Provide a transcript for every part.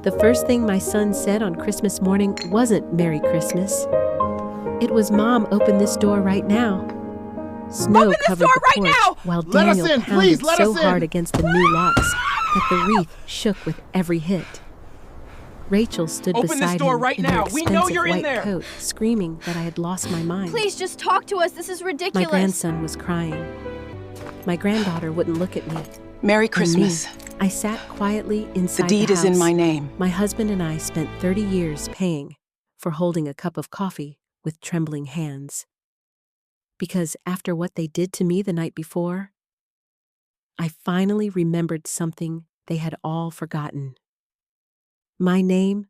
The first thing my son said on Christmas morning wasn't "Merry Christmas." It was, "Mom, open this door right now." Snow covered the porch while Daniel pounded so hard against the new locks that the wreath shook with every hit. Rachel stood beside him in her expensive white coat, screaming that I had lost my mind. Please just talk to us. This is ridiculous. My grandson was crying. My granddaughter wouldn't look at me. Merry Christmas. I sat quietly inside the deed the house. is in my name. My husband and I spent 30 years paying for holding a cup of coffee with trembling hands. Because after what they did to me the night before, I finally remembered something they had all forgotten. My name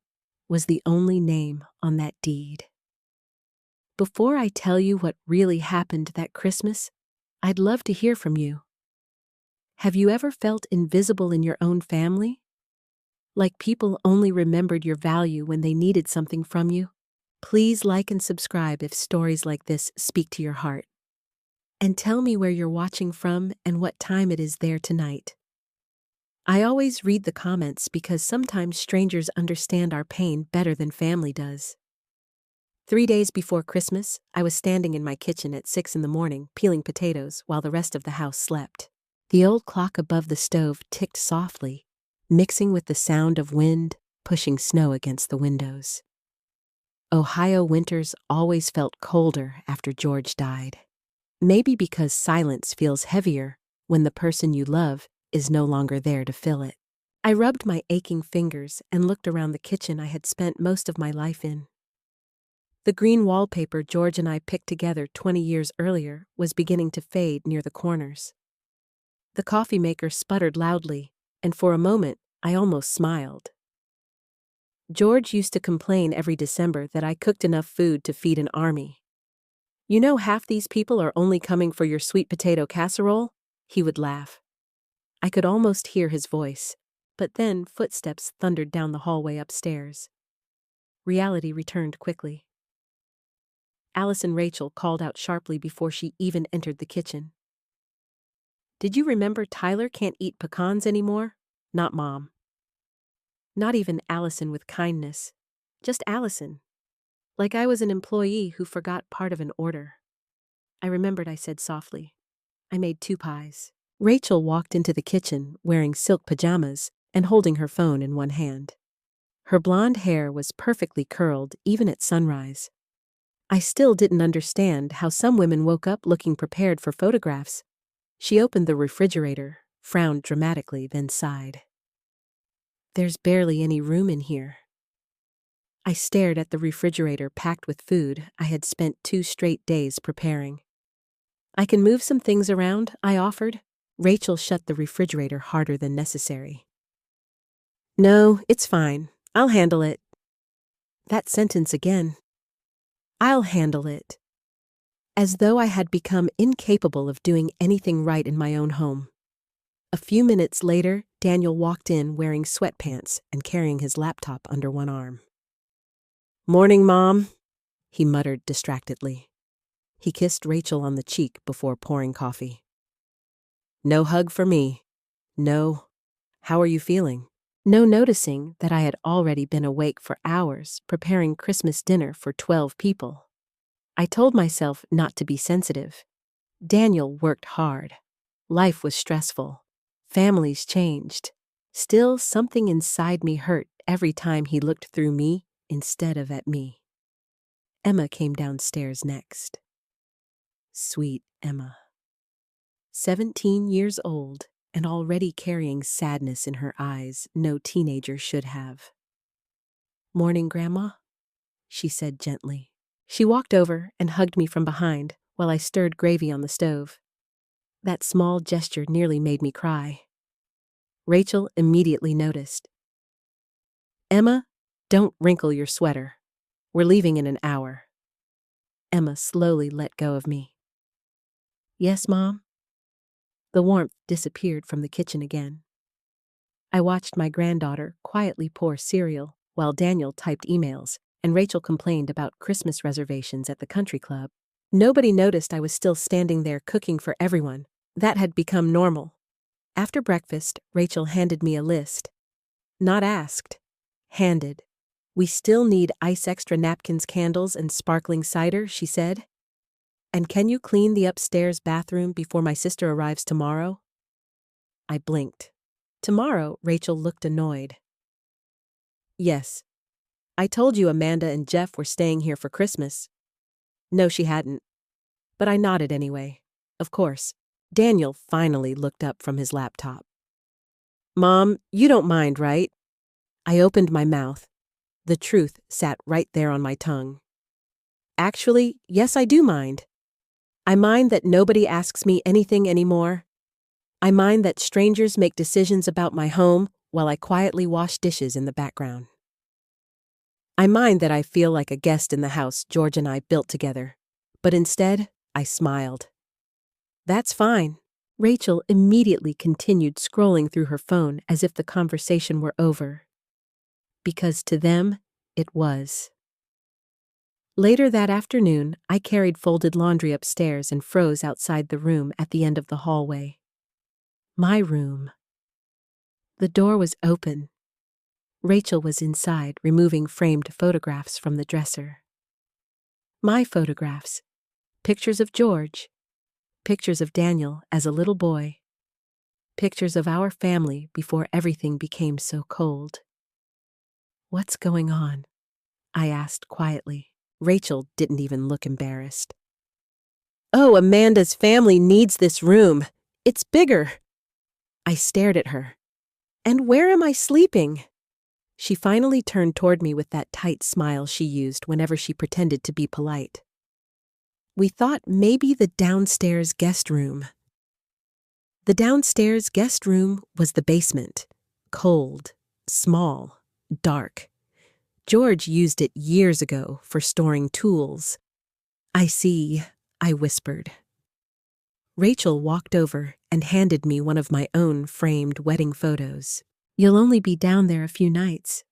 was the only name on that deed. Before I tell you what really happened that Christmas, I'd love to hear from you. Have you ever felt invisible in your own family? Like people only remembered your value when they needed something from you? Please like and subscribe if stories like this speak to your heart. And tell me where you're watching from and what time it is there tonight. I always read the comments because sometimes strangers understand our pain better than family does. 3 days before Christmas, I was standing in my kitchen at 6 a.m. peeling potatoes while the rest of the house slept. The old clock above the stove ticked softly, mixing with the sound of wind pushing snow against the windows. Ohio winters always felt colder after George died. Maybe because silence feels heavier when the person you love is no longer there to fill it. I rubbed my aching fingers and looked around the kitchen I had spent most of my life in. The green wallpaper George and I picked together 20 years earlier was beginning to fade near the corners. The coffee maker sputtered loudly, and for a moment I almost smiled. George used to complain every December that I cooked enough food to feed an army. "You know half these people are only coming for your sweet potato casserole?" he would laugh. I could almost hear his voice, but then footsteps thundered down the hallway upstairs. Reality returned quickly. Alison Rachel called out sharply before she even entered the kitchen. "Did you remember Tyler can't eat pecans anymore?" Not Mom. Not even Allison with kindness. Just Allison. Like I was an employee who forgot part of an order. I remembered I said softly, "I made 2 pies." Rachel walked into the kitchen wearing silk pajamas and holding her phone in one hand. Her blonde hair was perfectly curled even at sunrise. I still didn't understand how some women woke up looking prepared for photographs. She opened the refrigerator, frowned dramatically, then sighed. "There's barely any room in here." I stared at the refrigerator packed with food I had spent 2 straight days preparing. "I can move some things around," I offered. Rachel shut the refrigerator harder than necessary. "No, it's fine. I'll handle it." That sentence again. I'll handle it. As though I had become incapable of doing anything right in my own home. A few minutes later, Daniel walked in wearing sweatpants and carrying his laptop under one arm. "Morning, Mom," he muttered distractedly. He kissed Rachel on the cheek before pouring coffee. "No hug for me. No. How are you feeling?" No noticing that I had already been awake for hours preparing Christmas dinner for 12 people. I told myself not to be sensitive. Daniel worked hard. Life was stressful. Families changed. Still, something inside me hurt every time he looked through me instead of at me. Emma came downstairs next. Sweet Emma. 17 years old and already carrying sadness in her eyes no teenager should have. "Morning, Grandma," she said gently. She walked over and hugged me from behind while I stirred gravy on the stove. That small gesture nearly made me cry. Rachel immediately noticed. "Emma, don't wrinkle your sweater. We're leaving in an hour." Emma slowly let go of me. "Yes, Mom?" The warmth disappeared from the kitchen again. I watched my granddaughter quietly pour cereal while Daniel typed emails, and Rachel complained about Christmas reservations at the country club. Nobody noticed I was still standing there cooking for everyone. That had become normal. After breakfast, Rachel handed me a list. Not asked. Handed. We still need ice extra napkins, candles, and sparkling cider, she said. And can you clean the upstairs bathroom before my sister arrives tomorrow? I blinked. Tomorrow, Rachel looked annoyed. Yes. I told you Amanda and Jeff were staying here for Christmas. No, she hadn't. But I nodded anyway. Of course. Daniel finally looked up from his laptop. Mom, you don't mind, right? I opened my mouth. The truth sat right there on my tongue. Actually, yes, I do mind. I mind that nobody asks me anything anymore. I mind that strangers make decisions about my home while I quietly wash dishes in the background. I mind that I feel like a guest in the house George and I built together. But instead, I smiled. That's fine. Rachel immediately continued scrolling through her phone as if the conversation were over. Because to them, it was. Later that afternoon, I carried folded laundry upstairs and froze outside the room at the end of the hallway. My room. The door was open. Rachel was inside, removing framed photographs from the dresser. My photographs. Pictures of George. Pictures of Daniel as a little boy. Pictures of our family before everything became so cold. What's going on? I asked quietly. Rachel didn't even look embarrassed. Oh, Amanda's family needs this room. It's bigger. I stared at her. And where am I sleeping? She finally turned toward me with that tight smile she used whenever she pretended to be polite. We thought maybe the downstairs guest room. The downstairs guest room was the basement. Cold, small, dark. George used it years ago for storing tools. I see, I whispered. Rachel walked over and handed me one of my own framed wedding photos. You'll only be down there a few nights.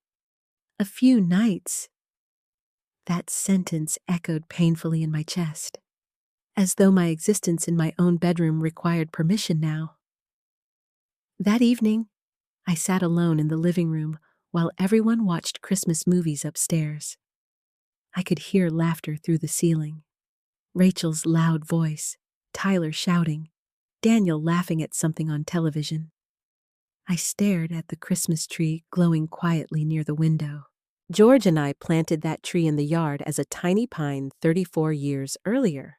A few nights. That sentence echoed painfully in my chest, as though my existence in my own bedroom required permission now. That evening, I sat alone in the living room while everyone watched Christmas movies upstairs. I could hear laughter through the ceiling. Rachel's loud voice, Tyler shouting, Daniel laughing at something on television. I stared at the Christmas tree glowing quietly near the window. George and I planted that tree in the yard as a tiny pine 34 years earlier.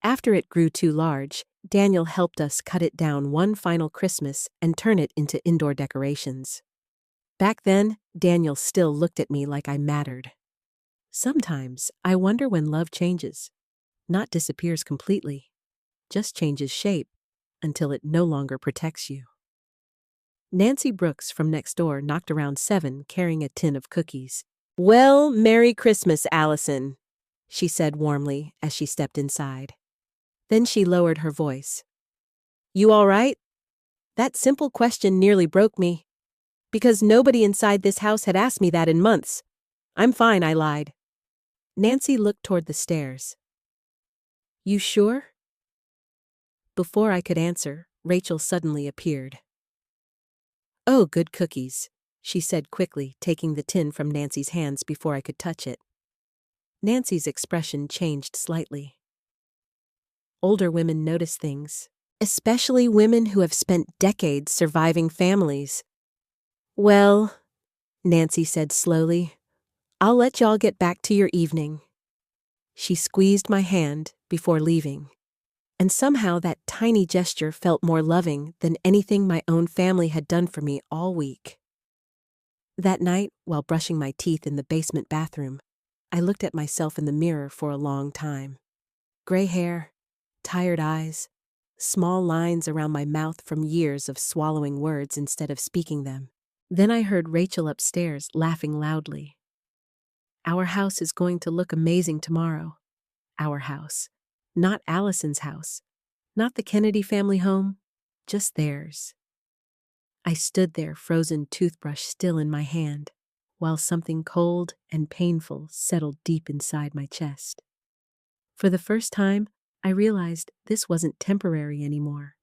After it grew too large, Daniel helped us cut it down one final Christmas and turn it into indoor decorations. Back then, Daniel still looked at me like I mattered. Sometimes I wonder when love changes, not disappears completely, just changes shape until it no longer protects you. Nancy Brooks from next door knocked around 7 carrying a tin of cookies. Well, Merry Christmas, Alison, she said warmly as she stepped inside. Then she lowered her voice. You all right? That simple question nearly broke me, because nobody inside this house had asked me that in months. I'm fine, I lied. Nancy looked toward the stairs. You sure? Before I could answer, Rachel suddenly appeared. Oh, good cookies, she said quickly, taking the tin from Nancy's hands before I could touch it. Nancy's expression changed slightly. Older women notice things, especially women who have spent decades surviving families. Well, Nancy said slowly, I'll let y'all get back to your evening. She squeezed my hand before leaving. And somehow that tiny gesture felt more loving than anything my own family had done for me all week. That night, while brushing my teeth in the basement bathroom, I looked at myself in the mirror for a long time. Gray hair, tired eyes, small lines around my mouth from years of swallowing words instead of speaking them. Then I heard Rachel upstairs laughing loudly. Our house is going to look amazing tomorrow. Our house. Not Alison's house, not the Kennedy family home, just theirs. I stood there, frozen toothbrush still in my hand, while something cold and painful settled deep inside my chest. For the first time, I realized this wasn't temporary anymore.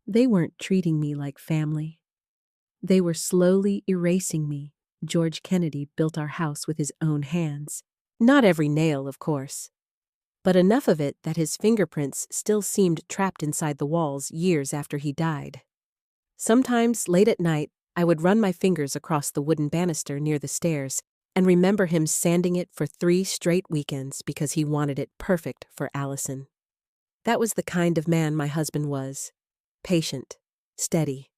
They weren't treating me like family. They were slowly erasing me George Kennedy built our house with his own hands. Not every nail, of course, but enough of it that his fingerprints still seemed trapped inside the walls years after he died. Sometimes, late at night, I would run my fingers across the wooden banister near the stairs and remember him sanding it for 3 straight weekends because he wanted it perfect for Alison. That was the kind of man my husband was. Patient, steady,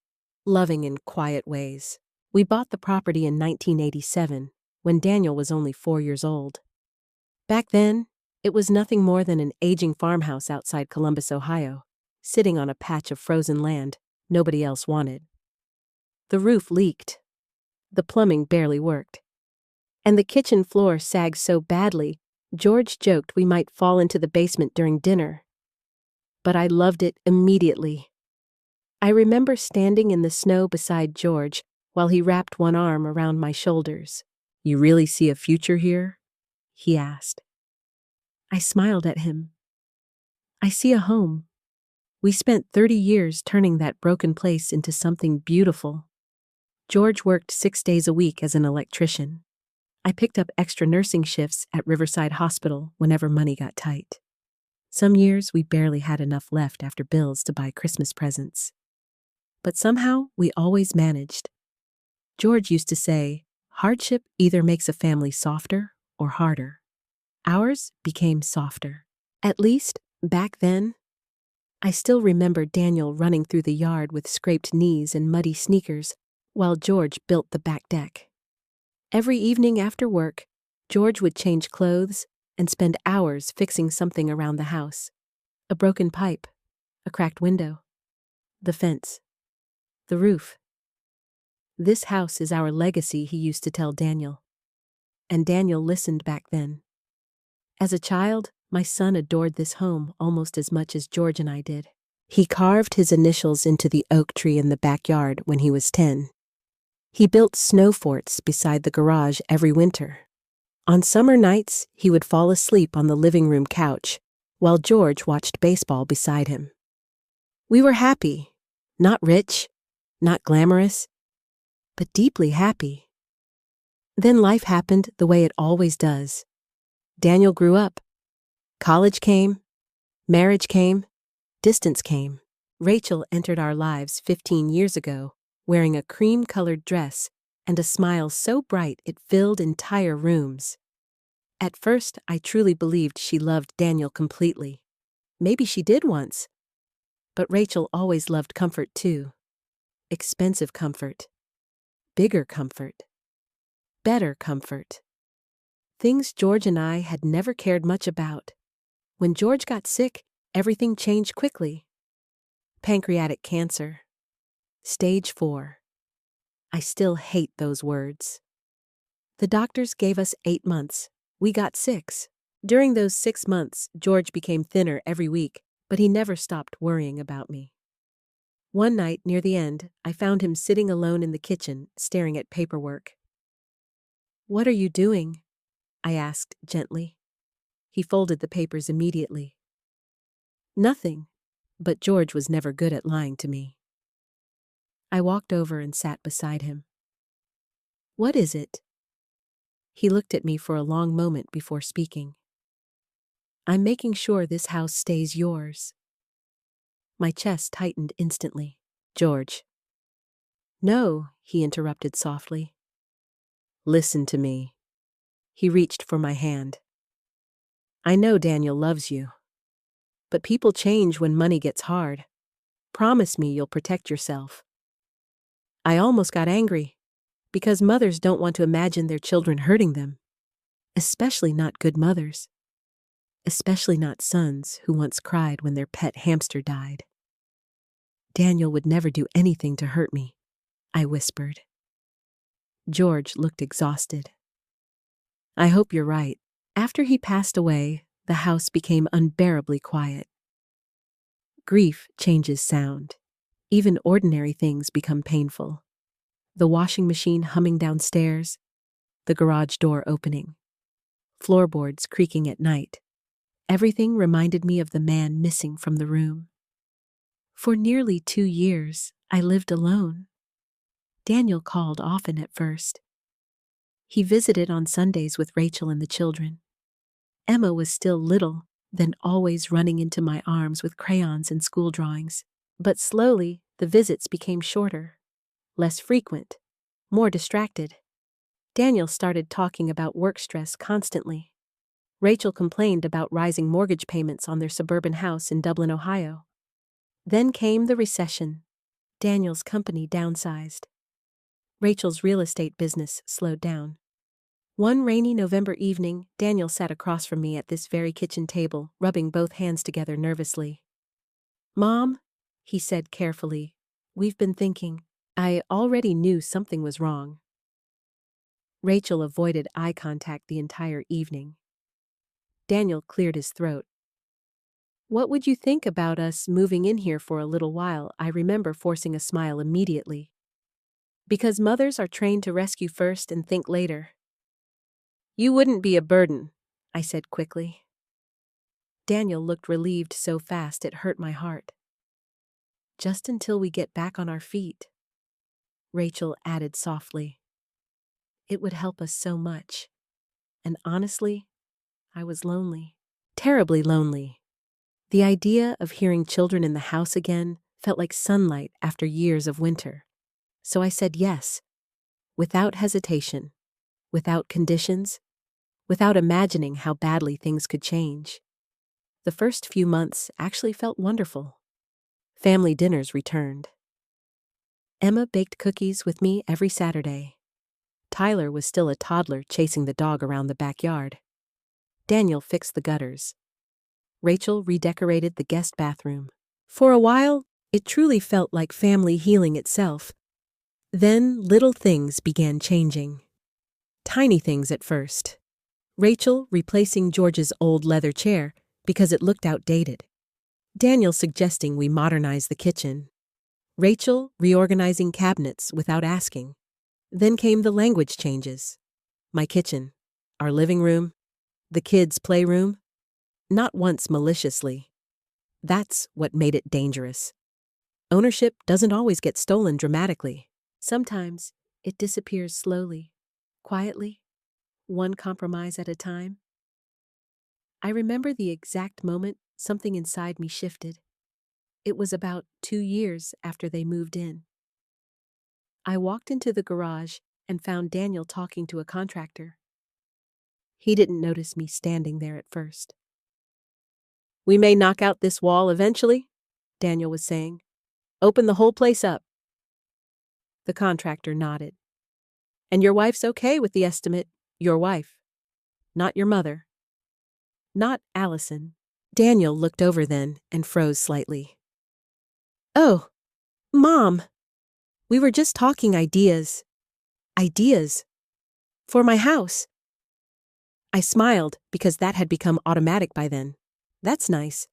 loving in quiet ways. We bought the property in 1987, when Daniel was only 4 years old. Back then, it was nothing more than an aging farmhouse outside Columbus, Ohio, sitting on a patch of frozen land nobody else wanted. The roof leaked. The plumbing barely worked. And the kitchen floor sagged so badly, George joked we might fall into the basement during dinner. But I loved it immediately. I remember standing in the snow beside George while he wrapped one arm around my shoulders. "You really see a future here?" he asked. I smiled at him. "I see a home. We spent 30 years turning that broken place into something beautiful." George worked 6 days a week as an electrician. I picked up extra nursing shifts at Riverside Hospital whenever money got tight. Some years we barely had enough left after bills to buy Christmas presents. But somehow we always managed. George used to say, hardship either makes a family softer or harder. Ours became softer. At least, back then. I still remember Daniel running through the yard with scraped knees and muddy sneakers while George built the back deck. Every evening after work, George would change clothes and spend hours fixing something around the house. A broken pipe, a cracked window, the fence, the roof. "This house is our legacy," he used to tell Daniel. And Daniel listened back then. As a child, my son adored this home almost as much as George and I did. He carved his initials into the oak tree in the backyard when he was 10. He built snow forts beside the garage every winter. On summer nights, he would fall asleep on the living room couch while George watched baseball beside him. We were happy, not rich, not glamorous, but deeply happy. Then life happened the way it always does. Daniel grew up. College came, marriage came, distance came. Rachel entered our lives 15 years ago, wearing a cream-colored dress and a smile so bright it filled entire rooms. At first, I truly believed she loved Daniel completely. Maybe she did once. But Rachel always loved comfort too. Expensive comfort. Bigger comfort. Better comfort. Things George and I had never cared much about. When George got sick, everything changed quickly. Pancreatic cancer. Stage 4. I still hate those words. The doctors gave us 8 months. We got 6. During those 6 months, George became thinner every week, but he never stopped worrying about me. One night, near the end, I found him sitting alone in the kitchen, staring at paperwork. "What are you doing?" I asked gently. He folded the papers immediately. "Nothing," but George was never good at lying to me. I walked over and sat beside him. "What is it?" He looked at me for a long moment before speaking. "I'm making sure this house stays yours." My chest tightened instantly. "George." "No," he interrupted softly. "Listen to me." He reached for my hand. "I know Daniel loves you. But people change when money gets hard. Promise me you'll protect yourself." I almost got angry, because mothers don't want to imagine their children hurting them. Especially not good mothers. Especially not sons who once cried when their pet hamster died. "Daniel would never do anything to hurt me," I whispered. George looked exhausted. "I hope you're right." After he passed away, the house became unbearably quiet. Grief changes sound. Even ordinary things become painful. The washing machine humming downstairs, the garage door opening, floorboards creaking at night. Everything reminded me of the man missing from the room. For nearly 2 years, I lived alone. Daniel called often at first. He visited on Sundays with Rachel and the children. Emma was still little, then always running into my arms with crayons and school drawings. But slowly, the visits became shorter, less frequent, more distracted. Daniel started talking about work stress constantly. Rachel complained about rising mortgage payments on their suburban house in Dublin, Ohio. Then came the recession. Daniel's company downsized. Rachel's real estate business slowed down. One rainy November evening, Daniel sat across from me at this very kitchen table, rubbing both hands together nervously. "Mom," he said carefully, "we've been thinking." I already knew something was wrong. Rachel avoided eye contact the entire evening. Daniel cleared his throat. "What would you think about us moving in here for a little while?" I remember forcing a smile immediately. "Because mothers are trained to rescue first and think later." "You wouldn't be a burden," I said quickly. Daniel looked relieved so fast it hurt my heart. "Just until we get back on our feet," Rachel added softly. "It would help us so much. And honestly, I was lonely. Terribly lonely. The idea of hearing children in the house again felt like sunlight after years of winter. So I said yes, without hesitation, without conditions, without imagining how badly things could change. The first few months actually felt wonderful. Family dinners returned. Emma baked cookies with me every Saturday. Tyler was still a toddler chasing the dog around the backyard. Daniel fixed the gutters. Rachel redecorated the guest bathroom. For a while, it truly felt like family healing itself. Then little things began changing. Tiny things at first. Rachel replacing George's old leather chair because it looked outdated. Daniel suggesting we modernize the kitchen. Rachel reorganizing cabinets without asking. Then came the language changes. My kitchen, our living room, the kids' playroom. Not once maliciously. That's what made it dangerous. Ownership doesn't always get stolen dramatically. Sometimes it disappears slowly, quietly, one compromise at a time. I remember the exact moment something inside me shifted. It was about 2 years after they moved in. I walked into the garage and found Daniel talking to a contractor. He didn't notice me standing there at first. "We may knock out this wall eventually," Daniel was saying. "Open the whole place up." The contractor nodded. "And your wife's okay with the estimate? Your wife. Not your mother." "Not Alison." Daniel looked over then and froze slightly. "Oh, Mom, we were just talking ideas." "Ideas? For my house?" I smiled because that had become automatic by then. That's nice.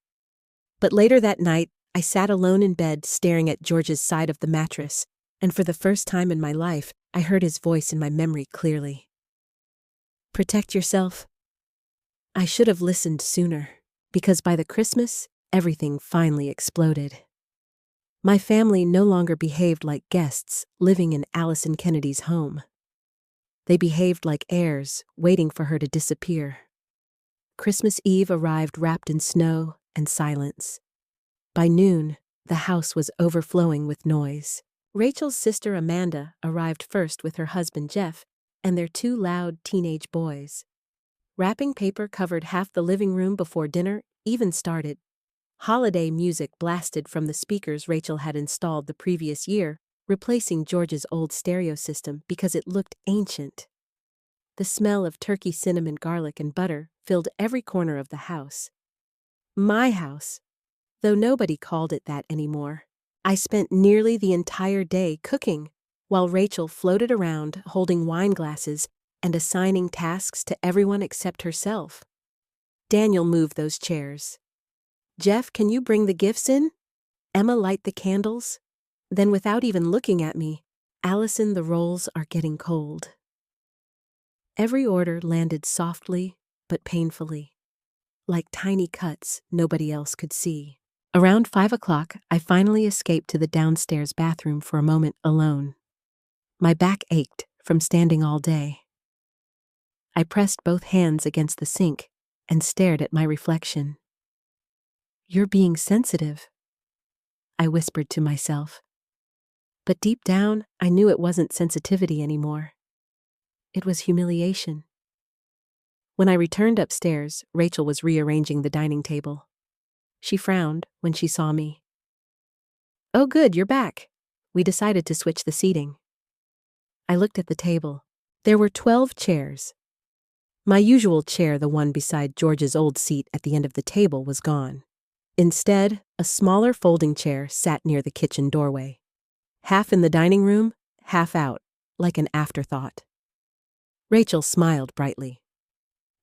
But later that night, I sat alone in bed staring at George's side of the mattress, and for the first time in my life, I heard his voice in my memory clearly. "Protect yourself." I should have listened sooner, because by the Christmas, everything finally exploded. My family no longer behaved like guests living in Alison Kennedy's home. They behaved like heirs waiting for her to disappear. Christmas Eve arrived wrapped in snow and silence. By noon, the house was overflowing with noise. Rachel's sister Amanda arrived first with her husband Jeff and their 2 loud teenage boys. Wrapping paper covered half the living room before dinner even started. Holiday music blasted from the speakers Rachel had installed the previous year, replacing George's old stereo system because it looked ancient. The smell of turkey, cinnamon, garlic, and butter filled every corner of the house. My house, though nobody called it that anymore. I spent nearly the entire day cooking, while Rachel floated around holding wine glasses and assigning tasks to everyone except herself. Daniel moved those chairs. "Jeff, can you bring the gifts in?" "Emma, light the candles." Then without even looking at me, "Alison, the rolls are getting cold." Every order landed softly but painfully, like tiny cuts nobody else could see. Around 5 o'clock, I finally escaped to the downstairs bathroom for a moment alone. My back ached from standing all day. I pressed both hands against the sink and stared at my reflection. "You're being sensitive," I whispered to myself. But deep down, I knew it wasn't sensitivity anymore. It was humiliation. When I returned upstairs, Rachel was rearranging the dining table. She frowned when she saw me. "Oh good, you're back. We decided to switch the seating." I looked at the table. There were 12 chairs. My usual chair, the one beside George's old seat at the end of the table, was gone. Instead, a smaller folding chair sat near the kitchen doorway. Half in the dining room, half out, like an afterthought. Rachel smiled brightly.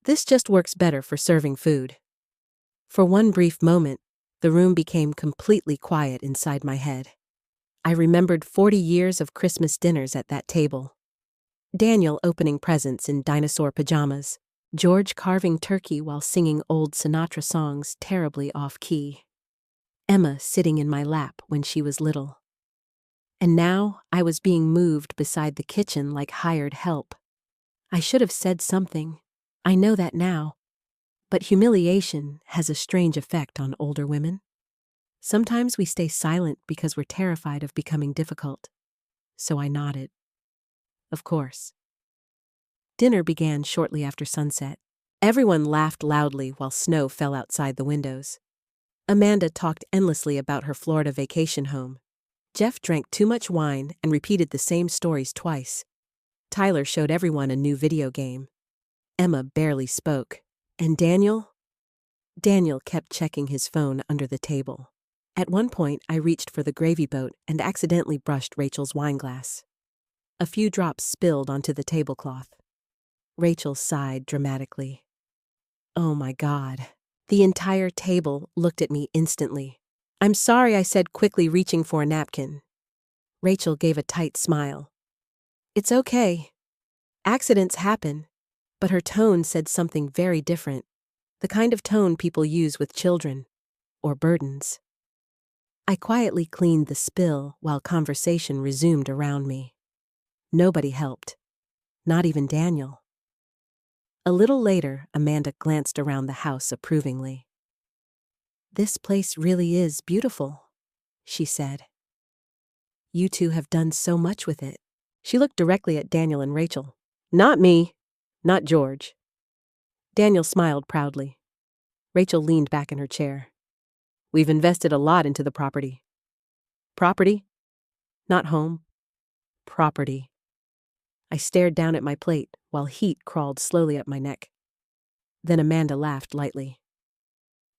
"This just works better for serving food." For one brief moment, the room became completely quiet inside my head. I remembered 40 years of Christmas dinners at that table. Daniel opening presents in dinosaur pajamas, George carving turkey while singing old Sinatra songs terribly off-key, Emma sitting in my lap when she was little. And now I was being moved beside the kitchen like hired help. I should have said something. I know that now. But humiliation has a strange effect on older women. Sometimes we stay silent because we're terrified of becoming difficult. So I nodded. Of course. Dinner began shortly after sunset. Everyone laughed loudly while snow fell outside the windows. Amanda talked endlessly about her Florida vacation home. Jeff drank too much wine and repeated the same stories twice. Tyler showed everyone a new video game. Emma barely spoke. And Daniel? Daniel kept checking his phone under the table. At one point, I reached for the gravy boat and accidentally brushed Rachel's wine glass. A few drops spilled onto the tablecloth. Rachel sighed dramatically. Oh my God. The entire table looked at me instantly. "I'm sorry," I said quickly, reaching for a napkin. Rachel gave a tight smile. "It's okay. Accidents happen." But her tone said something very different. The kind of tone people use with children. Or burdens. I quietly cleaned the spill while conversation resumed around me. Nobody helped. Not even Daniel. A little later, Amanda glanced around the house approvingly. "This place really is beautiful," she said. "You two have done so much with it." She looked directly at Daniel and Rachel. "Not me. Not George." Daniel smiled proudly. Rachel leaned back in her chair. "We've invested a lot into the property." "Property? Not home. Property." I stared down at my plate while heat crawled slowly up my neck. Then Amanda laughed lightly.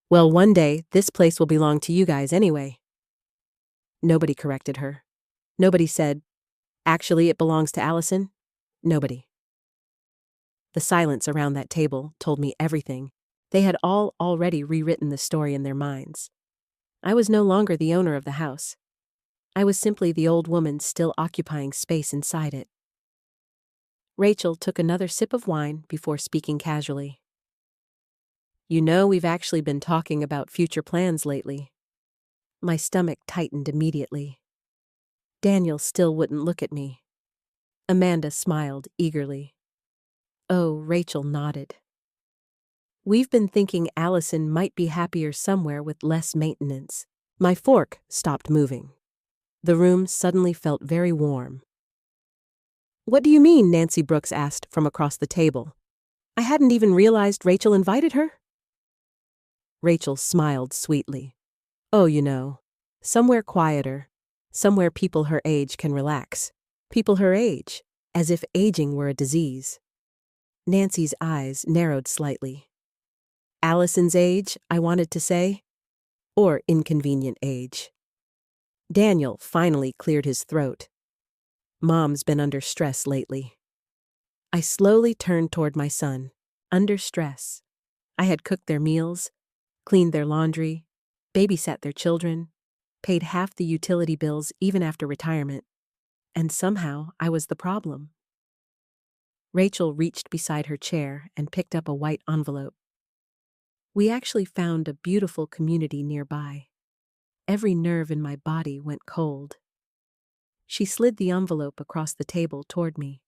"Well, one day, this place will belong to you guys anyway." Nobody corrected her. Nobody said, "Actually, it belongs to Alison." Nobody. The silence around that table told me everything. They had all already rewritten the story in their minds. I was no longer the owner of the house. I was simply the old woman still occupying space inside it. Rachel took another sip of wine before speaking casually. "You know, we've actually been talking about future plans lately." My stomach tightened immediately. Daniel still wouldn't look at me. Amanda smiled eagerly. Oh, Rachel nodded. "We've been thinking Alison might be happier somewhere with less maintenance." My fork stopped moving. The room suddenly felt very warm. "What do you mean?" Nancy Brooks asked from across the table. "I hadn't even realized Rachel invited her." Rachel smiled sweetly. "Oh, you know, somewhere quieter, somewhere people her age can relax. People her age, as if aging were a disease." Nancy's eyes narrowed slightly. "Alison's age, I wanted to say. Or inconvenient age." Daniel finally cleared his throat. "Mom's been under stress lately." I slowly turned toward my son. Under stress. I had cooked their meals, cleaned their laundry, babysat their children, paid half the utility bills even after retirement. And somehow I was the problem. Rachel reached beside her chair and picked up a white envelope. We actually found a beautiful community nearby. Every nerve in my body went cold. She slid the envelope across the table toward me.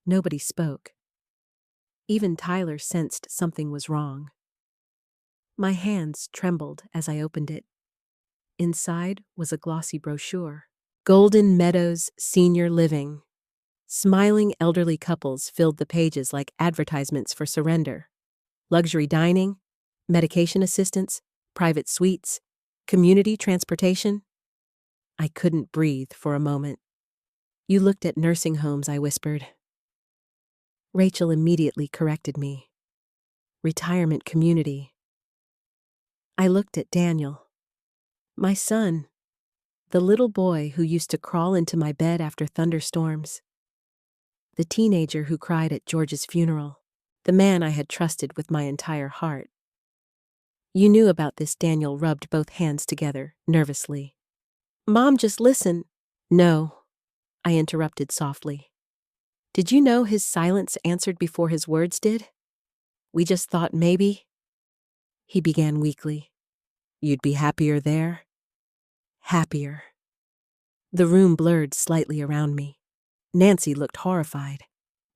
Nobody spoke. Even Tyler sensed something was wrong. My hands trembled as I opened it. Inside was a glossy brochure. Golden Meadows Senior Living. Smiling elderly couples filled the pages like advertisements for surrender. Luxury dining, medication assistance, private suites, community transportation. I couldn't breathe for a moment. "You looked at nursing homes," I whispered. Rachel immediately corrected me. "Retirement community." I looked at Daniel. My son. The little boy who used to crawl into my bed after thunderstorms. The teenager who cried at George's funeral. The man I had trusted with my entire heart. "You knew about this." Daniel rubbed both hands together, nervously. "Mom, just listen." "No," I interrupted softly. "Did you know his silence answered before his words did? We just thought maybe." He began weakly. "You'd be happier there?" Happier. The room blurred slightly around me. Nancy looked horrified.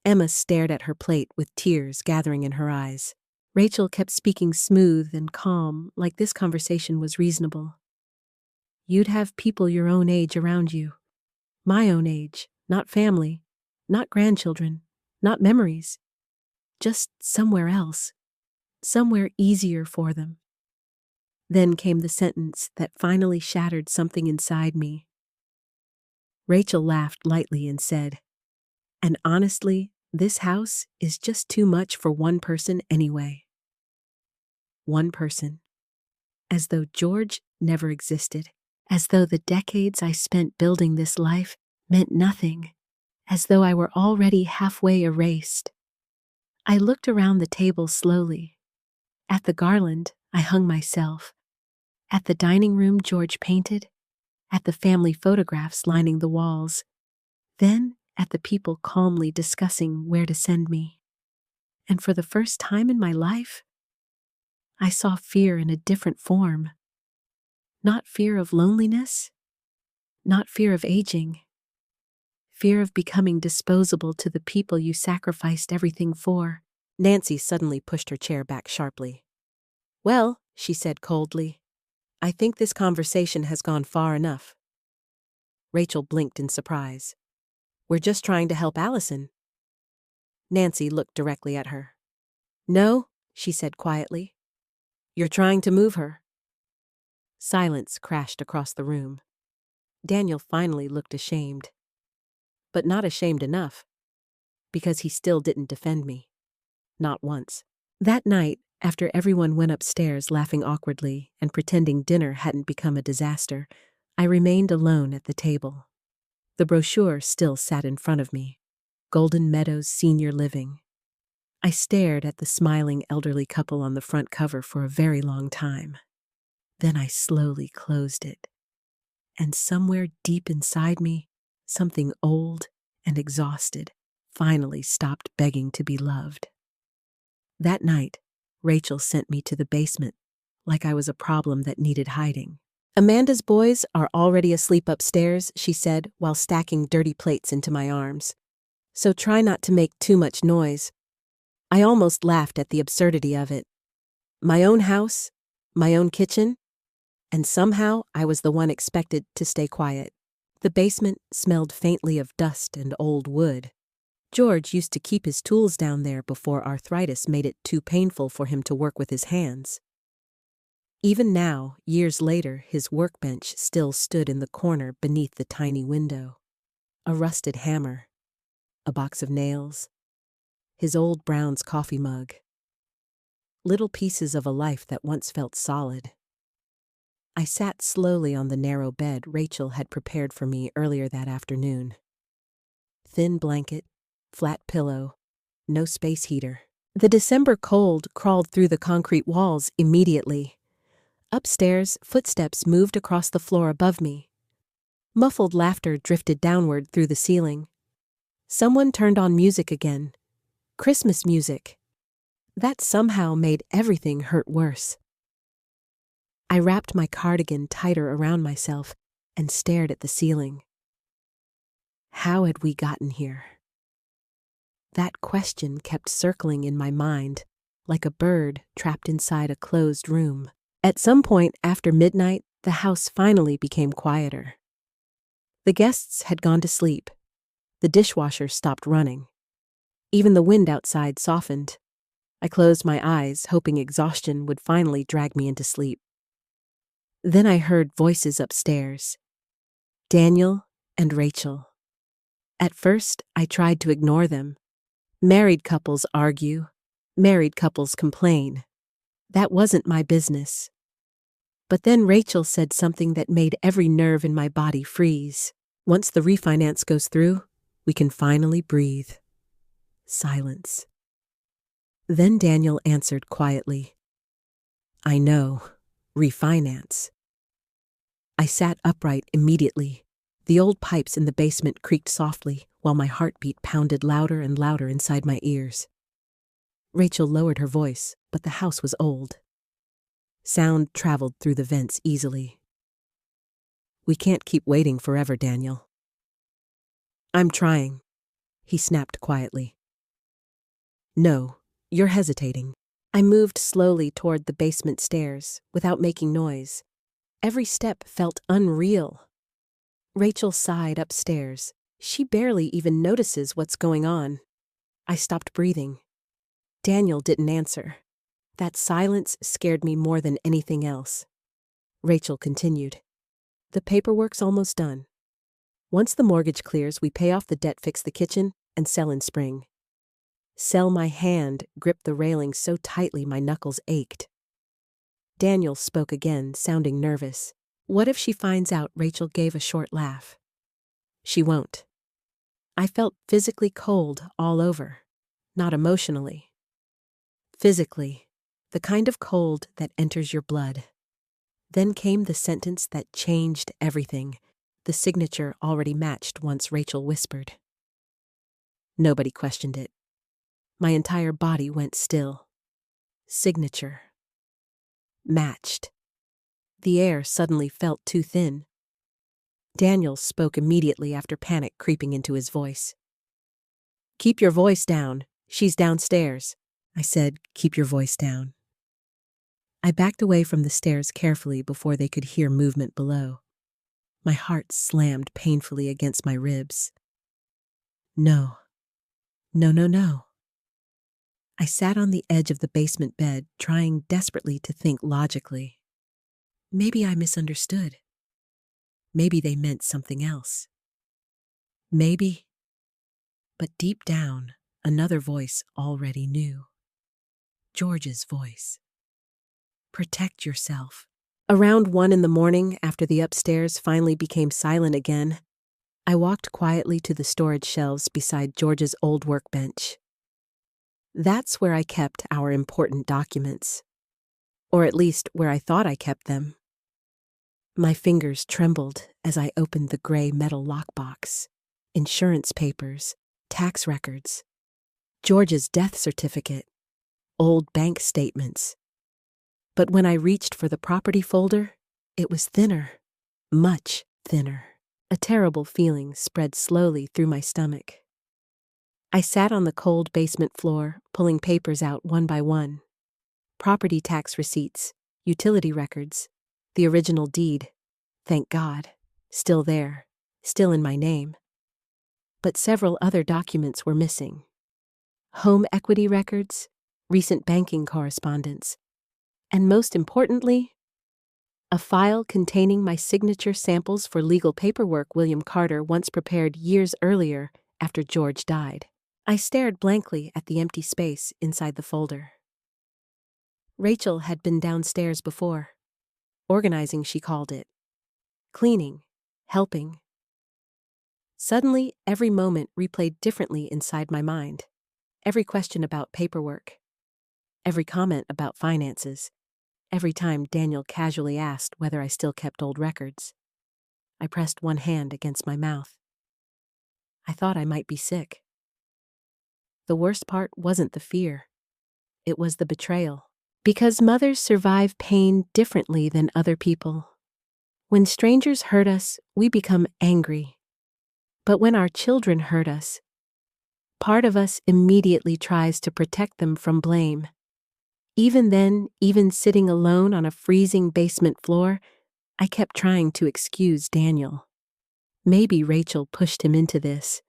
Emma stared at her plate with tears gathering in her eyes. Rachel kept speaking smooth and calm, like this conversation was reasonable. "You'd have people your own age around you. My own age, not family, not grandchildren, not memories. Just somewhere else. Somewhere easier for them." Then came the sentence that finally shattered something inside me. Rachel laughed lightly and said, "And honestly, this house is just too much for one person anyway." One person. As though George never existed. As though the decades I spent building this life meant nothing. As though I were already halfway erased. I looked around the table slowly. At the garland I hung myself. At the dining room George painted. At the family photographs lining the walls. Then at the people calmly discussing where to send me. And for the first time in my life, I saw fear in a different form. Not fear of loneliness, not fear of aging. Fear of becoming disposable to the people you sacrificed everything for. Nancy suddenly pushed her chair back sharply. "Well," she said coldly, "I think this conversation has gone far enough." Rachel blinked in surprise. "We're just trying to help Alison." Nancy looked directly at her. "No," she said quietly. "You're trying to move her." Silence crashed across the room. Daniel finally looked ashamed. But not ashamed enough. Because he still didn't defend me. Not once. That night, after everyone went upstairs laughing awkwardly and pretending dinner hadn't become a disaster, I remained alone at the table. The brochure still sat in front of me. Golden Meadows Senior Living. I stared at the smiling elderly couple on the front cover for a very long time. Then I slowly closed it. And somewhere deep inside me, something old and exhausted finally stopped begging to be loved. That night, Rachel sent me to the basement, like I was a problem that needed hiding. "Amanda's boys are already asleep upstairs," she said while stacking dirty plates into my arms. "So try not to make too much noise." I almost laughed at the absurdity of it. My own house, my own kitchen, and somehow I was the one expected to stay quiet. The basement smelled faintly of dust and old wood. George used to keep his tools down there before arthritis made it too painful for him to work with his hands. Even now, years later, his workbench still stood in the corner beneath the tiny window. A rusted hammer, a box of nails, his old Brown's coffee mug. Little pieces of a life that once felt solid. I sat slowly on the narrow bed Rachel had prepared for me earlier that afternoon. Thin blanket, flat pillow, no space heater. The December cold crawled through the concrete walls immediately. Upstairs, footsteps moved across the floor above me. Muffled laughter drifted downward through the ceiling. Someone turned on music again. Christmas music. That somehow made everything hurt worse. I wrapped my cardigan tighter around myself and stared at the ceiling. How had we gotten here? That question kept circling in my mind, like a bird trapped inside a closed room. At some point after midnight, the house finally became quieter. The guests had gone to sleep. The dishwasher stopped running. Even the wind outside softened. I closed my eyes, hoping exhaustion would finally drag me into sleep. Then I heard voices upstairs. Daniel and Rachel. At first, I tried to ignore them. Married couples argue. Married couples complain. That wasn't my business. But then Rachel said something that made every nerve in my body freeze. Once the refinance goes through, we can finally breathe. Silence. Then Daniel answered quietly, I know. Refinance. I sat upright immediately. The old pipes in the basement creaked softly, while my heartbeat pounded louder and louder inside my ears. Rachel lowered her voice, but the house was old. Sound traveled through the vents easily. We can't keep waiting forever, Daniel. I'm trying, he snapped quietly. No, you're hesitating. I moved slowly toward the basement stairs, without making noise. Every step felt unreal. Rachel sighed upstairs. She barely even notices what's going on. I stopped breathing. Daniel didn't answer. That silence scared me more than anything else. Rachel continued. The paperwork's almost done. Once the mortgage clears, we pay off the debt, fix the kitchen, and sell in spring. Sell. My hand gripped the railing so tightly my knuckles ached. Daniel spoke again, sounding nervous. What if she finds out? Rachel gave a short laugh. She won't. I felt physically cold all over, not emotionally. Physically, the kind of cold that enters your blood. Then came the sentence that changed everything. The signature already matched once Rachel whispered. Nobody questioned it. My entire body went still. Signature. Matched. The air suddenly felt too thin. Daniel spoke immediately after panic creeping into his voice. Keep your voice down. She's downstairs. I said, keep your voice down. I backed away from the stairs carefully before they could hear movement below. My heart slammed painfully against my ribs. No. No, no, no. I sat on the edge of the basement bed, trying desperately to think logically. Maybe I misunderstood. Maybe they meant something else. Maybe. But deep down, another voice already knew. George's voice. Protect yourself. Around 1 a.m, after the upstairs finally became silent again, I walked quietly to the storage shelves beside George's old workbench. That's where I kept our important documents. Or at least where I thought I kept them. My fingers trembled as I opened the gray metal lockbox. Insurance papers, tax records, George's death certificate, old bank statements. But when I reached for the property folder, it was thinner, much thinner. A terrible feeling spread slowly through my stomach. I sat on the cold basement floor, pulling papers out one by one. Property tax receipts, utility records, the original deed, thank God, still there, still in my name. But several other documents were missing. Home equity records, recent banking correspondence, and most importantly, a file containing my signature samples for legal paperwork William Carter once prepared years earlier after George died. I stared blankly at the empty space inside the folder. Rachel had been downstairs before. Organizing, she called it. Cleaning, helping. Suddenly, every moment replayed differently inside my mind. Every question about paperwork. Every comment about finances. Every time Daniel casually asked whether I still kept old records. I pressed one hand against my mouth. I thought I might be sick. The worst part wasn't the fear. It was the betrayal. Because mothers survive pain differently than other people. When strangers hurt us, we become angry. But when our children hurt us, part of us immediately tries to protect them from blame. Even then, even sitting alone on a freezing basement floor, I kept trying to excuse Daniel. Maybe Rachel pushed him into this.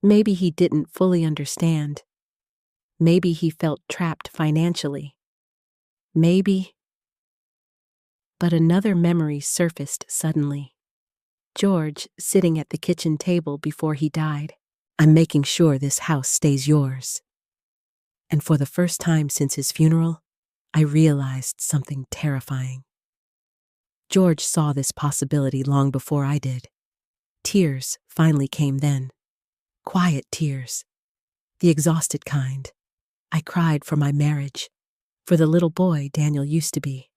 Maybe he didn't fully understand. Maybe he felt trapped financially. Maybe. But another memory surfaced suddenly. George sitting at the kitchen table before he died. "I'm making sure this house stays yours." And for the first time since his funeral, I realized something terrifying. George saw this possibility long before I did. Tears finally came then. Quiet tears. The exhausted kind. I cried for my marriage, for the little boy Daniel used to be.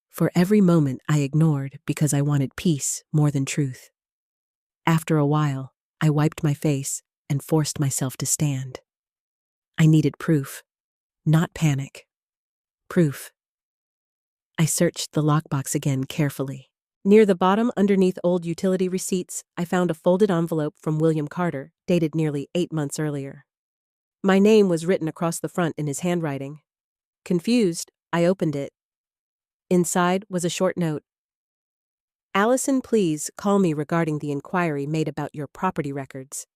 For every moment I ignored because I wanted peace more than truth. After a while, I wiped my face and forced myself to stand. I needed proof, not panic. Proof. I searched the lockbox again carefully. Near the bottom, underneath old utility receipts, I found a folded envelope from William Carter, dated nearly 8 months earlier. My name was written across the front in his handwriting. Confused, I opened it. Inside was a short note. "Alison, please call me regarding the inquiry made about your property records.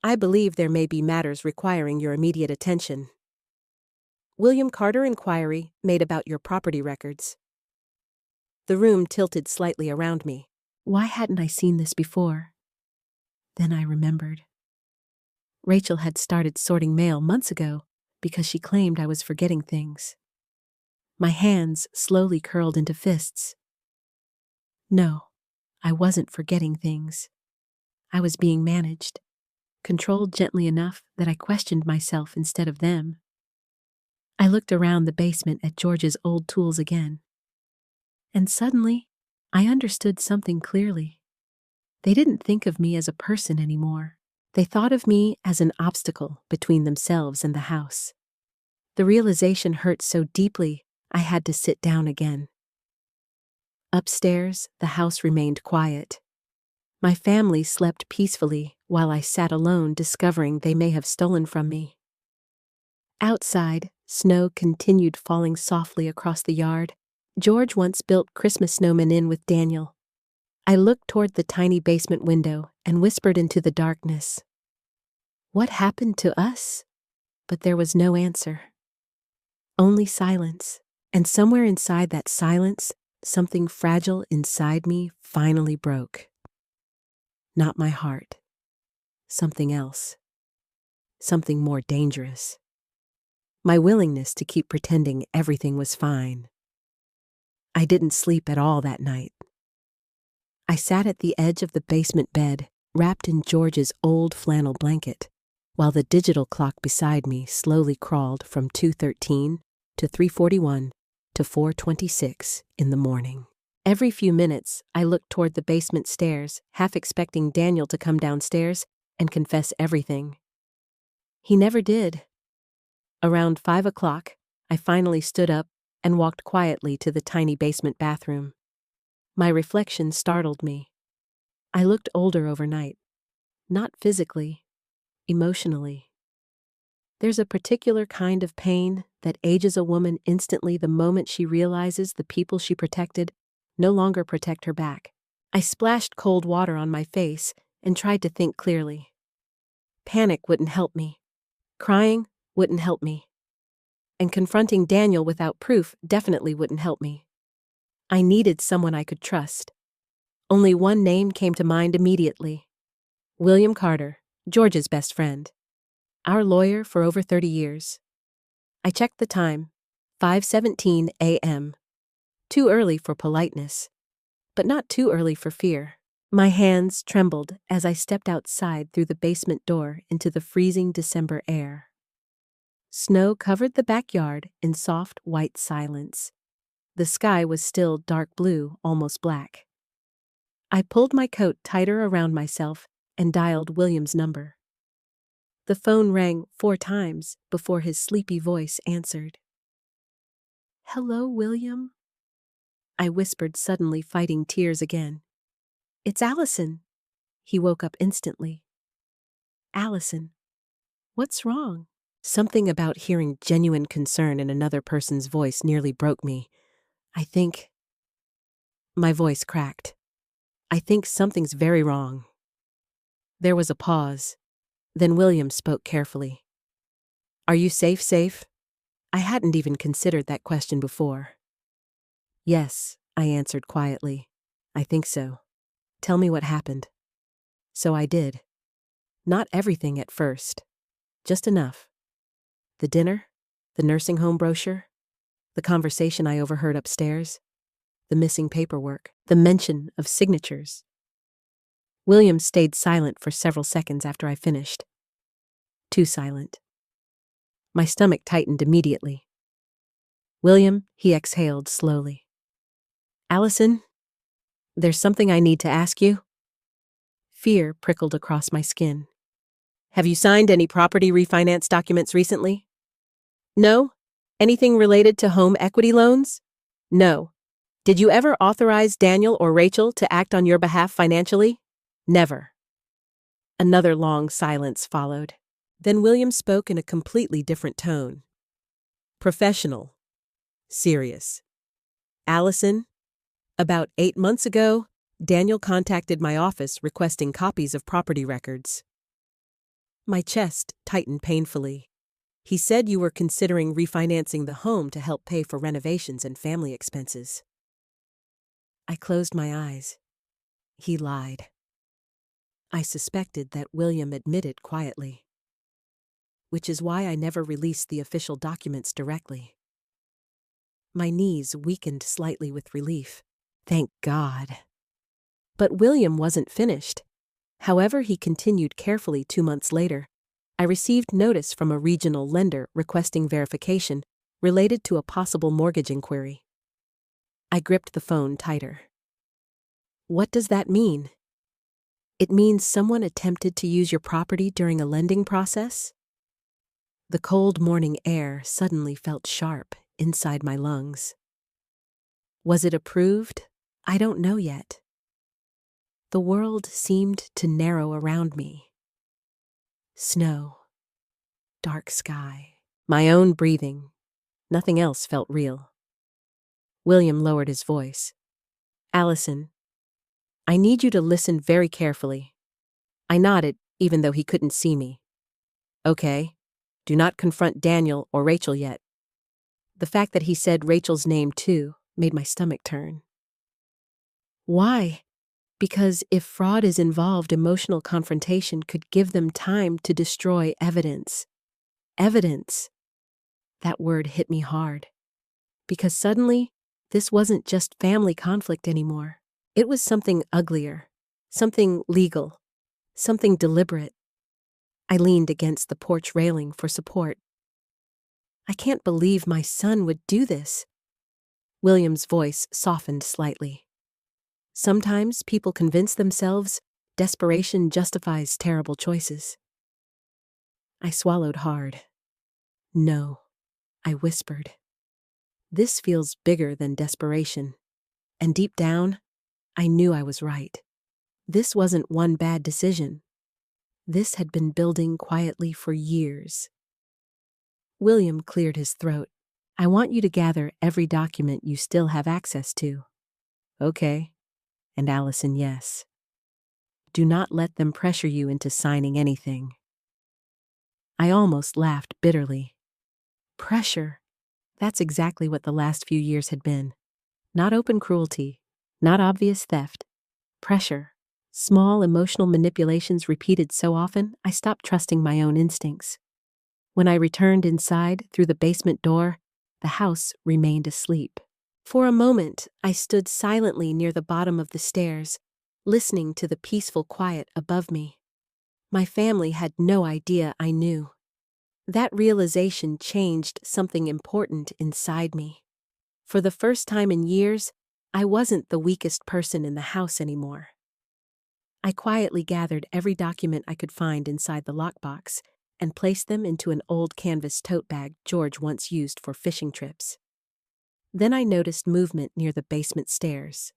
I believe there may be matters requiring your immediate attention. William Carter inquiry made about your property records." The room tilted slightly around me. Why hadn't I seen this before? Then I remembered. Rachel had started sorting mail months ago because she claimed I was forgetting things. My hands slowly curled into fists. No, I wasn't forgetting things. I was being managed, controlled gently enough that I questioned myself instead of them. I looked around the basement at George's old tools again. And suddenly, I understood something clearly. They didn't think of me as a person anymore. They thought of me as an obstacle between themselves and the house. The realization hurt so deeply, I had to sit down again. Upstairs, the house remained quiet. My family slept peacefully while I sat alone, discovering they may have stolen from me. Outside, snow continued falling softly across the yard. George once built Christmas snowmen in with Daniel. I looked toward the tiny basement window and whispered into the darkness, "What happened to us?" But there was no answer. Only silence. And somewhere inside that silence, something fragile inside me finally broke. Not my heart. Something else. Something more dangerous. My willingness to keep pretending everything was fine. I didn't sleep at all that night. I sat at the edge of the basement bed, wrapped in George's old flannel blanket, while the digital clock beside me slowly crawled from 2:13 to 3:41 to 4:26 in the morning. Every few minutes, I looked toward the basement stairs, half expecting Daniel to come downstairs and confess everything. He never did. Around 5 o'clock, I finally stood up and walked quietly to the tiny basement bathroom. My reflection startled me. I looked older overnight. Not physically, emotionally. There's a particular kind of pain that ages a woman instantly the moment she realizes the people she protected no longer protect her back. I splashed cold water on my face and tried to think clearly. Panic wouldn't help me. Crying wouldn't help me. And confronting Daniel without proof definitely wouldn't help me. I needed someone I could trust. Only one name came to mind immediately. William Carter, George's best friend. Our lawyer for over 30 years. I checked the time, 5:17 a.m. Too early for politeness, but not too early for fear. My hands trembled as I stepped outside through the basement door into the freezing December air. Snow covered the backyard in soft white silence. The sky was still dark blue, almost black. I pulled my coat tighter around myself and dialed William's number. The phone rang 4 times before his sleepy voice answered. "Hello, William?" I whispered, suddenly fighting tears again. "It's Alison." He woke up instantly. "Alison, What's wrong? Something about hearing genuine concern in another person's voice nearly broke me. I think... My voice cracked. I think something's very wrong. There was a pause. Then William spoke carefully. Are you safe? I hadn't even considered that question before. Yes, I answered quietly. I think so. Tell me what happened. So I did. Not everything at first. Just enough. The dinner, the nursing home brochure, the conversation I overheard upstairs, the missing paperwork, the mention of signatures. William stayed silent for several seconds after I finished. Too silent. My stomach tightened immediately. William, he exhaled slowly. Alison, there's something I need to ask you. Fear prickled across my skin. Have you signed any property refinance documents recently? No? Anything related to home equity loans? No. Did you ever authorize Daniel or Rachel to act on your behalf financially? Never. Another long silence followed. Then William spoke in a completely different tone. Professional. Serious. Alison, about 8 months ago, Daniel contacted my office requesting copies of property records. My chest tightened painfully. He said you were considering refinancing the home to help pay for renovations and family expenses. I closed my eyes. He lied. I suspected that William admitted quietly, which is why I never released the official documents directly. My knees weakened slightly with relief. Thank God. But William wasn't finished. However, he continued carefully. 2 months later, I received notice from a regional lender requesting verification related to a possible mortgage inquiry. I gripped the phone tighter. What does that mean? It means someone attempted to use your property during a lending process? The cold morning air suddenly felt sharp inside my lungs. Was it approved? I don't know yet. The world seemed to narrow around me. Snow. Dark sky. My own breathing. Nothing else felt real. William lowered his voice. Alison, I need you to listen very carefully. I nodded, even though he couldn't see me. Okay. Do not confront Daniel or Rachel yet. The fact that he said Rachel's name too made my stomach turn. Why? Because if fraud is involved, emotional confrontation could give them time to destroy evidence. Evidence. That word hit me hard. Because suddenly, this wasn't just family conflict anymore. It was something uglier, something legal, something deliberate. I leaned against the porch railing for support. I can't believe my son would do this. William's voice softened slightly. Sometimes people convince themselves desperation justifies terrible choices. I swallowed hard. No, I whispered. This feels bigger than desperation. And deep down, I knew I was right. This wasn't one bad decision. This had been building quietly for years. William cleared his throat. I want you to gather every document you still have access to. Okay. And Alison, yes. Do not let them pressure you into signing anything. I almost laughed bitterly. Pressure. That's exactly what the last few years had been. Not open cruelty, not obvious theft. Pressure. Small emotional manipulations repeated so often, I stopped trusting my own instincts. When I returned inside through the basement door, the house remained asleep. For a moment, I stood silently near the bottom of the stairs, listening to the peaceful quiet above me. My family had no idea I knew. That realization changed something important inside me. For the first time in years, I wasn't the weakest person in the house anymore. I quietly gathered every document I could find inside the lockbox and placed them into an old canvas tote bag George once used for fishing trips. Then I noticed movement near the basement stairs.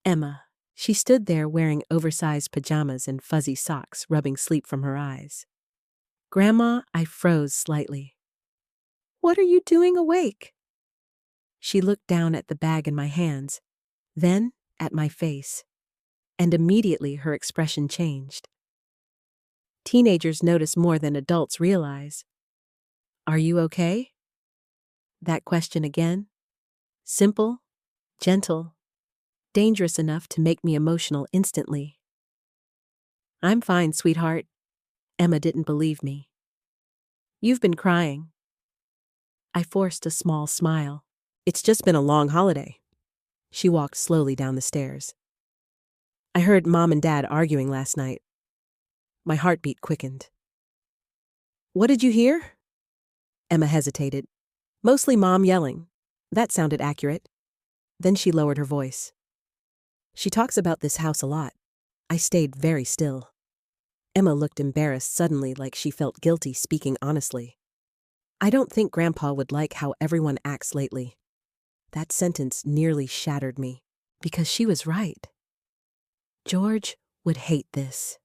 Emma. She stood there wearing oversized pajamas and fuzzy socks, rubbing sleep from her eyes. Grandma, I froze slightly. What are you doing awake? She looked down at the bag in my hands, then at my face, and immediately her expression changed. Teenagers notice more than adults realize. Are you okay? That question again. Simple, gentle, dangerous enough to make me emotional instantly. I'm fine, sweetheart. Emma didn't believe me. You've been crying. I forced a small smile. It's just been a long holiday. She walked slowly down the stairs. I heard Mom and Dad arguing last night. My heartbeat quickened. What did you hear? Emma hesitated. Mostly Mom yelling. That sounded accurate. Then she lowered her voice. She talks about this house a lot. I stayed very still. Emma looked embarrassed suddenly, like she felt guilty speaking honestly. I don't think Grandpa would like how everyone acts lately. That sentence nearly shattered me, because she was right. George would hate this.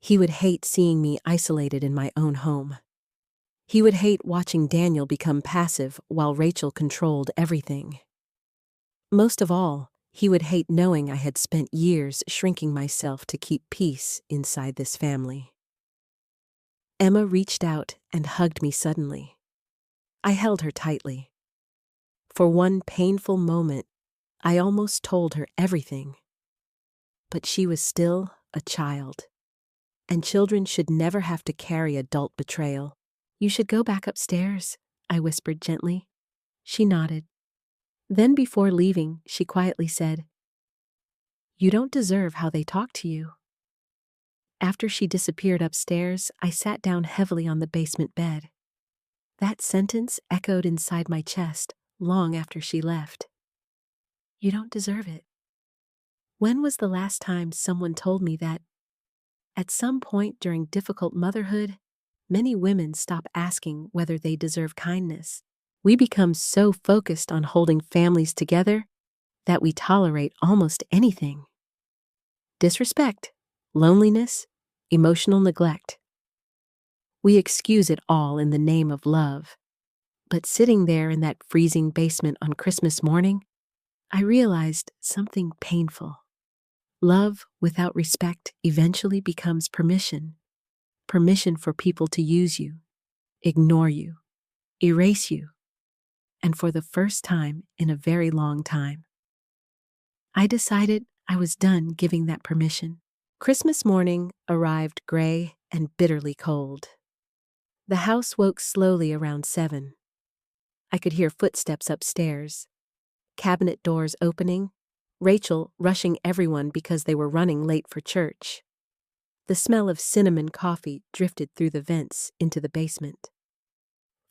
He would hate seeing me isolated in my own home. He would hate watching Daniel become passive while Rachel controlled everything. Most of all, he would hate knowing I had spent years shrinking myself to keep peace inside this family. Emma reached out and hugged me suddenly. I held her tightly. For one painful moment, I almost told her everything. But she was still a child, and children should never have to carry adult betrayal. You should go back upstairs, I whispered gently. She nodded. Then before leaving, she quietly said, You don't deserve how they talk to you. After she disappeared upstairs, I sat down heavily on the basement bed. That sentence echoed inside my chest long after she left. You don't deserve it. When was the last time someone told me that? At some point during difficult motherhood, many women stop asking whether they deserve kindness. We become so focused on holding families together that we tolerate almost anything. Disrespect, loneliness, emotional neglect. We excuse it all in the name of love. But sitting there in that freezing basement on Christmas morning, I realized something painful. Love without respect eventually becomes permission. Permission for people to use you, ignore you, erase you, and for the first time in a very long time, I decided I was done giving that permission. Christmas morning arrived gray and bitterly cold. The house woke slowly around 7. I could hear footsteps upstairs, cabinet doors opening, Rachel rushing everyone because they were running late for church. The smell of cinnamon coffee drifted through the vents into the basement.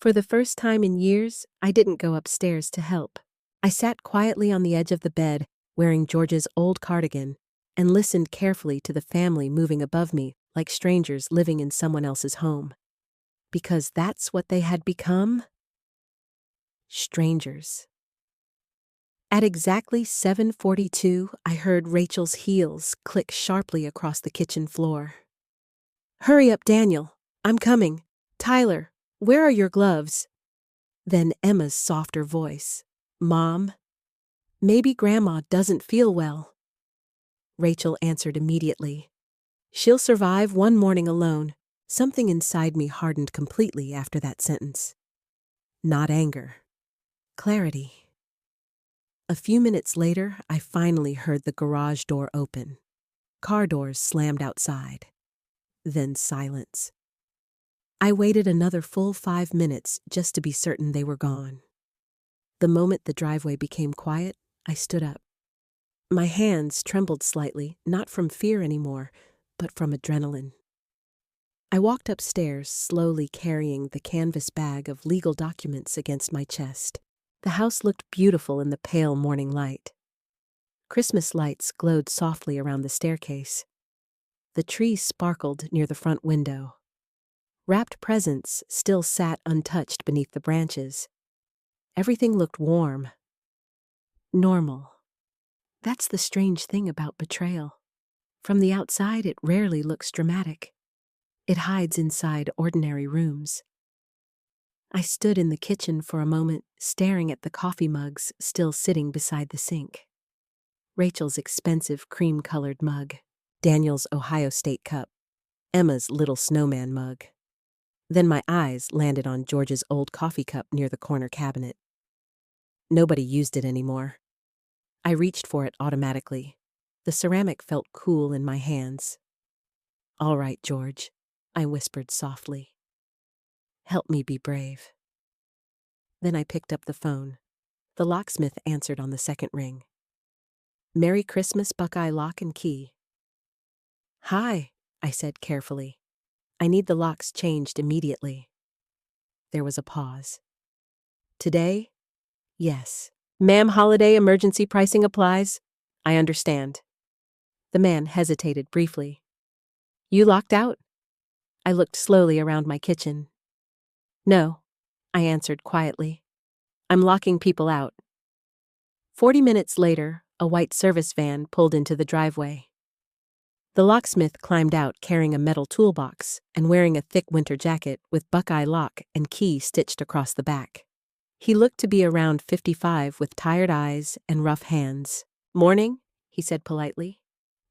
For the first time in years, I didn't go upstairs to help. I sat quietly on the edge of the bed, wearing George's old cardigan, and listened carefully to the family moving above me like strangers living in someone else's home. Because that's what they had become. Strangers. At exactly 7:42, I heard Rachel's heels click sharply across the kitchen floor. Hurry up, Daniel. I'm coming. Tyler, where are your gloves? Then Emma's softer voice. Mom, maybe Grandma doesn't feel well. Rachel answered immediately. She'll survive one morning alone. Something inside me hardened completely after that sentence. Not anger. Clarity. A few minutes later, I finally heard the garage door open. Car doors slammed outside. Then silence. I waited another full 5 minutes just to be certain they were gone. The moment the driveway became quiet, I stood up. My hands trembled slightly, not from fear anymore, but from adrenaline. I walked upstairs, slowly carrying the canvas bag of legal documents against my chest. The house looked beautiful in the pale morning light. Christmas lights glowed softly around the staircase. The trees sparkled near the front window. Wrapped presents still sat untouched beneath the branches. Everything looked warm. Normal. That's the strange thing about betrayal. From the outside, it rarely looks dramatic. It hides inside ordinary rooms. I stood in the kitchen for a moment, staring at the coffee mugs still sitting beside the sink. Rachel's expensive cream-colored mug, Daniel's Ohio State cup, Emma's little snowman mug. Then my eyes landed on George's old coffee cup near the corner cabinet. Nobody used it anymore. I reached for it automatically. The ceramic felt cool in my hands. "All right, George," I whispered softly. "Help me be brave." Then I picked up the phone. The locksmith answered on the second ring. "Merry Christmas, Buckeye Lock and Key." "Hi," I said carefully. "I need the locks changed immediately." There was a pause. "Today?" "Yes." "Ma'am, holiday emergency pricing applies." "I understand." The man hesitated briefly. "You locked out?" I looked slowly around my kitchen. "No," I answered quietly. "I'm locking people out." 40 minutes later, a white service van pulled into the driveway. The locksmith climbed out carrying a metal toolbox and wearing a thick winter jacket with Buckeye Lock and Key stitched across the back. He looked to be around 55 with tired eyes and rough hands. "Morning," he said politely.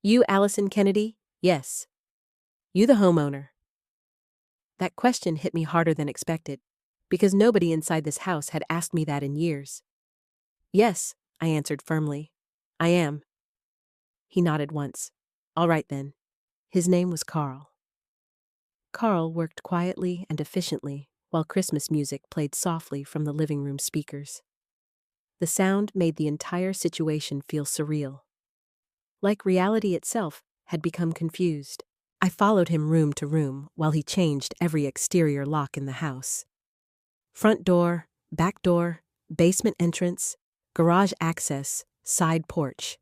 "You Alison Kennedy?" "Yes." "You the homeowner?" That question hit me harder than expected, because nobody inside this house had asked me that in years. "Yes," I answered firmly. "I am." He nodded once. "All right then." His name was Carl. Carl worked quietly and efficiently while Christmas music played softly from the living room speakers. The sound made the entire situation feel surreal. Like reality itself had become confused. I followed him room to room while he changed every exterior lock in the house. Front door, back door, basement entrance, garage access, side porch.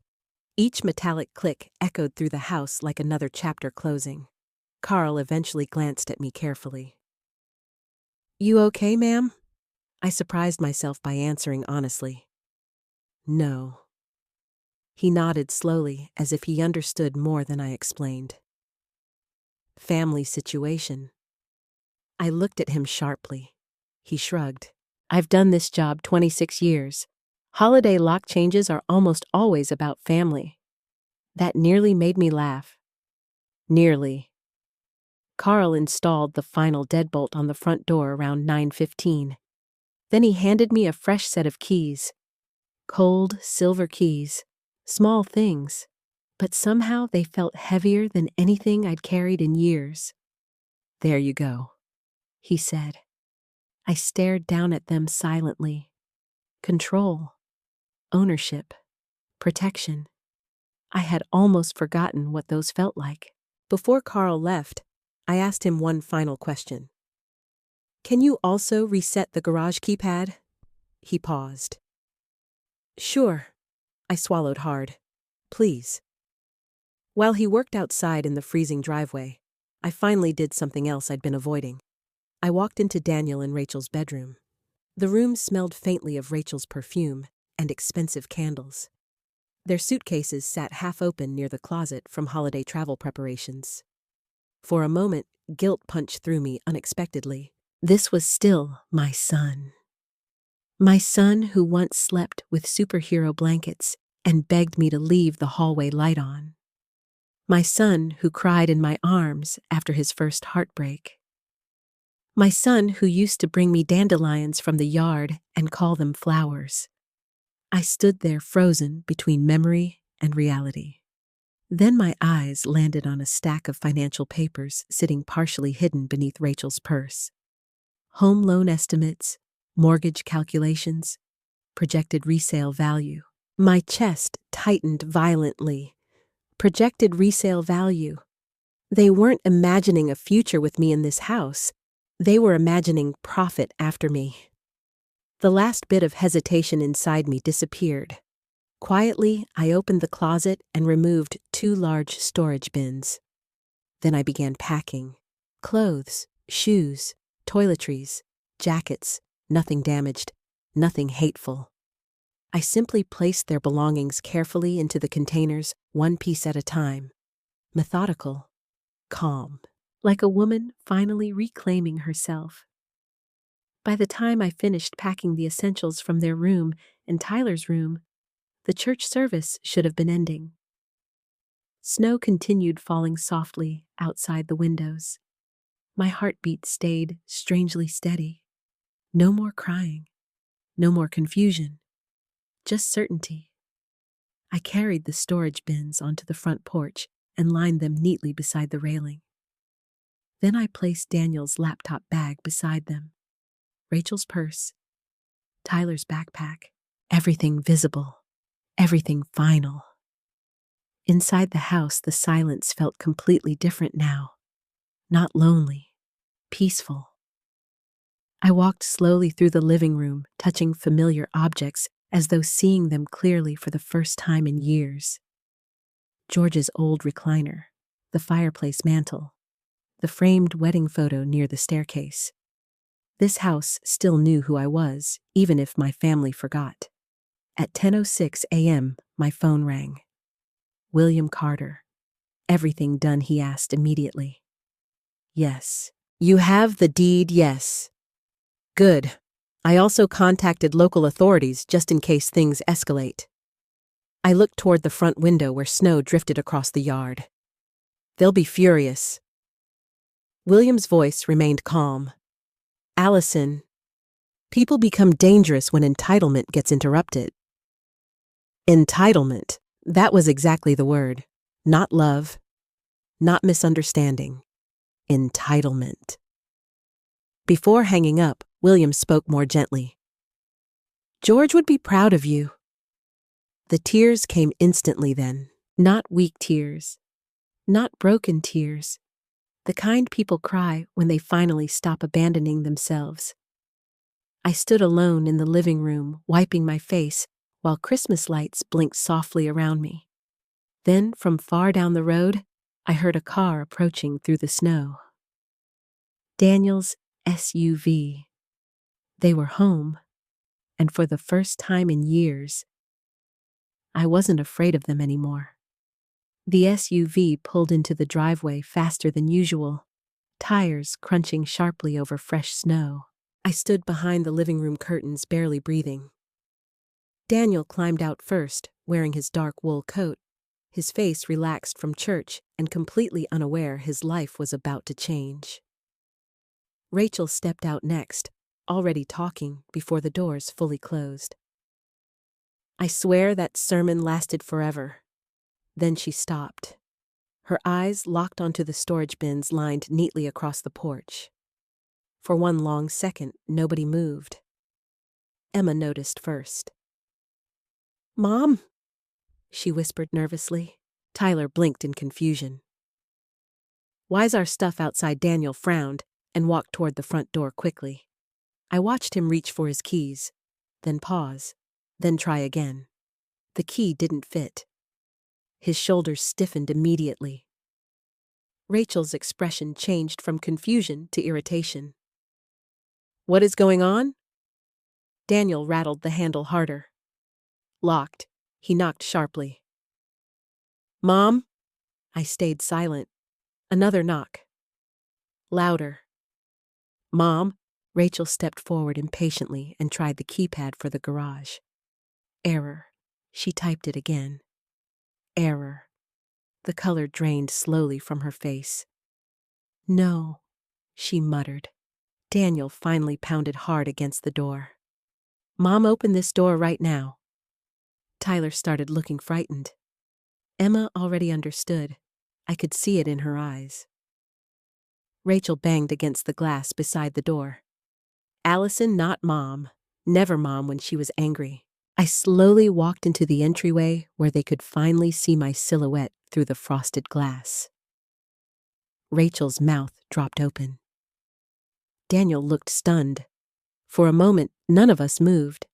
Each metallic click echoed through the house like another chapter closing. Carl eventually glanced at me carefully. "You okay, ma'am?" I surprised myself by answering honestly. "No." He nodded slowly as if he understood more than I explained. "Family situation." I looked at him sharply. He shrugged. "I've done this job 26 years. Holiday lock changes are almost always about family." That nearly made me laugh. Nearly. Carl installed the final deadbolt on the front door around 9:15. Then he handed me a fresh set of keys. Cold, silver keys. Small things. But somehow they felt heavier than anything I'd carried in years. "There you go," he said. I stared down at them silently. Control. Ownership. Protection. I had almost forgotten what those felt like. Before Carl left, I asked him one final question. "Can you also reset the garage keypad?" He paused. "Sure." I swallowed hard. "Please." While he worked outside in the freezing driveway, I finally did something else I'd been avoiding. I walked into Daniel and Rachel's bedroom. The room smelled faintly of Rachel's perfume and expensive candles. Their suitcases sat half open near the closet from holiday travel preparations. For a moment, guilt punched through me unexpectedly. This was still my son. My son who once slept with superhero blankets and begged me to leave the hallway light on. My son who cried in my arms after his first heartbreak. My son who used to bring me dandelions from the yard and call them flowers. I stood there frozen between memory and reality. Then my eyes landed on a stack of financial papers sitting partially hidden beneath Rachel's purse. Home loan estimates, mortgage calculations, projected resale value. My chest tightened violently. Projected resale value. They weren't imagining a future with me in this house. They were imagining profit after me. The last bit of hesitation inside me disappeared. Quietly, I opened the closet and removed 2 large storage bins. Then I began packing. Clothes, shoes, toiletries, jackets, nothing damaged, nothing hateful. I simply placed their belongings carefully into the containers, one piece at a time. Methodical, calm. like a woman finally reclaiming herself. By the time I finished packing the essentials from their room and Tyler's room, the church service should have been ending. Snow continued falling softly outside the windows. My heartbeat stayed strangely steady. No more crying, no more confusion, just certainty. I carried the storage bins onto the front porch and lined them neatly beside the railing. Then I placed Daniel's laptop bag beside them, Rachel's purse, Tyler's backpack, everything visible, everything final. Inside the house, the silence felt completely different now. Not lonely, peaceful. I walked slowly through the living room, touching familiar objects as though seeing them clearly for the first time in years. George's old recliner, the fireplace mantel, the framed wedding photo near the staircase. This house still knew who I was, even if my family forgot. At 10:06 a.m., my phone rang. William Carter. Everything done, he asked immediately. Yes. You have the deed, yes. Good. I also contacted local authorities just in case things escalate. I looked toward the front window where snow drifted across the yard. They'll be furious. William's voice remained calm. Alison, people become dangerous when entitlement gets interrupted. Entitlement. That was exactly the word. Not love. Not misunderstanding. Entitlement. Before hanging up, William spoke more gently. George would be proud of you. The tears came instantly then. Not weak tears. Not broken tears. The kind people cry when they finally stop abandoning themselves. I stood alone in the living room, wiping my face, while Christmas lights blinked softly around me. Then, from far down the road, I heard a car approaching through the snow. Daniel's SUV. They were home, and for the first time in years, I wasn't afraid of them anymore. The SUV pulled into the driveway faster than usual, tires crunching sharply over fresh snow. I stood behind the living room curtains, barely breathing. Daniel climbed out first, wearing his dark wool coat, his face relaxed from church and completely unaware his life was about to change. Rachel stepped out next, already talking before the doors fully closed. I swear that sermon lasted forever. Then she stopped. Her eyes locked onto the storage bins lined neatly across the porch. For one long second, nobody moved. Emma noticed first. Mom, she whispered nervously. Tyler blinked in confusion. Why's our stuff outside? Daniel frowned and walked toward the front door quickly. I watched him reach for his keys, then pause, then try again. The key didn't fit. His shoulders stiffened immediately. Rachel's expression changed from confusion to irritation. What is going on? Daniel rattled the handle harder. Locked. He knocked sharply. Mom? I stayed silent. Another knock. Louder. Mom? Rachel stepped forward impatiently and tried the keypad for the garage. Error. She typed it again. Error. The color drained slowly from her face. No, she muttered. Daniel finally pounded hard against the door. Mom, open this door right now. Tyler started looking frightened. Emma already understood. I could see it in her eyes. Rachel banged against the glass beside the door. Alison, not Mom. Never Mom when she was angry. I slowly walked into the entryway where they could finally see my silhouette through the frosted glass. Rachel's mouth dropped open. Daniel looked stunned. For a moment, none of us moved.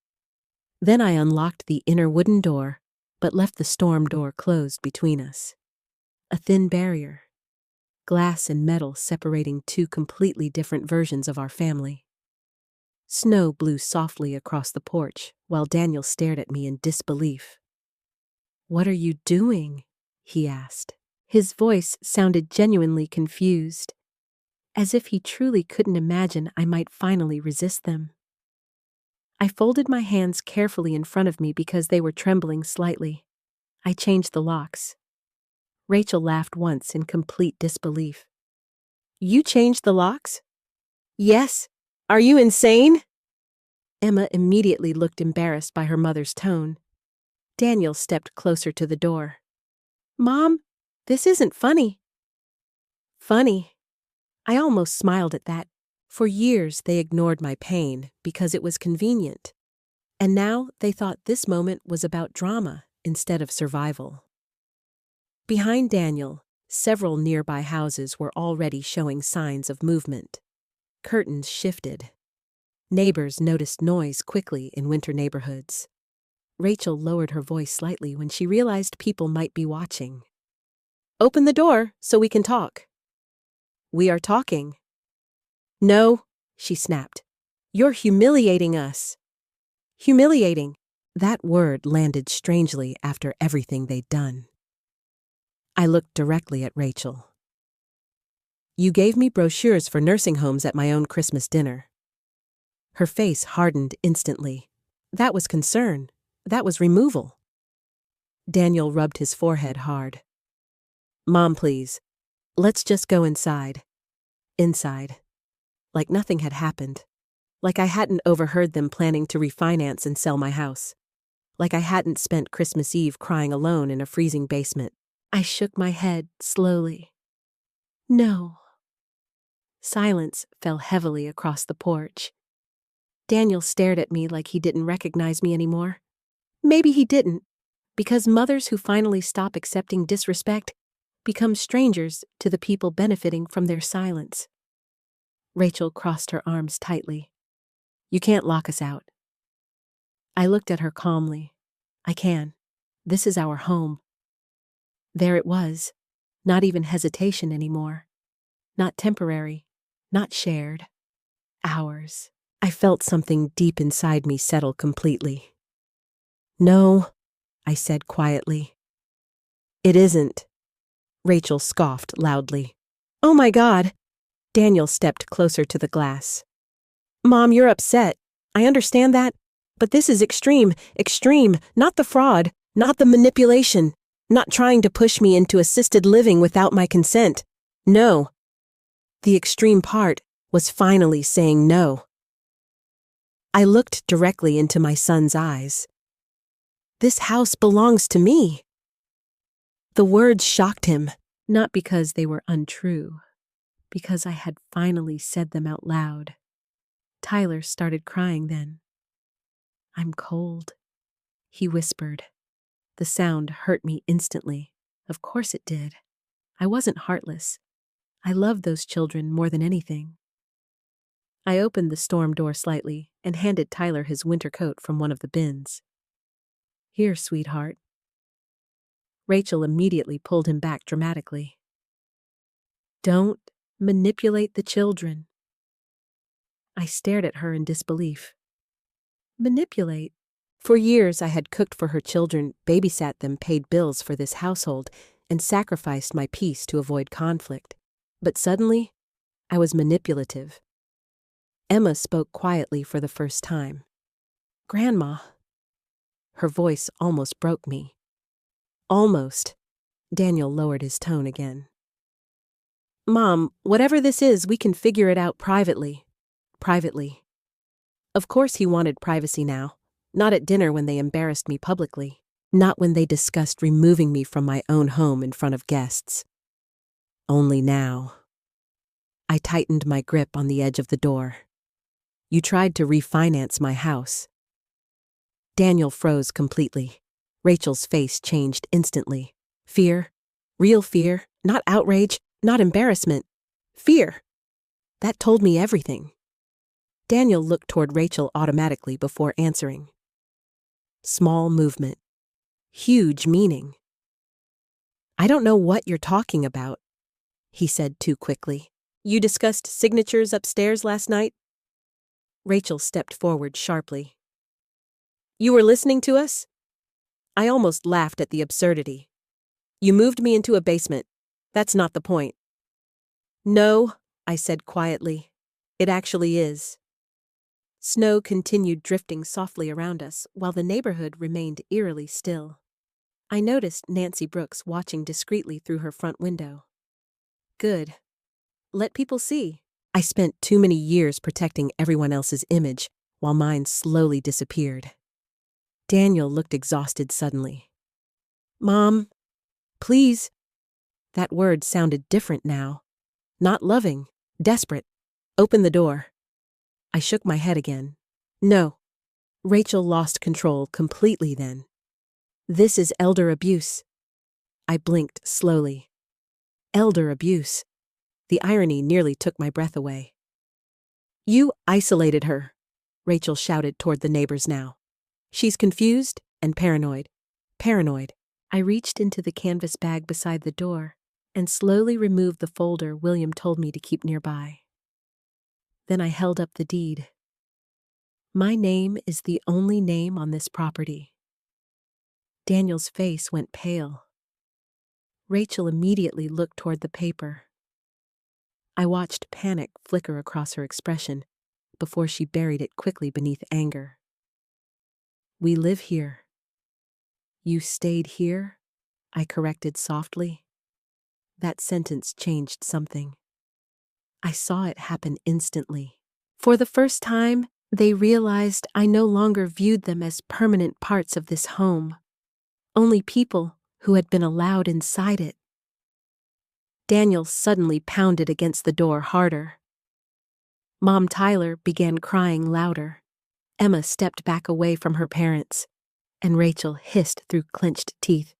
Then I unlocked the inner wooden door, but left the storm door closed between us. A thin barrier. Glass and metal separating two completely different versions of our family. Snow blew softly across the porch while Daniel stared at me in disbelief. What are you doing? He asked. His voice sounded genuinely confused. as if he truly couldn't imagine I might finally resist them. I folded my hands carefully in front of me because they were trembling slightly. I changed the locks. Rachel laughed once in complete disbelief. "You changed the locks?" "Yes. Are you insane?" Emma immediately looked embarrassed by her mother's tone. Daniel stepped closer to the door. "Mom, this isn't funny." Funny? I almost smiled at that. For years they ignored my pain because it was convenient. And now they thought this moment was about drama instead of survival. Behind Daniel, several nearby houses were already showing signs of movement. Curtains shifted. Neighbors noticed noise quickly in winter neighborhoods. Rachel lowered her voice slightly when she realized people might be watching. "Open the door so we can talk." "We are talking." "No," she snapped. "You're humiliating us." Humiliating. That word landed strangely after everything they'd done. I looked directly at Rachel. "You gave me brochures for nursing homes at my own Christmas dinner." Her face hardened instantly. That was concern. That was removal. Daniel rubbed his forehead hard. "Mom, please. Let's just go inside." Inside. Like nothing had happened. Like I hadn't overheard them planning to refinance and sell my house. Like I hadn't spent Christmas Eve crying alone in a freezing basement. I shook my head slowly. "No." Silence fell heavily across the porch. Daniel stared at me like he didn't recognize me anymore. Maybe he didn't, because mothers who finally stop accepting disrespect become strangers to the people benefiting from their silence. Rachel crossed her arms tightly. "You can't lock us out." I looked at her calmly. "I can. This is our home." There it was. Not even hesitation anymore. Not temporary. Not shared. Ours. I felt something deep inside me settle completely. "No," I said quietly. "It isn't." Rachel scoffed loudly. "Oh my God." Daniel stepped closer to the glass. "Mom, you're upset. I understand that. But this is extreme, not the fraud, not the manipulation, not trying to push me into assisted living without my consent. No. The extreme part was finally saying no." I looked directly into my son's eyes. "This house belongs to me." The words shocked him, not because they were untrue, because I had finally said them out loud. Tyler started crying then. "I'm cold," he whispered. The sound hurt me instantly. Of course it did. I wasn't heartless. I loved those children more than anything. I opened the storm door slightly and handed Tyler his winter coat from one of the bins. "Here, sweetheart." Rachel immediately pulled him back dramatically. "Don't manipulate the children." I stared at her in disbelief. Manipulate? For years I had cooked for her children, babysat them, paid bills for this household, and sacrificed my peace to avoid conflict. But suddenly, I was manipulative. Emma spoke quietly for the first time. "Grandma." Her voice almost broke me. "Almost." Daniel lowered his tone again. "Mom, whatever this is, we can figure it out privately." Privately. Of course he wanted privacy now. Not at dinner when they embarrassed me publicly. Not when they discussed removing me from my own home in front of guests. Only now. I tightened my grip on the edge of the door. "You tried to refinance my house." Daniel froze completely. Rachel's face changed instantly. Fear. Real fear. Not outrage. Not embarrassment. Fear. That told me everything. Daniel looked toward Rachel automatically before answering. Small movement. Huge meaning. "I don't know what you're talking about," he said too quickly. "You discussed signatures upstairs last night?" Rachel stepped forward sharply. "You were listening to us?" I almost laughed at the absurdity. "You moved me into a basement. That's not the point." "No," I said quietly. It actually is. Snow continued drifting softly around us while the neighborhood remained eerily still. I noticed Nancy Brooks watching discreetly through her front window. Good. Let people see. I spent too many years protecting everyone else's image while mine slowly disappeared. Daniel looked exhausted suddenly. Mom, please. That word sounded different now. Not loving, desperate. Open the door. I shook my head again. No. Rachel lost control completely then. This is elder abuse. I blinked slowly. Elder abuse. The irony nearly took my breath away. You isolated her, Rachel shouted toward the neighbors now. She's confused and paranoid. Paranoid. I reached into the canvas bag beside the door and slowly removed the folder William told me to keep nearby. Then I held up the deed. My name is the only name on this property. Daniel's face went pale. Rachel immediately looked toward the paper. I watched panic flicker across her expression before she buried it quickly beneath anger. We live here. You stayed here? I corrected softly. That sentence changed something. I saw it happen instantly. For the first time, they realized I no longer viewed them as permanent parts of this home, only people who had been allowed inside it. Daniel suddenly pounded against the door harder. Mom Tyler began crying louder. Emma stepped back away from her parents, and Rachel hissed through clenched teeth.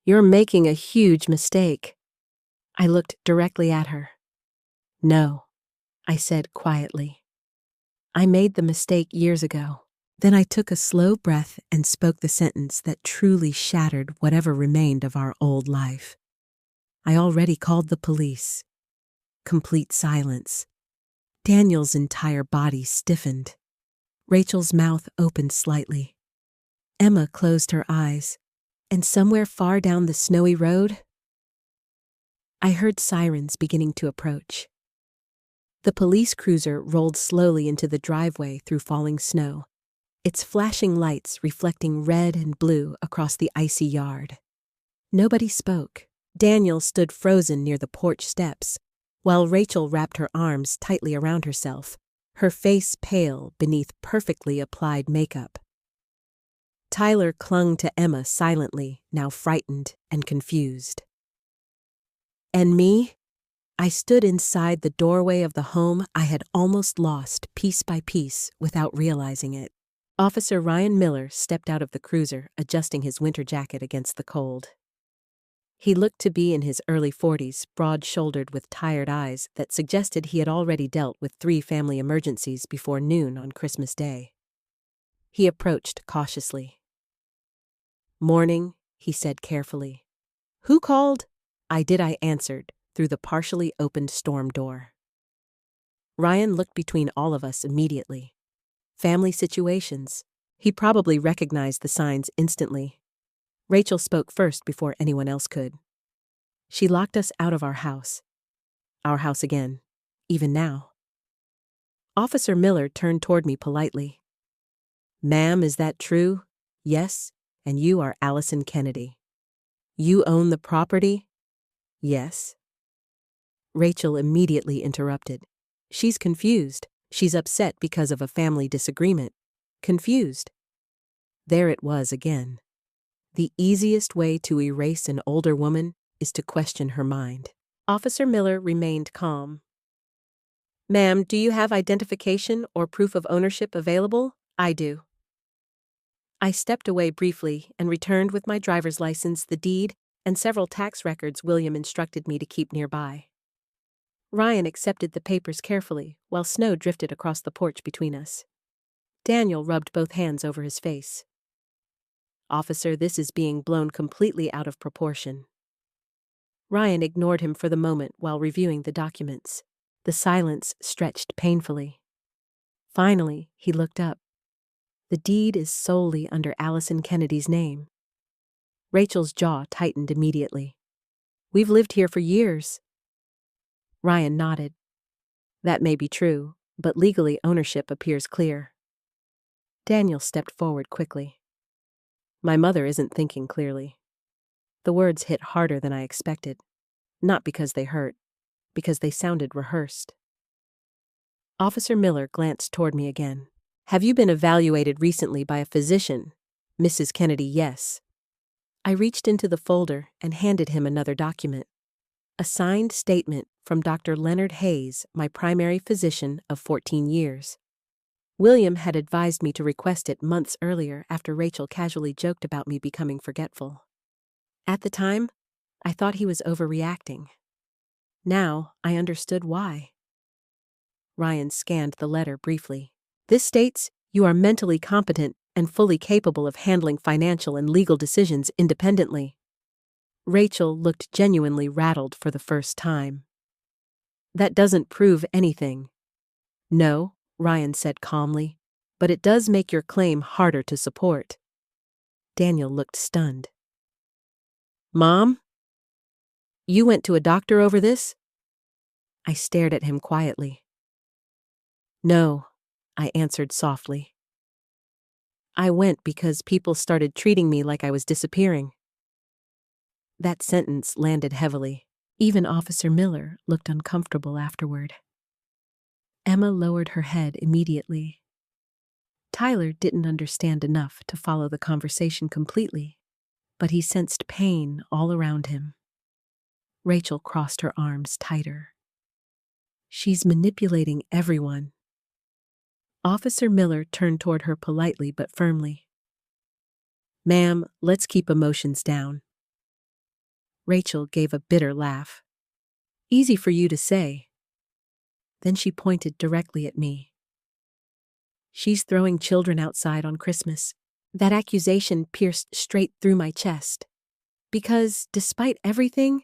You're making a huge mistake. I looked directly at her. No, I said quietly. I made the mistake years ago. Then I took a slow breath and spoke the sentence that truly shattered whatever remained of our old life. I already called the police. Complete silence. Daniel's entire body stiffened. Rachel's mouth opened slightly. Emma closed her eyes, and somewhere far down the snowy road, I heard sirens beginning to approach. The police cruiser rolled slowly into the driveway through falling snow, its flashing lights reflecting red and blue across the icy yard. Nobody spoke. Daniel stood frozen near the porch steps, while Rachel wrapped her arms tightly around herself, her face pale beneath perfectly applied makeup. Tyler clung to Emma silently, now frightened and confused. And me? I stood inside the doorway of the home I had almost lost piece by piece without realizing it. Officer Ryan Miller stepped out of the cruiser, adjusting his winter jacket against the cold. He looked to be in his early 40s, broad-shouldered with tired eyes that suggested he had already dealt with 3 family emergencies before noon on Christmas Day. He approached cautiously. Morning, he said carefully. Who called? I answered, through the partially opened storm door. Ryan looked between all of us immediately. Family situations. He probably recognized the signs instantly. Rachel spoke first before anyone else could. She locked us out of our house. Our house again, even now. Officer Miller turned toward me politely. Ma'am, is that true? Yes, and you are Alison Kennedy. You own the property? Yes. Rachel immediately interrupted. She's confused. She's upset because of a family disagreement. Confused. There it was again. The easiest way to erase an older woman is to question her mind. Officer Miller remained calm. Ma'am, do you have identification or proof of ownership available? I do. I stepped away briefly and returned with my driver's license, the deed, and several tax records William instructed me to keep nearby. Ryan accepted the papers carefully while snow drifted across the porch between us. Daniel rubbed both hands over his face. Officer, this is being blown completely out of proportion. Ryan ignored him for the moment while reviewing the documents. The silence stretched painfully. Finally, he looked up. The deed is solely under Alison Kennedy's name. Rachel's jaw tightened immediately. We've lived here for years. Ryan nodded. That may be true, but legally ownership appears clear. Daniel stepped forward quickly. My mother isn't thinking clearly. The words hit harder than I expected. Not because they hurt, because they sounded rehearsed. Officer Miller glanced toward me again. Have you been evaluated recently by a physician? Mrs. Kennedy, yes. I reached into the folder and handed him another document. A signed statement from Dr. Leonard Hayes, my primary physician of 14 years. William had advised me to request it months earlier after Rachel casually joked about me becoming forgetful. At the time, I thought he was overreacting. Now, I understood why. Ryan scanned the letter briefly. This states you are mentally competent and fully capable of handling financial and legal decisions independently. Rachel looked genuinely rattled for the first time. That doesn't prove anything. No, Ryan said calmly, but it does make your claim harder to support. Daniel looked stunned. Mom? You went to a doctor over this? I stared at him quietly. No, I answered softly. I went because people started treating me like I was disappearing. That sentence landed heavily. Even Officer Miller looked uncomfortable afterward. Emma lowered her head immediately. Tyler didn't understand enough to follow the conversation completely, but he sensed pain all around him. Rachel crossed her arms tighter. She's manipulating everyone. Officer Miller turned toward her politely but firmly. Ma'am, let's keep emotions down. Rachel gave a bitter laugh. Easy for you to say. Then she pointed directly at me. She's throwing children outside on Christmas. That accusation pierced straight through my chest. Because, despite everything,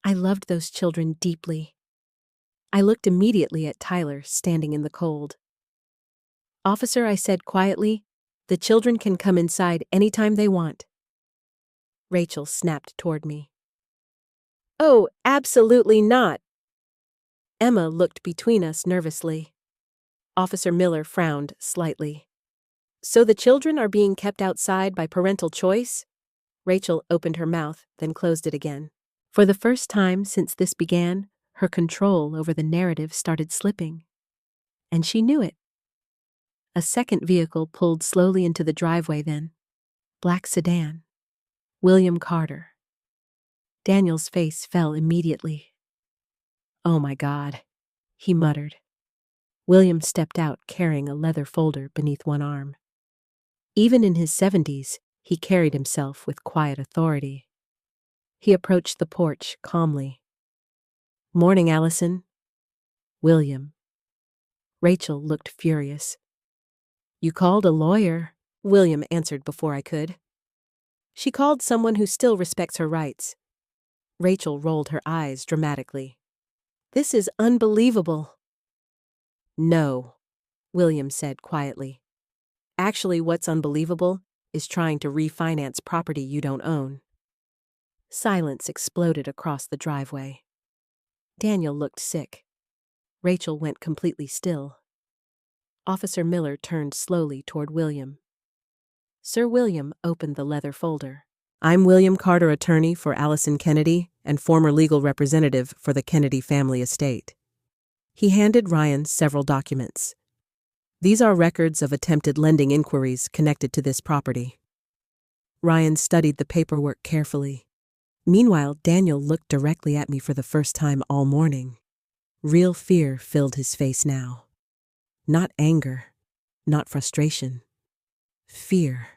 I loved those children deeply. I looked immediately at Tyler standing in the cold. Officer, I said quietly, the children can come inside anytime they want. Rachel snapped toward me. Oh, absolutely not. Emma looked between us nervously. Officer Miller frowned slightly. So the children are being kept outside by parental choice? Rachel opened her mouth, then closed it again. For the first time since this began, her control over the narrative started slipping. And she knew it. A second vehicle pulled slowly into the driveway then. Black sedan. William Carter. Daniel's face fell immediately. Oh my God, he muttered. William stepped out carrying a leather folder beneath one arm. Even in his 70s, he carried himself with quiet authority. He approached the porch calmly. Morning, Alison. William. Rachel looked furious. You called a lawyer, William answered before I could. She called someone who still respects her rights. Rachel rolled her eyes dramatically. This is unbelievable. No, William said quietly. Actually, what's unbelievable is trying to refinance property you don't own. Silence exploded across the driveway. Daniel looked sick. Rachel went completely still. Officer Miller turned slowly toward William. Sir William opened the leather folder. I'm William Carter, attorney for Alison Kennedy and former legal representative for the Kennedy family estate. He handed Ryan several documents. These are records of attempted lending inquiries connected to this property. Ryan studied the paperwork carefully. Meanwhile, Daniel looked directly at me for the first time all morning. Real fear filled his face now. Not anger, not frustration. Fear.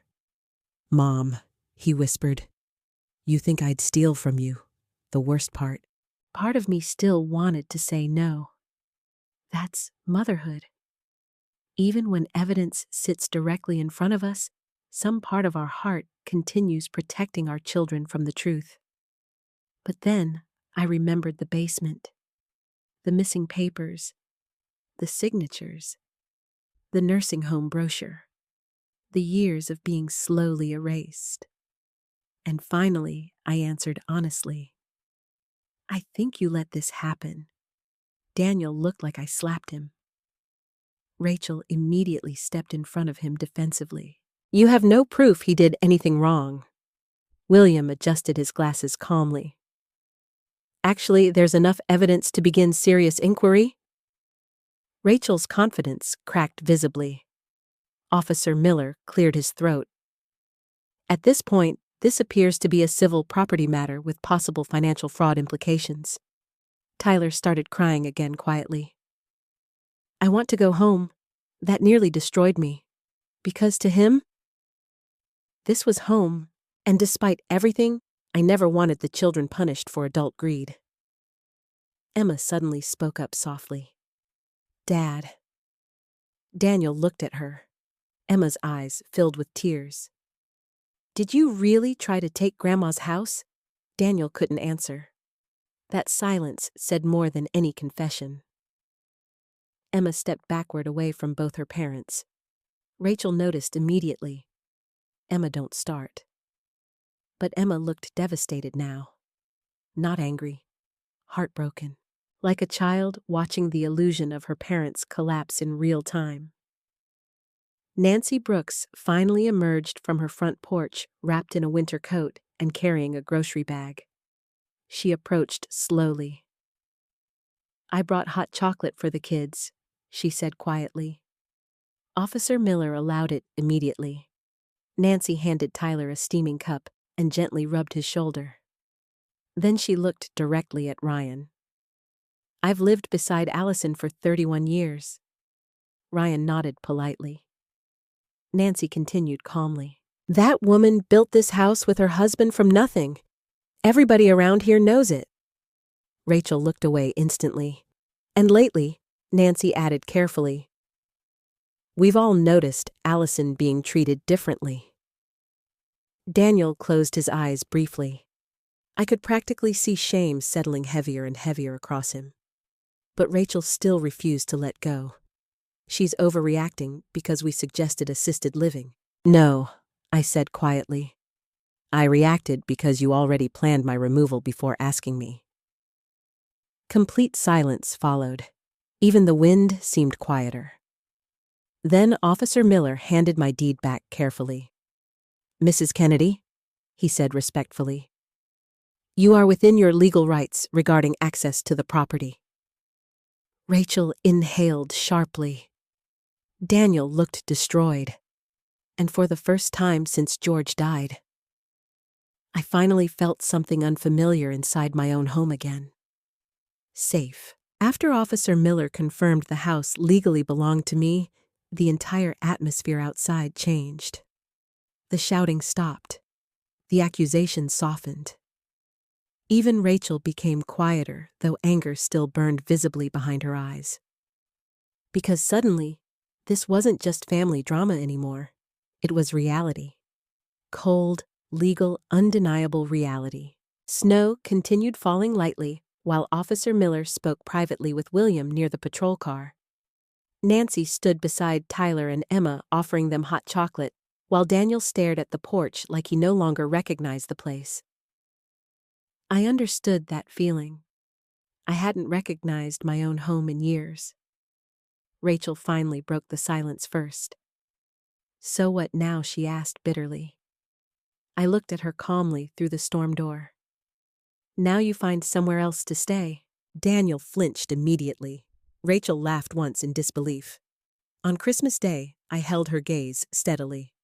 Mom, he whispered. You think I'd steal from you. The worst part. Part of me still wanted to say no. That's motherhood. Even when evidence sits directly in front of us, some part of our heart continues protecting our children from the truth. But then I remembered the basement, the missing papers, the signatures, the nursing home brochure, the years of being slowly erased. And finally, I answered honestly, I think you let this happen Daniel looked like I slapped him. Rachel immediately stepped in front of him defensively. You have no proof he did anything wrong. William adjusted his glasses calmly. Actually, there's enough evidence to begin serious inquiry. Rachel's confidence cracked visibly. Officer Miller cleared his throat. At this point, this appears to be a civil property matter with possible financial fraud implications. Tyler started crying again quietly. I want to go home. That nearly destroyed me. Because to him, this was home, and despite everything, I never wanted the children punished for adult greed. Emma suddenly spoke up softly. Dad. Daniel looked at her. Emma's eyes filled with tears. Did you really try to take Grandma's house? Daniel couldn't answer. That silence said more than any confession. Emma stepped backward away from both her parents. Rachel noticed immediately. Emma, don't start. But Emma looked devastated now. Not angry. Heartbroken. Like a child watching the illusion of her parents collapse in real time. Nancy Brooks finally emerged from her front porch, wrapped in a winter coat and carrying a grocery bag. She approached slowly. I brought hot chocolate for the kids, she said quietly. Officer Miller allowed it immediately. Nancy handed Tyler a steaming cup and gently rubbed his shoulder. Then she looked directly at Ryan. I've lived beside Alison for 31 years. Ryan nodded politely. Nancy continued calmly. That woman built this house with her husband from nothing. Everybody around here knows it. Rachel looked away instantly. And lately, Nancy added carefully, we've all noticed Alison being treated differently. Daniel closed his eyes briefly. I could practically see shame settling heavier and heavier across him. But Rachel still refused to let go. She's overreacting because we suggested assisted living. No, I said quietly. I reacted because you already planned my removal before asking me. Complete silence followed. Even the wind seemed quieter. Then Officer Miller handed my deed back carefully. Mrs. Kennedy, he said respectfully, you are within your legal rights regarding access to the property. Rachel inhaled sharply. Daniel looked destroyed. And for the first time since George died, I finally felt something unfamiliar inside my own home again. Safe. After Officer Miller confirmed the house legally belonged to me, the entire atmosphere outside changed. The shouting stopped. The accusations softened. Even Rachel became quieter, though anger still burned visibly behind her eyes. Because suddenly, this wasn't just family drama anymore. It was reality. Cold, legal, undeniable reality. Snow continued falling lightly, while Officer Miller spoke privately with William near the patrol car. Nancy stood beside Tyler and Emma, offering them hot chocolate, while Daniel stared at the porch like he no longer recognized the place. I understood that feeling. I hadn't recognized my own home in years. Rachel finally broke the silence first. So what now? She asked bitterly. I looked at her calmly through the storm door. Now you find somewhere else to stay. Daniel flinched immediately. Rachel laughed once in disbelief. On Christmas Day, I held her gaze steadily.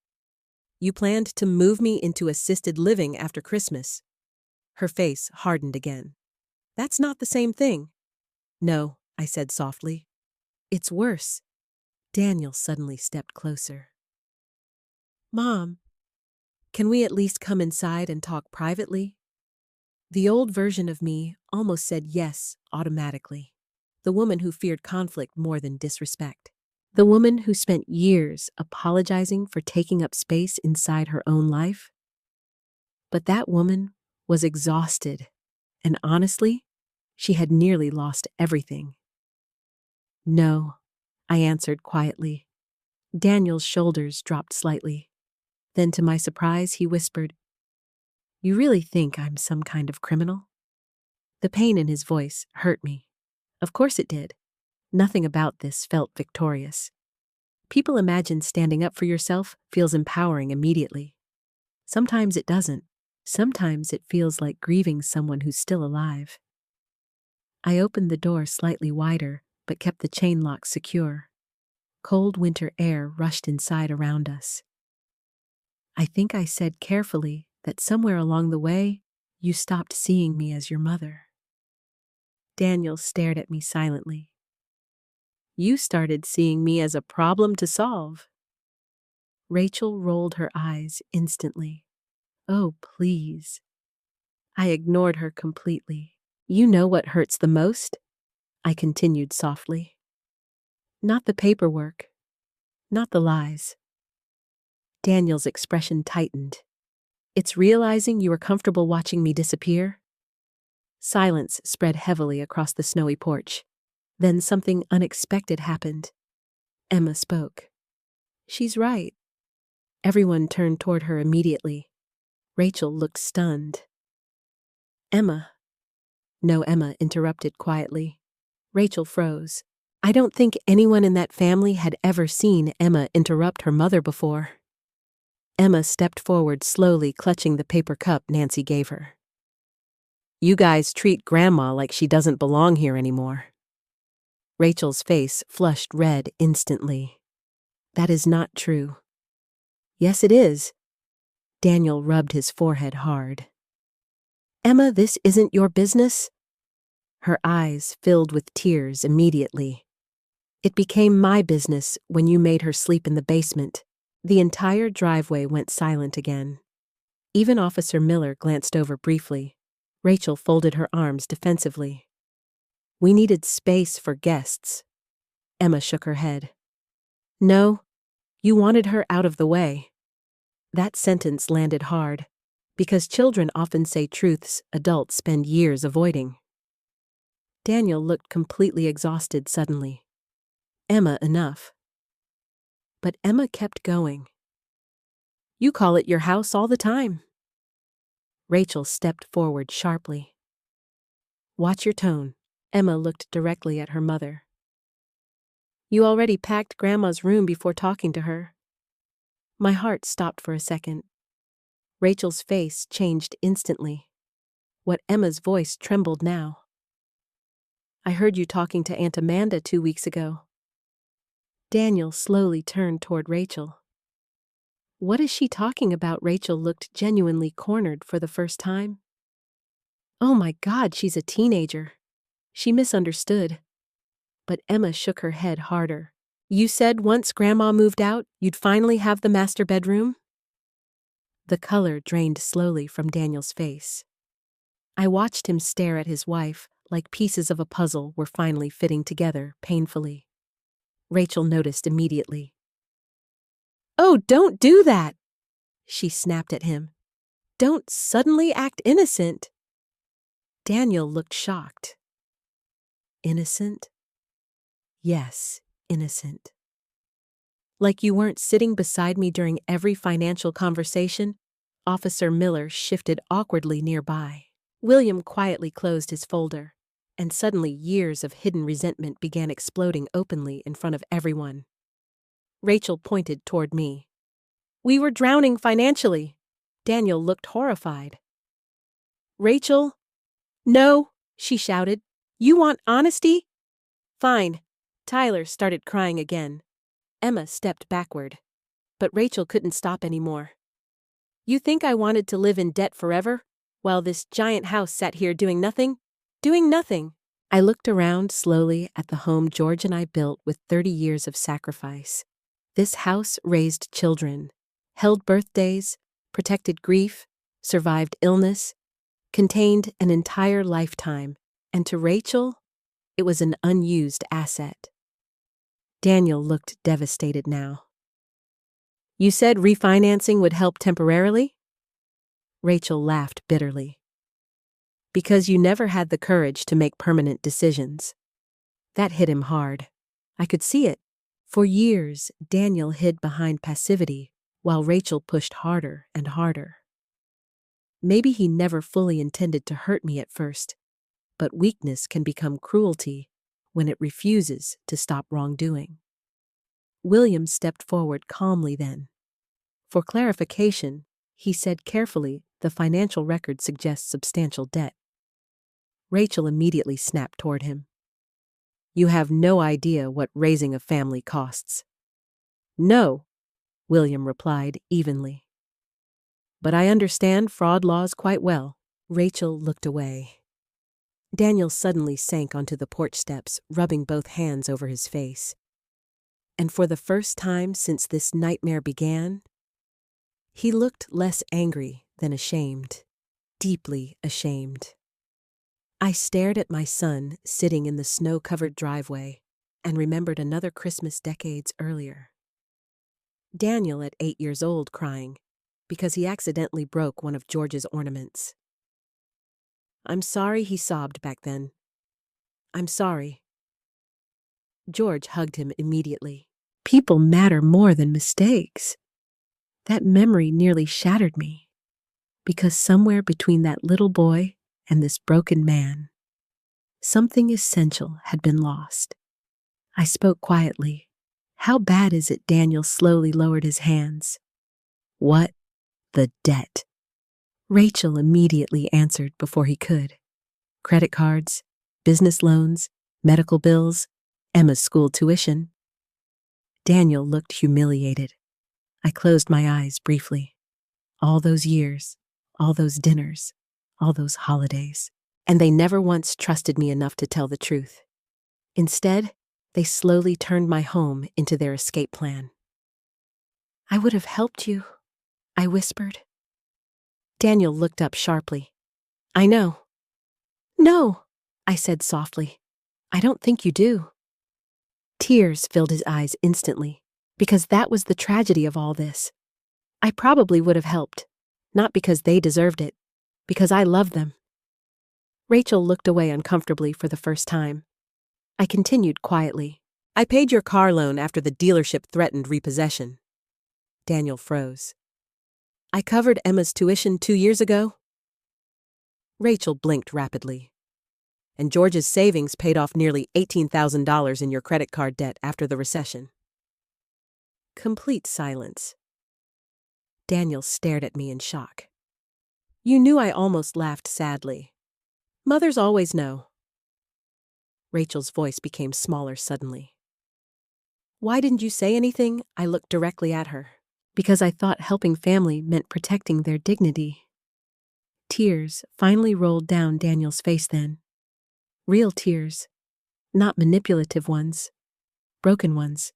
You planned to move me into assisted living after Christmas. Her face hardened again. That's not the same thing. No, I said softly. It's worse. Daniel suddenly stepped closer. Mom, can we at least come inside and talk privately? The old version of me almost said yes automatically. The woman who feared conflict more than disrespect. The woman who spent years apologizing for taking up space inside her own life. But that woman was exhausted, and honestly, she had nearly lost everything. No, I answered quietly. Daniel's shoulders dropped slightly. Then to my surprise, he whispered, You really think I'm some kind of criminal? The pain in his voice hurt me. Of course it did. Nothing about this felt victorious. People imagine standing up for yourself feels empowering immediately. Sometimes it doesn't. Sometimes it feels like grieving someone who's still alive. I opened the door slightly wider, but kept the chain lock secure. Cold winter air rushed inside around us. I think I said carefully that somewhere along the way, you stopped seeing me as your mother. Daniel stared at me silently. You started seeing me as a problem to solve. Rachel rolled her eyes instantly. Oh, please. I ignored her completely. You know what hurts the most? I continued softly. Not the paperwork. Not the lies. Daniel's expression tightened. It's realizing you were comfortable watching me disappear? Silence spread heavily across the snowy porch. Then something unexpected happened. Emma spoke. She's right. Everyone turned toward her immediately. Rachel looked stunned. Emma. No, Emma interrupted quietly. Rachel froze. I don't think anyone in that family had ever seen Emma interrupt her mother before. Emma stepped forward slowly, clutching the paper cup Nancy gave her. You guys treat Grandma like she doesn't belong here anymore. Rachel's face flushed red instantly. That is not true. Yes, it is. Daniel rubbed his forehead hard. Emma, this isn't your business. Her eyes filled with tears immediately. It became my business when you made her sleep in the basement. The entire driveway went silent again. Even Officer Miller glanced over briefly. Rachel folded her arms defensively. We needed space for guests. Emma shook her head. No, you wanted her out of the way. That sentence landed hard, because children often say truths adults spend years avoiding. Daniel looked completely exhausted suddenly. Emma, enough. But Emma kept going. You call it your house all the time. Rachel stepped forward sharply. Watch your tone. Emma looked directly at her mother. You already packed Grandma's room before talking to her. My heart stopped for a second. Rachel's face changed instantly. What Emma's voice trembled now. I heard you talking to Aunt Amanda 2 weeks ago. Daniel slowly turned toward Rachel. What is she talking about? Rachel looked genuinely cornered for the first time. Oh my God, she's a teenager. She misunderstood. But Emma shook her head harder. You said once Grandma moved out, you'd finally have the master bedroom? The color drained slowly from Daniel's face. I watched him stare at his wife like pieces of a puzzle were finally fitting together painfully. Rachel noticed immediately. Oh, don't do that! She snapped at him. Don't suddenly act innocent. Daniel looked shocked. Innocent? Yes, innocent. Like you weren't sitting beside me during every financial conversation? Officer Miller shifted awkwardly nearby. William quietly closed his folder, and suddenly years of hidden resentment began exploding openly in front of everyone. Rachel pointed toward me. We were drowning financially. Daniel looked horrified. Rachel? No, she shouted. You want honesty? Fine. Tyler started crying again. Emma stepped backward. But Rachel couldn't stop anymore. You think I wanted to live in debt forever, while this giant house sat here doing nothing? Doing nothing. I looked around slowly at the home George and I built with 30 years of sacrifice. This house raised children, held birthdays, protected grief, survived illness, contained an entire lifetime, and to Rachel, it was an unused asset. Daniel looked devastated now. You said refinancing would help temporarily? Rachel laughed bitterly. Because you never had the courage to make permanent decisions. That hit him hard. I could see it. For years, Daniel hid behind passivity, while Rachel pushed harder and harder. Maybe he never fully intended to hurt me at first, but weakness can become cruelty when it refuses to stop wrongdoing. William stepped forward calmly then. For clarification, he said carefully, the financial record suggests substantial debt. Rachel immediately snapped toward him. You have no idea what raising a family costs. No, William replied evenly. But I understand fraud laws quite well. Rachel looked away. Daniel suddenly sank onto the porch steps, rubbing both hands over his face. And for the first time since this nightmare began, he looked less angry than ashamed, deeply ashamed. I stared at my son sitting in the snow-covered driveway and remembered another Christmas decades earlier. Daniel at 8 years old crying because he accidentally broke one of George's ornaments. I'm sorry, he sobbed back then. I'm sorry. George hugged him immediately. People matter more than mistakes. That memory nearly shattered me, because somewhere between that little boy and this broken man, something essential had been lost. I spoke quietly. How bad is it? Daniel slowly lowered his hands. What? The debt. Rachel immediately answered before he could. Credit cards, business loans, medical bills, Emma's school tuition. Daniel looked humiliated. I closed my eyes briefly. All those years, all those dinners, all those holidays. And they never once trusted me enough to tell the truth. Instead, they slowly turned my home into their escape plan. I would have helped you, I whispered. Daniel looked up sharply. I know. No, I said softly. I don't think you do. Tears filled his eyes instantly, because that was the tragedy of all this. I probably would have helped, not because they deserved it, because I loved them. Rachel looked away uncomfortably for the first time. I continued quietly. I paid your car loan after the dealership threatened repossession. Daniel froze. I covered Emma's tuition 2 years ago. Rachel blinked rapidly. And George's savings paid off nearly $18,000 in your credit card debt after the recession. Complete silence. Daniel stared at me in shock. You knew. I almost laughed sadly. Mothers always know. Rachel's voice became smaller suddenly. Why didn't you say anything? I looked directly at her. Because I thought helping family meant protecting their dignity. Tears finally rolled down Daniel's face then. Real tears, not manipulative ones, broken ones.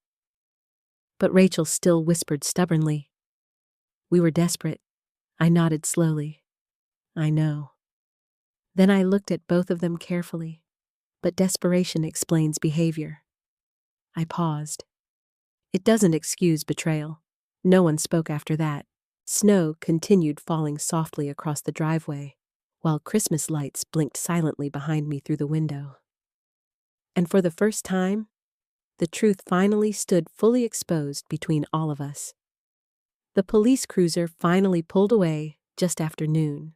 But Rachel still whispered stubbornly. We were desperate. I nodded slowly. I know. Then I looked at both of them carefully. But desperation explains behavior. I paused. It doesn't excuse betrayal. No one spoke after that. Snow continued falling softly across the driveway, while Christmas lights blinked silently behind me through the window. And for the first time, the truth finally stood fully exposed between all of us. The police cruiser finally pulled away just after noon.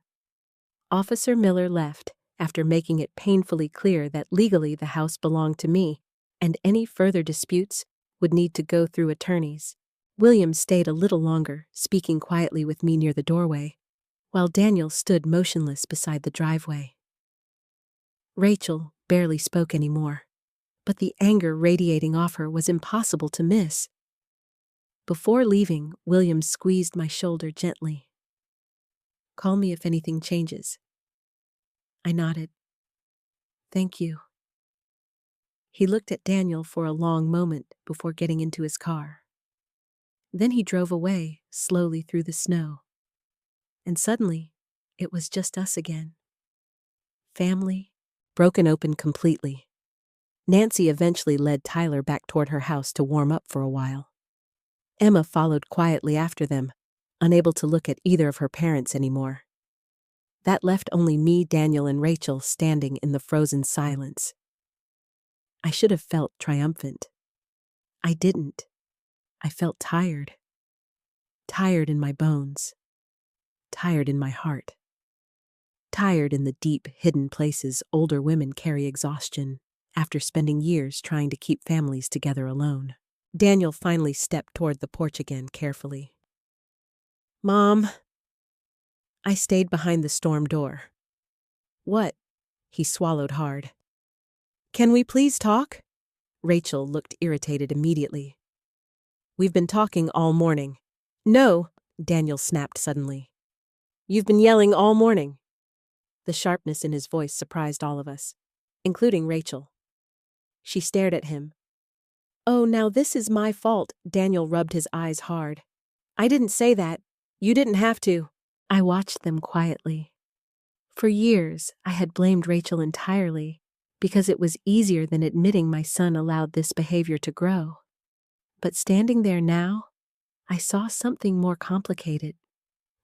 Officer Miller left after making it painfully clear that legally the house belonged to me, and any further disputes would need to go through attorneys. William stayed a little longer, speaking quietly with me near the doorway, while Daniel stood motionless beside the driveway. Rachel barely spoke anymore, but the anger radiating off her was impossible to miss. Before leaving, William squeezed my shoulder gently. Call me if anything changes. I nodded. Thank you. He looked at Daniel for a long moment before getting into his car. Then he drove away, slowly through the snow. And suddenly, it was just us again. Family, broken open completely. Nancy eventually led Tyler back toward her house to warm up for a while. Emma followed quietly after them, unable to look at either of her parents anymore. That left only me, Daniel, and Rachel standing in the frozen silence. I should have felt triumphant. I didn't. I felt tired. Tired in my bones. Tired in my heart. Tired in the deep, hidden places older women carry exhaustion, after spending years trying to keep families together alone. Daniel finally stepped toward the porch again carefully. "Mom." I stayed behind the storm door. "What?" He swallowed hard. "Can we please talk?" Rachel looked irritated immediately. "We've been talking all morning." "No," Daniel snapped suddenly. "You've been yelling all morning." The sharpness in his voice surprised all of us, including Rachel. She stared at him. "Oh, now this is my fault." Daniel rubbed his eyes hard. "I didn't say that. You didn't have to." I watched them quietly. For years, I had blamed Rachel entirely because it was easier than admitting my son allowed this behavior to grow. But standing there now, I saw something more complicated.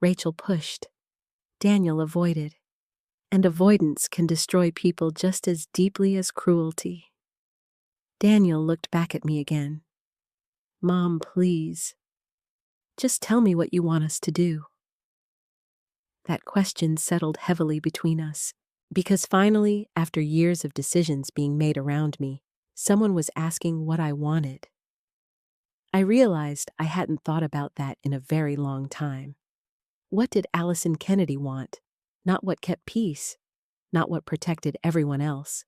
Rachel pushed. Daniel avoided. And avoidance can destroy people just as deeply as cruelty. Daniel looked back at me again. "Mom, please. Just tell me what you want us to do." That question settled heavily between us, because finally, after years of decisions being made around me, someone was asking what I wanted. I realized I hadn't thought about that in a very long time. What did Alison Kennedy want? Not what kept peace, not what protected everyone else,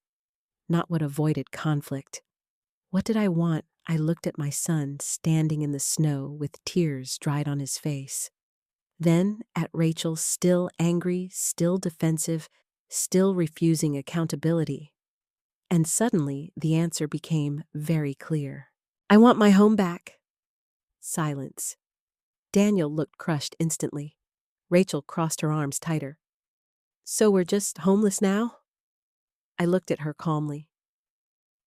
not what avoided conflict. What did I want? I looked at my son standing in the snow with tears dried on his face. Then at Rachel, still angry, still defensive, still refusing accountability. And suddenly the answer became very clear. "I want my home back." Silence. Daniel looked crushed instantly. Rachel crossed her arms tighter. "So we're just homeless now?" I looked at her calmly.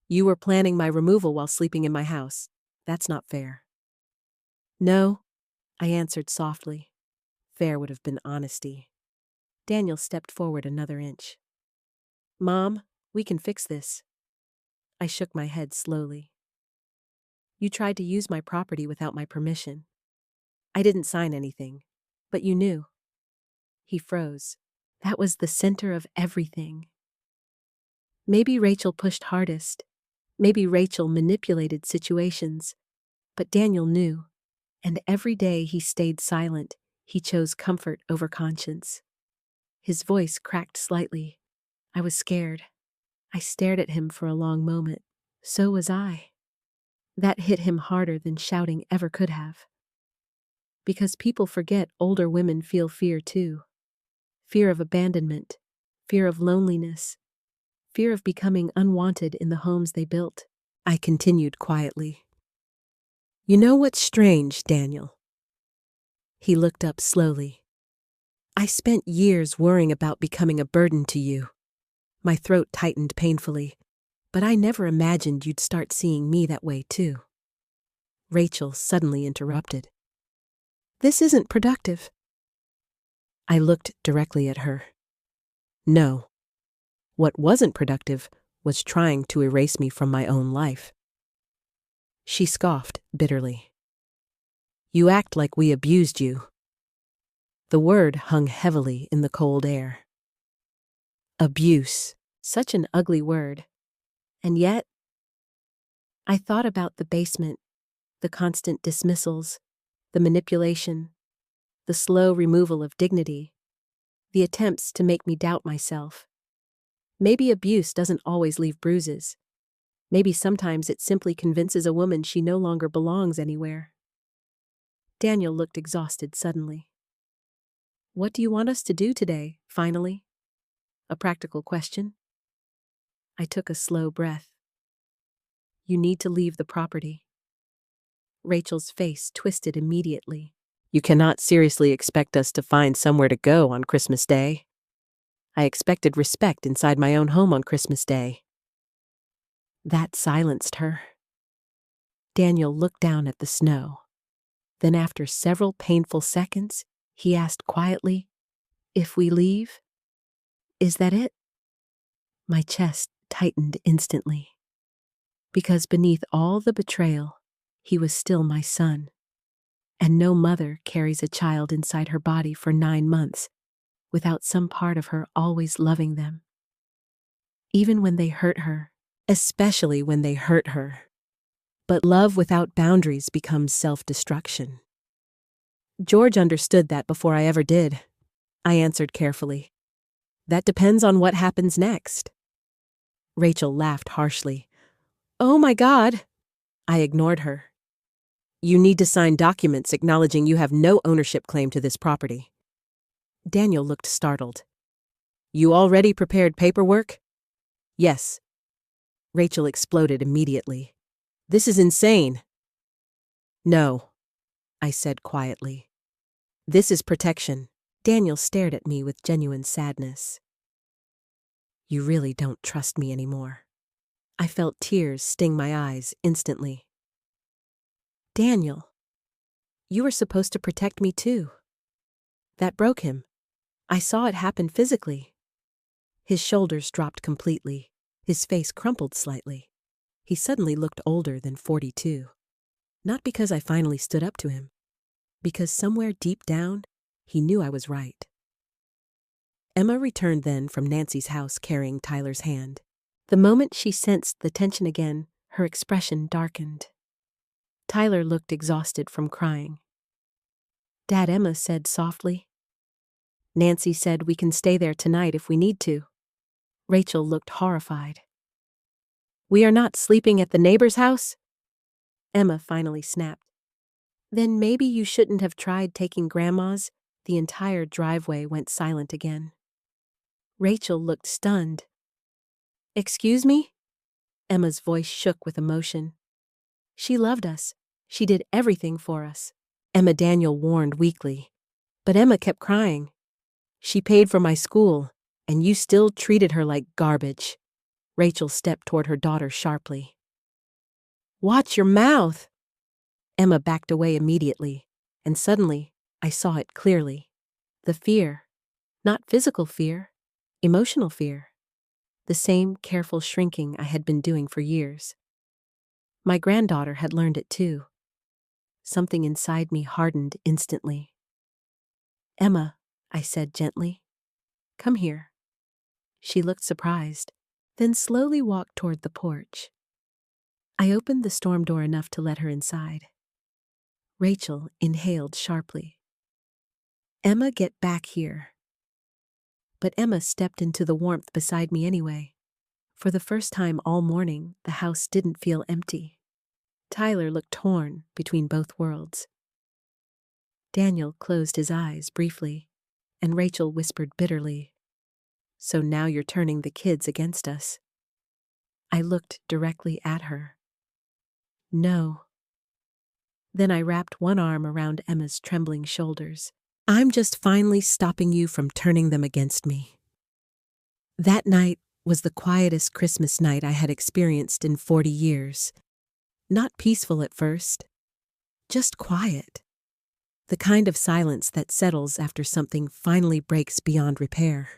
"You were planning my removal while sleeping in my house. That's not fair." "No," I answered softly. Fair would have been honesty. Daniel stepped forward another inch. "Mom, we can fix this." I shook my head slowly. "You tried to use my property without my permission. I didn't sign anything, but you knew." He froze. That was the center of everything. Maybe Rachel pushed hardest. Maybe Rachel manipulated situations. But Daniel knew. And every day he stayed silent. He chose comfort over conscience. His voice cracked slightly. I was scared. I stared at him for a long moment. So was I. That hit him harder than shouting ever could have. Because people forget older women feel fear too. Fear of abandonment, fear of loneliness, fear of becoming unwanted in the homes they built. I continued quietly. "You know what's strange, Daniel?" He looked up slowly. "I spent years worrying about becoming a burden to you." My throat tightened painfully, but I never imagined you'd start seeing me that way too. Rachel suddenly interrupted. "This isn't productive." I looked directly at her. No. What wasn't productive was trying to erase me from my own life. She scoffed bitterly. "You act like we abused you." The word hung heavily in the cold air. Abuse, such an ugly word. And yet, I thought about the basement, the constant dismissals, the manipulation, the slow removal of dignity, the attempts to make me doubt myself. Maybe abuse doesn't always leave bruises. Maybe sometimes it simply convinces a woman she no longer belongs anywhere. Daniel looked exhausted suddenly. "What do you want us to do today, finally?" A practical question. I took a slow breath. "You need to leave the property." Rachel's face twisted immediately. "You cannot seriously expect us to find somewhere to go on Christmas Day. I expected respect inside my own home on Christmas Day." That silenced her. Daniel looked down at the snow. Then after several painful seconds, he asked quietly, "If we leave, is that it?" My chest tightened instantly. Because beneath all the betrayal, he was still my son. And no mother carries a child inside her body for 9 months without some part of her always loving them. Even when they hurt her, especially when they hurt her. But love without boundaries becomes self-destruction. George understood that before I ever did. I answered carefully. That depends on what happens next. Rachel laughed harshly. Oh my God! I ignored her. You need to sign documents acknowledging you have no ownership claim to this property. Daniel looked startled. You already prepared paperwork? Yes. Rachel exploded immediately. This is insane. No, I said quietly. This is protection. Daniel stared at me with genuine sadness. You really don't trust me anymore. I felt tears sting my eyes instantly. Daniel, you were supposed to protect me too. That broke him. I saw it happen physically. His shoulders dropped completely. His face crumpled slightly. He suddenly looked older than 42. Not because I finally stood up to him. Because somewhere deep down, he knew I was right. Emma returned then from Nancy's house carrying Tyler's hand. The moment she sensed the tension again, her expression darkened. Tyler looked exhausted from crying. Dad, Emma said softly. Nancy said we can stay there tonight if we need to. Rachel looked horrified. We are not sleeping at the neighbor's house? Emma finally snapped. Then maybe you shouldn't have tried taking Grandma's. The entire driveway went silent again. Rachel looked stunned. Excuse me? Emma's voice shook with emotion. She loved us. She did everything for us. Emma Daniel warned weakly. But Emma kept crying. She paid for my school, and you still treated her like garbage. Rachel stepped toward her daughter sharply. Watch your mouth! Emma backed away immediately, and suddenly I saw it clearly. The fear. Not physical fear, emotional fear. The same careful shrinking I had been doing for years. My granddaughter had learned it too. Something inside me hardened instantly. Emma, I said gently, come here. She looked surprised, then slowly walked toward the porch. I opened the storm door enough to let her inside. Rachel inhaled sharply. Emma, get back here. But Emma stepped into the warmth beside me anyway. For the first time all morning, the house didn't feel empty. Tyler looked torn between both worlds. Daniel closed his eyes briefly, and Rachel whispered bitterly, So now you're turning the kids against us. I looked directly at her. No. Then I wrapped one arm around Emma's trembling shoulders. I'm just finally stopping you from turning them against me. That night was the quietest Christmas night I had experienced in 40 years. Not peaceful at first, just quiet. The kind of silence that settles after something finally breaks beyond repair.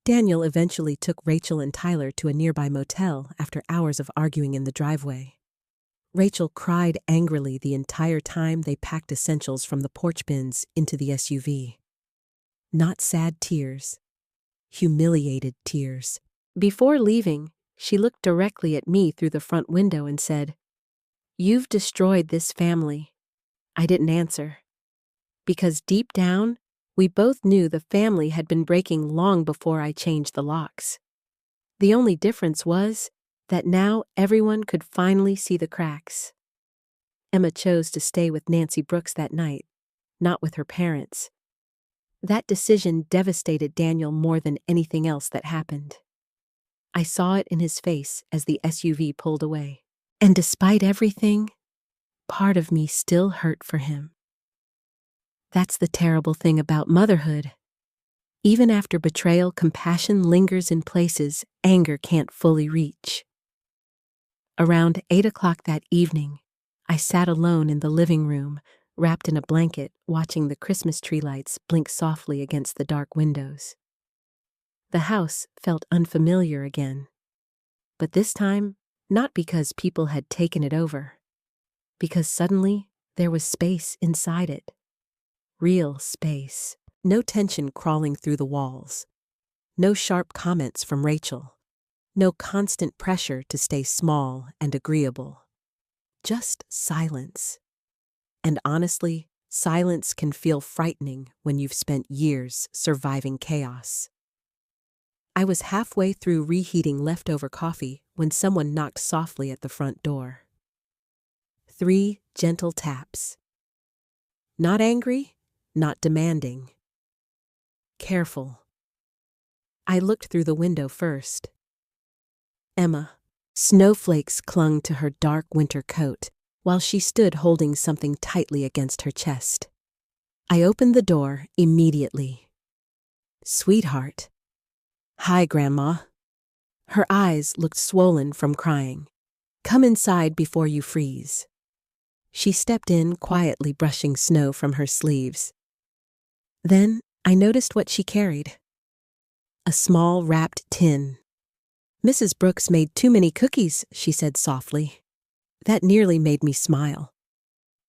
Daniel eventually took Rachel and Tyler to a nearby motel after hours of arguing in the driveway. Rachel cried angrily the entire time they packed essentials from the porch bins into the SUV. Not sad tears, humiliated tears. Before leaving, she looked directly at me through the front window and said, You've destroyed this family. I didn't answer. Because deep down, we both knew the family had been breaking long before I changed the locks. The only difference was that now everyone could finally see the cracks. Emma chose to stay with Nancy Brooks that night, not with her parents. That decision devastated Daniel more than anything else that happened. I saw it in his face as the SUV pulled away. And despite everything, part of me still hurt for him. That's the terrible thing about motherhood. Even after betrayal, compassion lingers in places anger can't fully reach. Around 8 o'clock that evening, I sat alone in the living room, wrapped in a blanket, watching the Christmas tree lights blink softly against the dark windows. The house felt unfamiliar again. But this time, not because people had taken it over. Because suddenly, there was space inside it. Real space. No tension crawling through the walls. No sharp comments from Rachel. No constant pressure to stay small and agreeable. Just silence. And honestly, silence can feel frightening when you've spent years surviving chaos. I was halfway through reheating leftover coffee when someone knocked softly at the front door. 3 gentle taps. Not angry, not demanding. Careful. I looked through the window first. Emma. Snowflakes clung to her dark winter coat while she stood holding something tightly against her chest. I opened the door immediately. Sweetheart. Hi, Grandma. Her eyes looked swollen from crying. Come inside before you freeze. She stepped in, quietly brushing snow from her sleeves. Then I noticed what she carried. A small wrapped tin. Mrs. Brooks made too many cookies, she said softly. That nearly made me smile.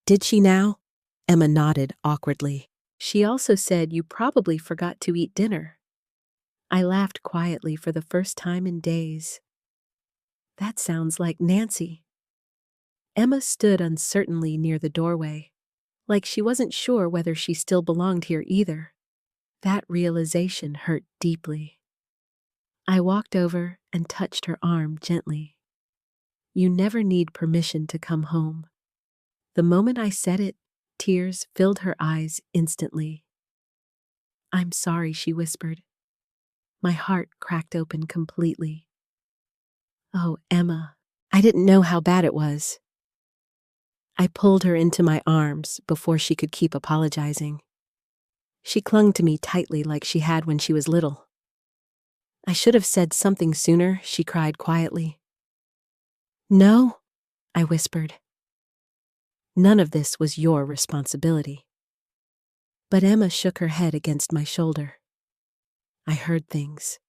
Did she now? Emma nodded awkwardly. She also said you probably forgot to eat dinner. I laughed quietly for the first time in days. That sounds like Nancy. Emma stood uncertainly near the doorway, like she wasn't sure whether she still belonged here either. That realization hurt deeply. I walked over and touched her arm gently. You never need permission to come home. The moment I said it, tears filled her eyes instantly. I'm sorry, she whispered. My heart cracked open completely. Oh, Emma, I didn't know how bad it was. I pulled her into my arms before she could keep apologizing. She clung to me tightly like she had when she was little. I should have said something sooner, she cried quietly. No, I whispered. None of this was your responsibility. But Emma shook her head against my shoulder. I heard things.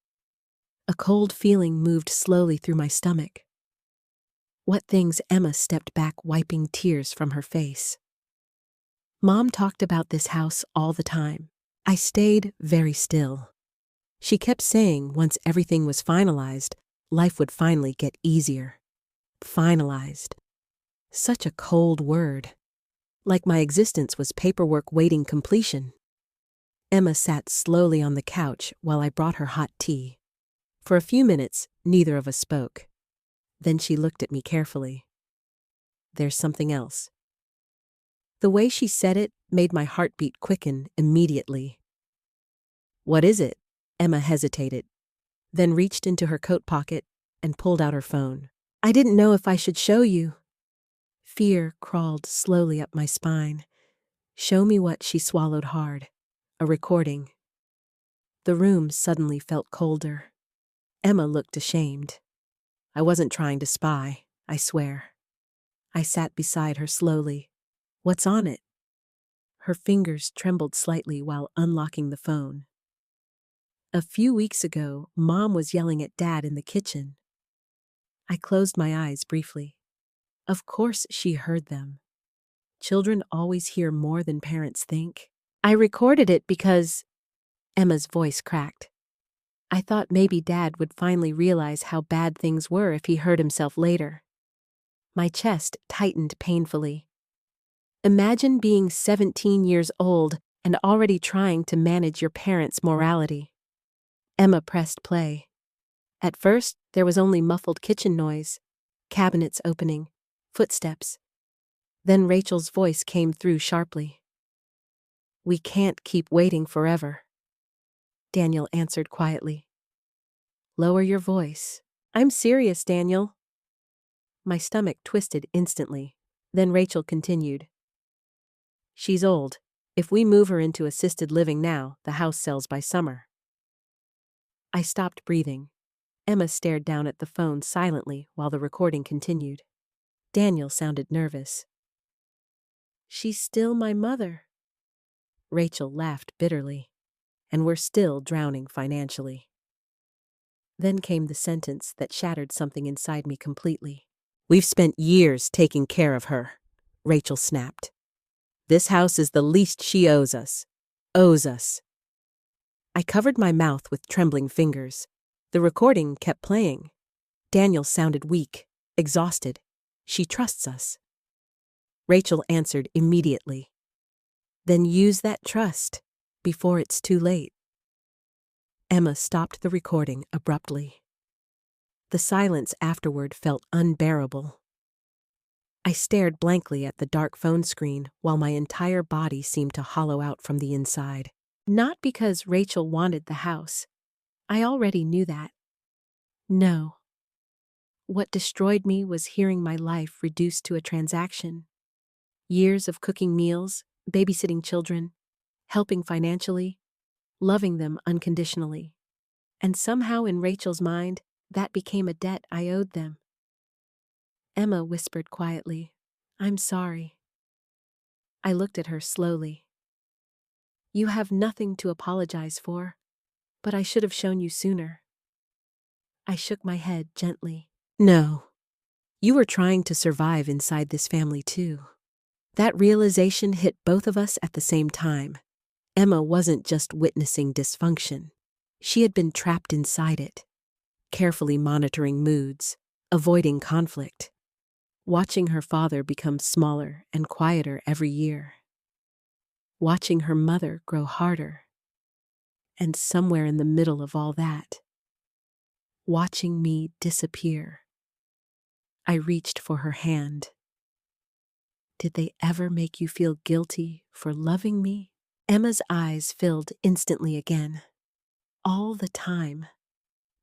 A cold feeling moved slowly through my stomach. What things? Emma stepped back, wiping tears from her face. Mom talked about this house all the time. I stayed very still. She kept saying once everything was finalized, life would finally get easier. Finalized. Such a cold word. Like my existence was paperwork waiting completion. Emma sat slowly on the couch while I brought her hot tea. For a few minutes, neither of us spoke. Then she looked at me carefully. There's something else. The way she said it made my heartbeat quicken immediately. What is it? Emma hesitated, then reached into her coat pocket and pulled out her phone. I didn't know if I should show you. Fear crawled slowly up my spine. Show me what? She swallowed hard. A recording. The room suddenly felt colder. Emma looked ashamed. I wasn't trying to spy, I swear. I sat beside her slowly. What's on it? Her fingers trembled slightly while unlocking the phone. A few weeks ago, Mom was yelling at Dad in the kitchen. I closed my eyes briefly. Of course she heard them. Children always hear more than parents think. I recorded it because... Emma's voice cracked. I thought maybe Dad would finally realize how bad things were if he heard himself later. My chest tightened painfully. Imagine being 17 years old and already trying to manage your parents' morality. Emma pressed play. At first, there was only muffled kitchen noise, cabinets opening, footsteps. Then Rachel's voice came through sharply. We can't keep waiting forever. Daniel answered quietly. Lower your voice. I'm serious, Daniel. My stomach twisted instantly. Then Rachel continued. She's old. If we move her into assisted living now, the house sells by summer. I stopped breathing. Emma stared down at the phone silently while the recording continued. Daniel sounded nervous. She's still my mother. Rachel laughed bitterly. And we're still drowning financially. Then came the sentence that shattered something inside me completely. We've spent years taking care of her, Rachel snapped. This house is the least she owes us. Owes us. I covered my mouth with trembling fingers. The recording kept playing. Daniel sounded weak, exhausted. She trusts us. Rachel answered immediately. Then use that trust before it's too late. Emma stopped the recording abruptly. The silence afterward felt unbearable. I stared blankly at the dark phone screen while my entire body seemed to hollow out from the inside. Not because Rachel wanted the house. I already knew that. No. What destroyed me was hearing my life reduced to a transaction. Years of cooking meals, babysitting children, helping financially, loving them unconditionally. And somehow in Rachel's mind, that became a debt I owed them. Emma whispered quietly, "I'm sorry." I looked at her slowly. "You have nothing to apologize for, but I should have shown you sooner." I shook my head gently. "No. You were trying to survive inside this family too." That realization hit both of us at the same time. Emma wasn't just witnessing dysfunction. She had been trapped inside it, carefully monitoring moods, avoiding conflict, watching her father become smaller and quieter every year, watching her mother grow harder, and somewhere in the middle of all that, watching me disappear. I reached for her hand. "Did they ever make you feel guilty for loving me?" Emma's eyes filled instantly again. All the time.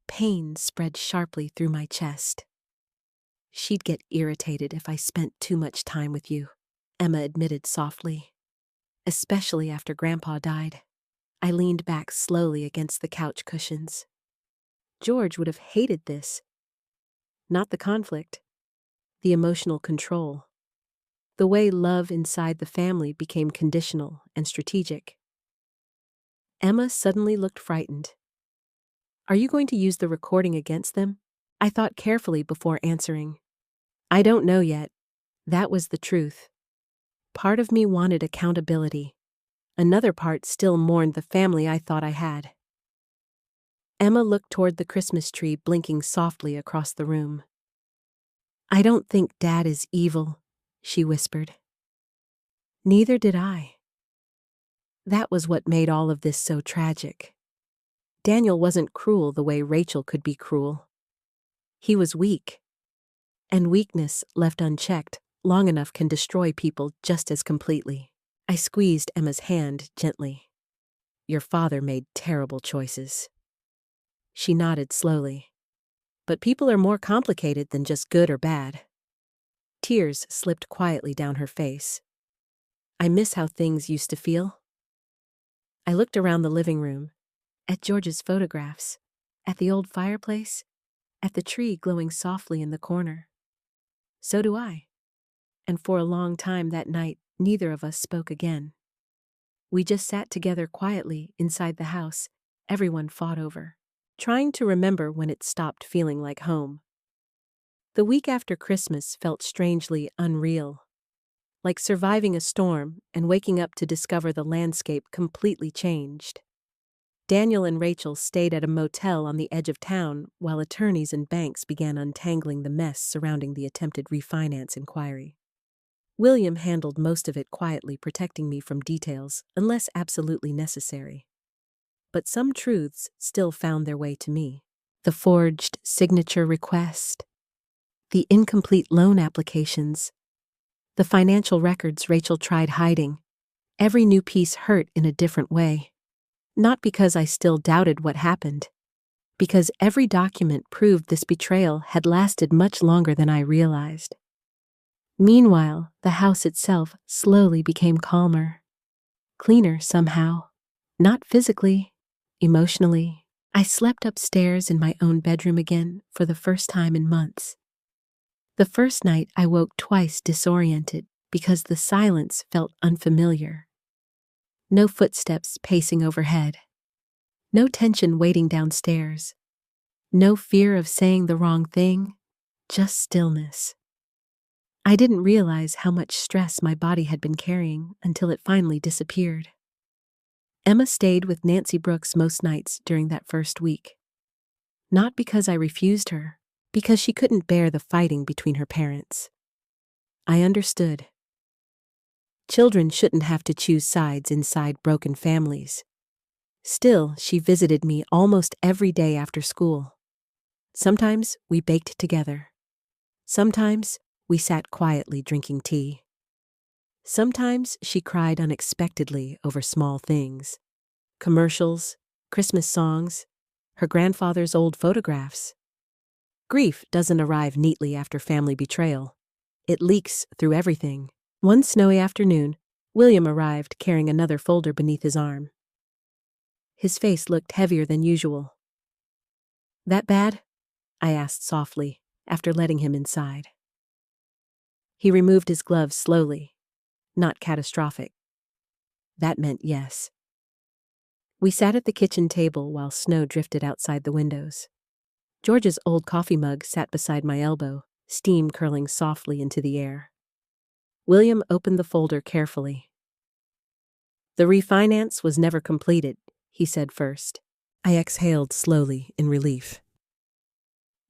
Pain spread sharply through my chest. "She'd get irritated if I spent too much time with you," Emma admitted softly. "Especially after Grandpa died." I leaned back slowly against the couch cushions. George would have hated this. Not the conflict, the emotional control. The way love inside the family became conditional and strategic. Emma suddenly looked frightened. "Are you going to use the recording against them?" I thought carefully before answering. "I don't know yet." That was the truth. Part of me wanted accountability. Another part still mourned the family I thought I had. Emma looked toward the Christmas tree blinking softly across the room. "I don't think Dad is evil," she whispered. Neither did I. That was what made all of this so tragic. Daniel wasn't cruel the way Rachel could be cruel. He was weak. And weakness, left unchecked, long enough can destroy people just as completely. I squeezed Emma's hand gently. "Your father made terrible choices." She nodded slowly. "But people are more complicated than just good or bad." Tears slipped quietly down her face. "I miss how things used to feel." I looked around the living room, at George's photographs, at the old fireplace, at the tree glowing softly in the corner. So do I. And for a long time that night, neither of us spoke again. We just sat together quietly inside the house everyone fought over, trying to remember when it stopped feeling like home. The week after Christmas felt strangely unreal, like surviving a storm and waking up to discover the landscape completely changed. Daniel and Rachel stayed at a motel on the edge of town while attorneys and banks began untangling the mess surrounding the attempted refinance inquiry. William handled most of it quietly, protecting me from details unless absolutely necessary. But some truths still found their way to me. The forged signature request, the incomplete loan applications, the financial records Rachel tried hiding. Every new piece hurt in a different way. Not because I still doubted what happened, because every document proved this betrayal had lasted much longer than I realized. Meanwhile, the house itself slowly became calmer, cleaner somehow, not physically, emotionally. I slept upstairs in my own bedroom again for the first time in months. The first night I woke twice disoriented because the silence felt unfamiliar. No footsteps pacing overhead. No tension waiting downstairs. No fear of saying the wrong thing. Just stillness. I didn't realize how much stress my body had been carrying until it finally disappeared. Emma stayed with Nancy Brooks most nights during that first week. Not because I refused her, Because she couldn't bear the fighting between her parents. I understood. Children shouldn't have to choose sides inside broken families. Still, she visited me almost every day after school. Sometimes we baked together. Sometimes we sat quietly drinking tea. Sometimes she cried unexpectedly over small things. Commercials, Christmas songs, her grandfather's old photographs. Grief doesn't arrive neatly after family betrayal. It leaks through everything. One snowy afternoon, William arrived carrying another folder beneath his arm. His face looked heavier than usual. "That bad?" I asked softly, after letting him inside. He removed his gloves slowly. Not catastrophic. That meant yes. We sat at the kitchen table while snow drifted outside the windows. George's old coffee mug sat beside my elbow, steam curling softly into the air. William opened the folder carefully. "The refinance was never completed," he said first. I exhaled slowly in relief.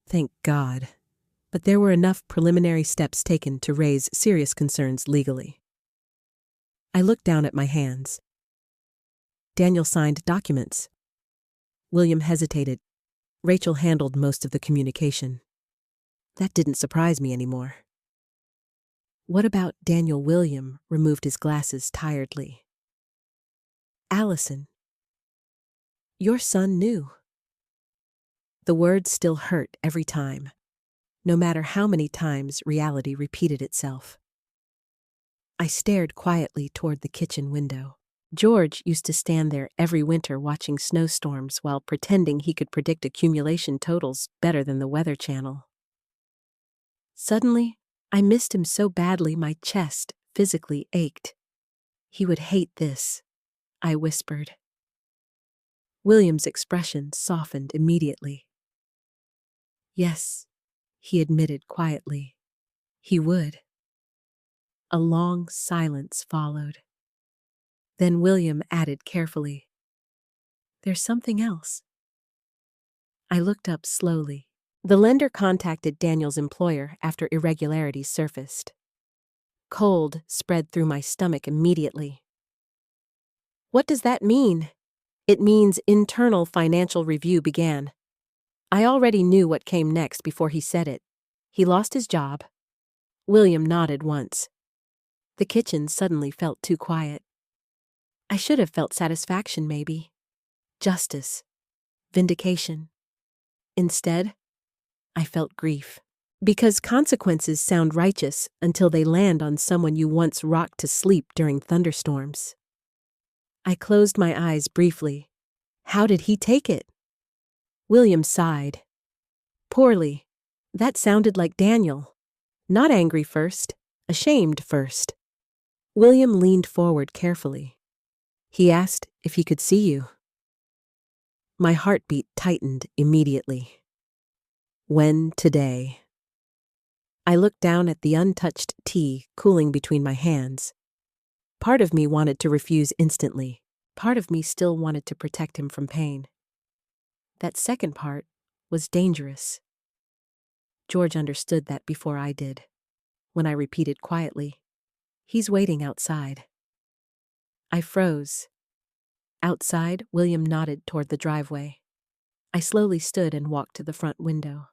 Thank God. But there were enough preliminary steps taken to raise serious concerns legally. I looked down at my hands. Daniel signed documents. William hesitated. Rachel handled most of the communication. That didn't surprise me anymore. What about Daniel? William removed his glasses tiredly. "Alison, your son knew." The words still hurt every time, no matter how many times reality repeated itself. I stared quietly toward the kitchen window. George used to stand there every winter watching snowstorms while pretending he could predict accumulation totals better than the Weather Channel. Suddenly, I missed him so badly my chest physically ached. "He would hate this," I whispered. William's expression softened immediately. "Yes," he admitted quietly. "He would." A long silence followed. Then William added carefully, "There's something else." I looked up slowly. The lender contacted Daniel's employer after irregularities surfaced. Cold spread through my stomach immediately. "What does that mean?" "It means internal financial review began." I already knew what came next before he said it. He lost his job. William nodded once. The kitchen suddenly felt too quiet. I should have felt satisfaction, maybe. Justice. Vindication. Instead, I felt grief. Because consequences sound righteous until they land on someone you once rocked to sleep during thunderstorms. I closed my eyes briefly. How did he take it? William sighed. "Poorly. That sounded like Daniel. Not angry first, ashamed first." William leaned forward carefully. He asked if he could see you. My heartbeat tightened immediately. "When today?" I looked down at the untouched tea cooling between my hands. Part of me wanted to refuse instantly. Part of me still wanted to protect him from pain. That second part was dangerous. George understood that before I did. When I repeated quietly, "He's waiting outside." I froze. Outside, William nodded toward the driveway. I slowly stood and walked to the front window.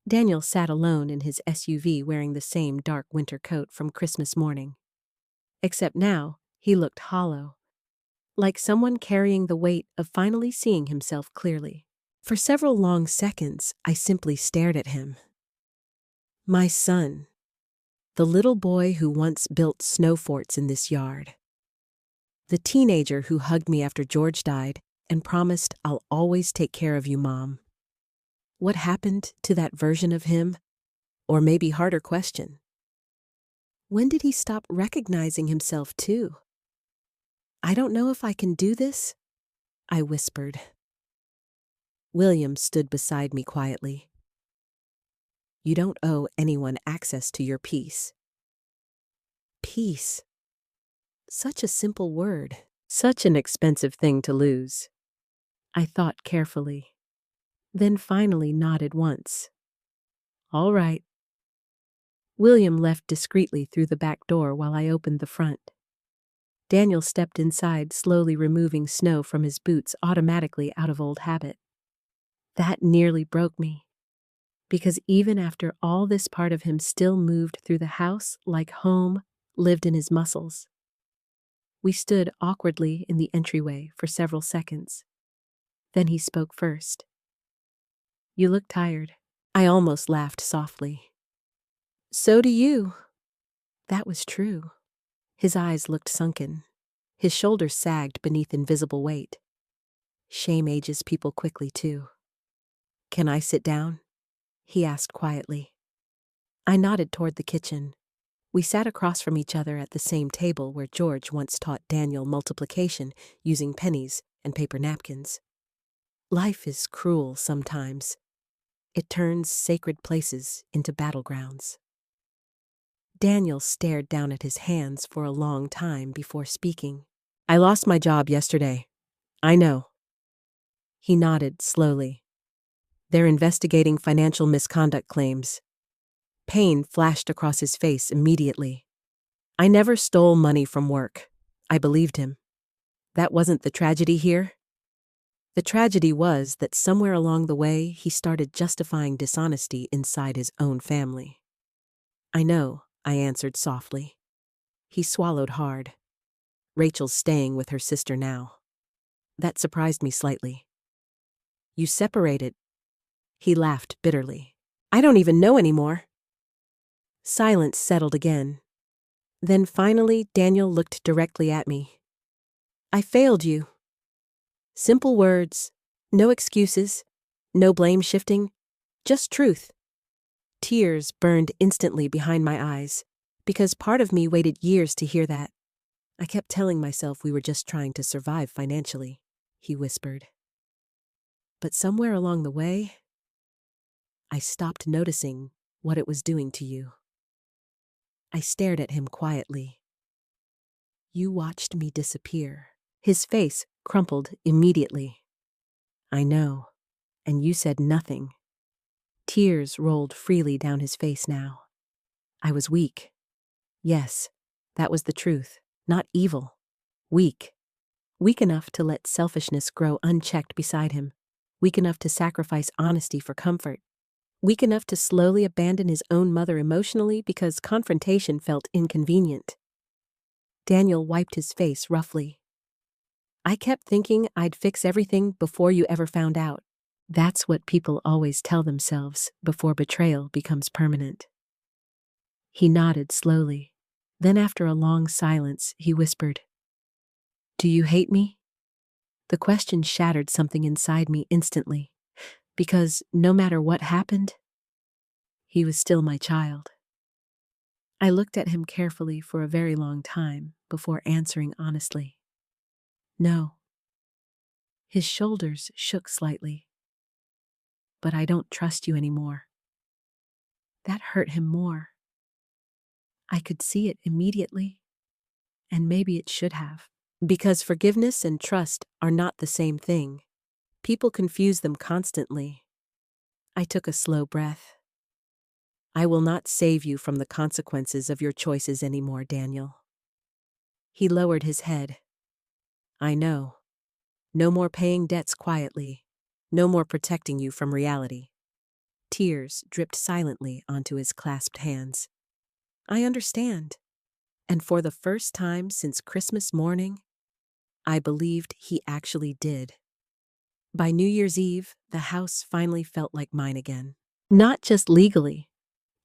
Daniel sat alone in his SUV wearing the same dark winter coat from Christmas morning. Except now, he looked hollow, like someone carrying the weight of finally seeing himself clearly. For several long seconds, I simply stared at him. My son. The little boy who once built snow forts in this yard. The teenager who hugged me after George died and promised, "I'll always take care of you, Mom." What happened to that version of him? Or maybe harder question. When did he stop recognizing himself too? "I don't know if I can do this," I whispered. William stood beside me quietly. "You don't owe anyone access to your peace." Peace. Such a simple word. Such an expensive thing to lose. I thought carefully. Then finally nodded once. All right. William left discreetly through the back door while I opened the front. Daniel stepped inside, slowly removing snow from his boots automatically out of old habit. That nearly broke me, because even after all this part of him still moved through the house like home lived in his muscles. We stood awkwardly in the entryway for several seconds. Then he spoke first. You look tired. I almost laughed softly. So do you. That was true. His eyes looked sunken. His shoulders sagged beneath invisible weight. Shame ages people quickly, too. Can I sit down? He asked quietly. I nodded toward the kitchen. We sat across from each other at the same table where George once taught Daniel multiplication using pennies and paper napkins. Life is cruel sometimes. It turns sacred places into battlegrounds. Daniel stared down at his hands for a long time before speaking. I lost my job yesterday. I know. He nodded slowly. They're investigating financial misconduct claims. Pain flashed across his face immediately. I never stole money from work. I believed him. That wasn't the tragedy here. The tragedy was that somewhere along the way he started justifying dishonesty inside his own family. I know, I answered softly. He swallowed hard. Rachel's staying with her sister now. That surprised me slightly. You separated. He laughed bitterly. I don't even know anymore. Silence settled again. Then finally, Daniel looked directly at me. I failed you. Simple words, no excuses, no blame shifting, just truth. Tears burned instantly behind my eyes, because part of me waited years to hear that. I kept telling myself we were just trying to survive financially, he whispered. But somewhere along the way, I stopped noticing what it was doing to you. I stared at him quietly. You watched me disappear. His face crumpled immediately. I know, and you said nothing. Tears rolled freely down his face now. I was weak. Yes, that was the truth, not evil. Weak. Weak enough to let selfishness grow unchecked beside him. Weak enough to sacrifice honesty for comfort. Weak enough to slowly abandon his own mother emotionally because confrontation felt inconvenient. Daniel wiped his face roughly. I kept thinking I'd fix everything before you ever found out. That's what people always tell themselves before betrayal becomes permanent. He nodded slowly. Then after a long silence, he whispered, Do you hate me? The question shattered something inside me instantly, because no matter what happened, he was still my child. I looked at him carefully for a very long time before answering honestly. No. His shoulders shook slightly. But I don't trust you anymore. That hurt him more. I could see it immediately, and maybe it should have. Because forgiveness and trust are not the same thing. People confuse them constantly. I took a slow breath. I will not save you from the consequences of your choices anymore, Daniel. He lowered his head. I know. No more paying debts quietly. No more protecting you from reality. Tears dripped silently onto his clasped hands. I understand. And for the first time since Christmas morning, I believed he actually did. By New Year's Eve, the house finally felt like mine again. Not just legally,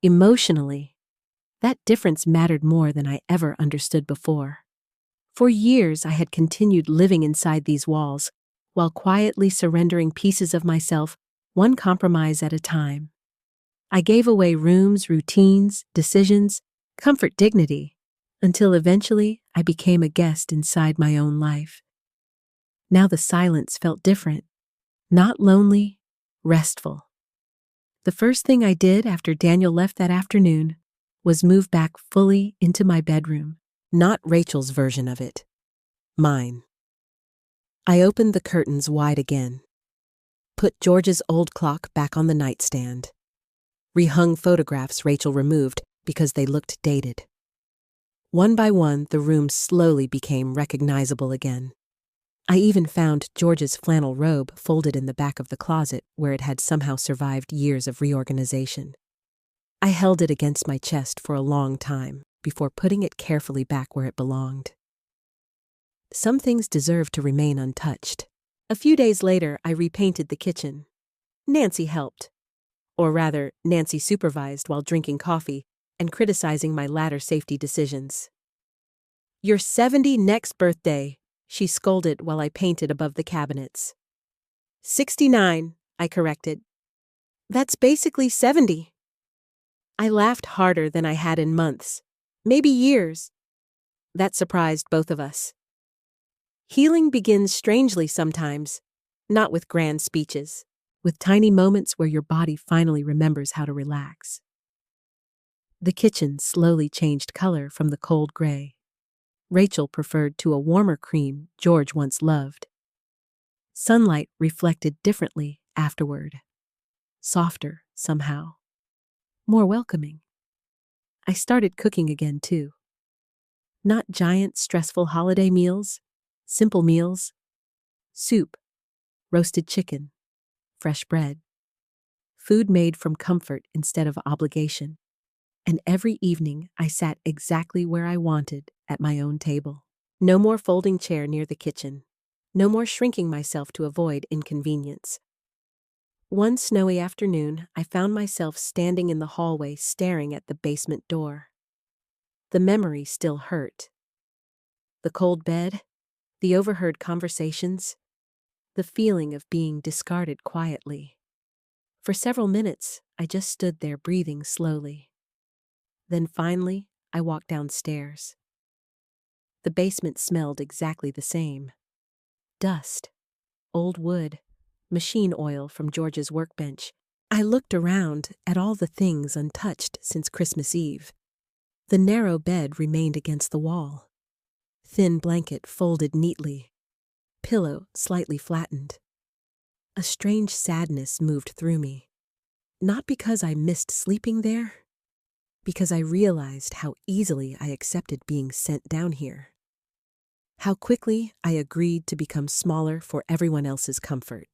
emotionally. That difference mattered more than I ever understood before. For years, I had continued living inside these walls, while quietly surrendering pieces of myself, one compromise at a time. I gave away rooms, routines, decisions, comfort, dignity, until eventually I became a guest inside my own life. Now the silence felt different, not lonely, restful. The first thing I did after Daniel left that afternoon was move back fully into my bedroom. Not Rachel's version of it. Mine. I opened the curtains wide again. Put George's old clock back on the nightstand. Rehung photographs Rachel removed because they looked dated. One by one, the room slowly became recognizable again. I even found George's flannel robe folded in the back of the closet where it had somehow survived years of reorganization. I held it against my chest for a long time before putting it carefully back where it belonged. Some things deserve to remain untouched. A few days later, I repainted the kitchen. Nancy helped. Or rather, Nancy supervised while drinking coffee and criticizing my latter safety decisions. "You're 70 next birthday," she scolded while I painted above the cabinets. 69, I corrected. "That's basically 70. I laughed harder than I had in months, maybe years. That surprised both of us. Healing begins strangely sometimes, not with grand speeches, with tiny moments where your body finally remembers how to relax. The kitchen slowly changed color from the cold gray Rachel preferred to a warmer cream George once loved. Sunlight reflected differently afterward, softer somehow, more welcoming. I started cooking again too. Not giant, stressful holiday meals, simple meals, soup, roasted chicken, fresh bread, food made from comfort instead of obligation. And every evening I sat exactly where I wanted at my own table. No more folding chair near the kitchen. No more shrinking myself to avoid inconvenience. One snowy afternoon, I found myself standing in the hallway staring at the basement door. The memory still hurt. The cold bed, the overheard conversations, the feeling of being discarded quietly. For several minutes, I just stood there breathing slowly. Then finally, I walked downstairs. The basement smelled exactly the same. Dust, old wood, machine oil from George's workbench. I looked around at all the things untouched since Christmas Eve. The narrow bed remained against the wall. Thin blanket folded neatly. Pillow slightly flattened. A strange sadness moved through me. Not because I missed sleeping there, because I realized how easily I accepted being sent down here. How quickly I agreed to become smaller for everyone else's comfort.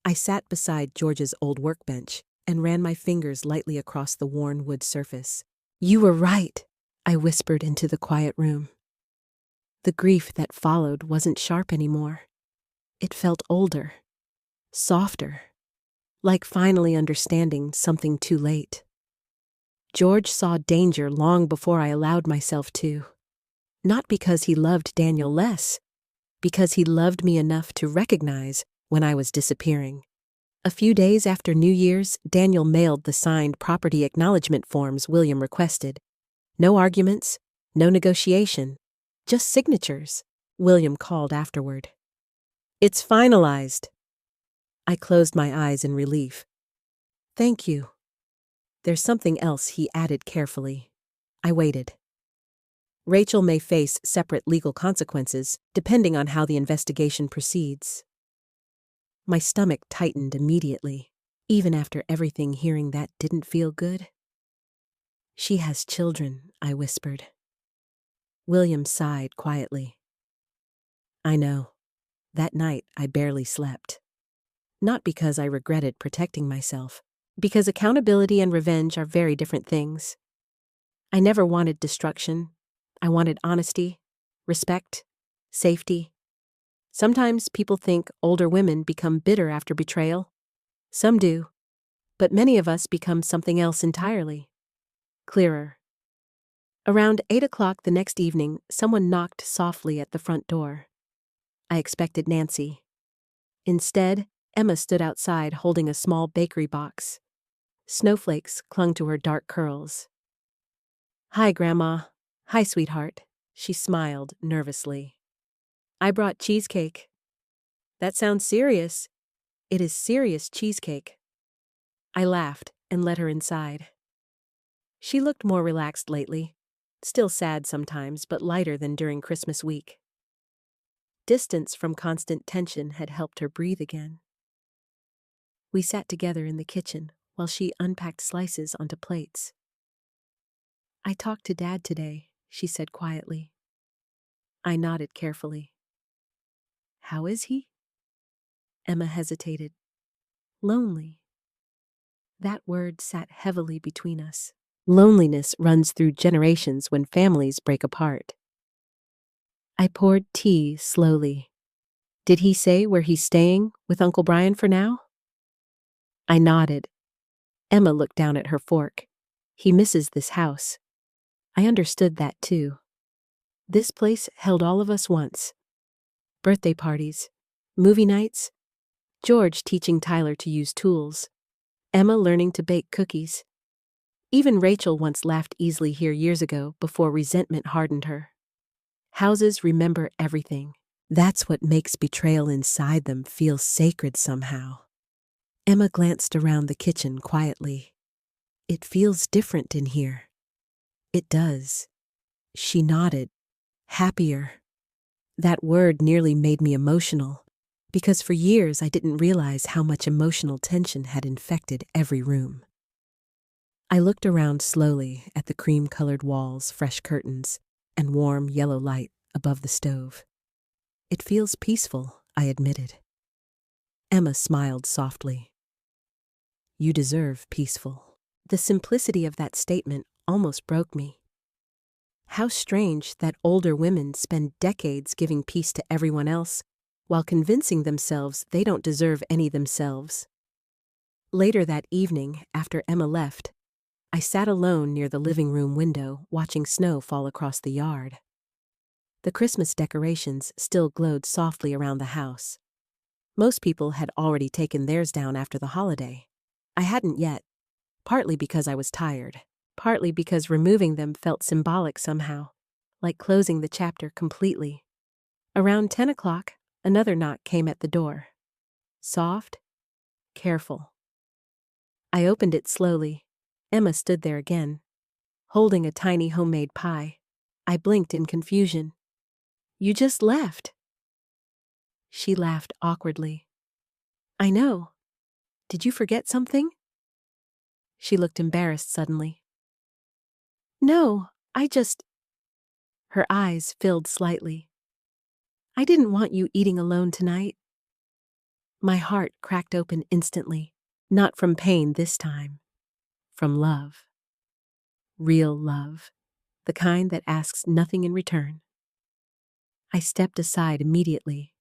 I sat beside George's old workbench and ran my fingers lightly across the worn wood surface. "You were right," I whispered into the quiet room. The grief that followed wasn't sharp anymore. It felt older, softer, like finally understanding something too late. George saw danger long before I allowed myself to. Not because he loved Daniel less, because he loved me enough to recognize when I was disappearing. A few days after New Year's, Daniel mailed the signed property acknowledgement forms William requested. No arguments, no negotiation, just signatures, William called afterward. "It's finalized." I closed my eyes in relief. "Thank you." "There's something else," he added carefully. I waited. "Rachel may face separate legal consequences, depending on how the investigation proceeds." My stomach tightened immediately. Even after everything, hearing that didn't feel good. "She has children," I whispered. William sighed quietly. "I know. That night I barely slept. Not because I regretted protecting myself, because accountability and revenge are very different things. I never wanted destruction. I wanted honesty, respect, safety. Sometimes people think older women become bitter after betrayal. Some do, but many of us become something else entirely. Clearer. Around 8 o'clock the next evening, someone knocked softly at the front door. I expected Nancy. Instead, Emma stood outside holding a small bakery box. Snowflakes clung to her dark curls. "Hi, Grandma." "Hi, sweetheart." She smiled nervously. "I brought cheesecake." "That sounds serious." "It is serious cheesecake." I laughed and let her inside. She looked more relaxed lately, still sad sometimes, but lighter than during Christmas week. Distance from constant tension had helped her breathe again. We sat together in the kitchen while she unpacked slices onto plates. "I talked to Dad today," she said quietly. I nodded carefully. "How is he?" Emma hesitated. "Lonely." That word sat heavily between us. Loneliness runs through generations when families break apart. I poured tea slowly. "Did he say where he's staying with Uncle Brian for now?" I nodded. Emma looked down at her fork. "He misses this house." I understood that too. This place held all of us once. Birthday parties, movie nights, George teaching Tyler to use tools, Emma learning to bake cookies. Even Rachel once laughed easily here years ago before resentment hardened her. Houses remember everything. That's what makes betrayal inside them feel sacred somehow. Emma glanced around the kitchen quietly. "It feels different in here." "It does." She nodded. "Happier." That word nearly made me emotional, because for years I didn't realize how much emotional tension had infected every room. I looked around slowly at the cream-colored walls, fresh curtains, and warm yellow light above the stove. "It feels peaceful," I admitted. Emma smiled softly. "You deserve peaceful." The simplicity of that statement almost broke me. How strange that older women spend decades giving peace to everyone else while convincing themselves they don't deserve any themselves. Later that evening, after Emma left, I sat alone near the living room window watching snow fall across the yard. The Christmas decorations still glowed softly around the house. Most people had already taken theirs down after the holiday. I hadn't yet, partly because I was tired, partly because removing them felt symbolic somehow, like closing the chapter completely. Around 10 o'clock, another knock came at the door. Soft, careful. I opened it slowly. Emma stood there again, holding a tiny homemade pie. I blinked in confusion. "You just left." She laughed awkwardly. "I know. Did you forget something?" She looked embarrassed suddenly. "No, I just—" Her eyes filled slightly. "I didn't want you eating alone tonight." My heart cracked open instantly, not from pain this time, from love. Real love, the kind that asks nothing in return. I stepped aside immediately.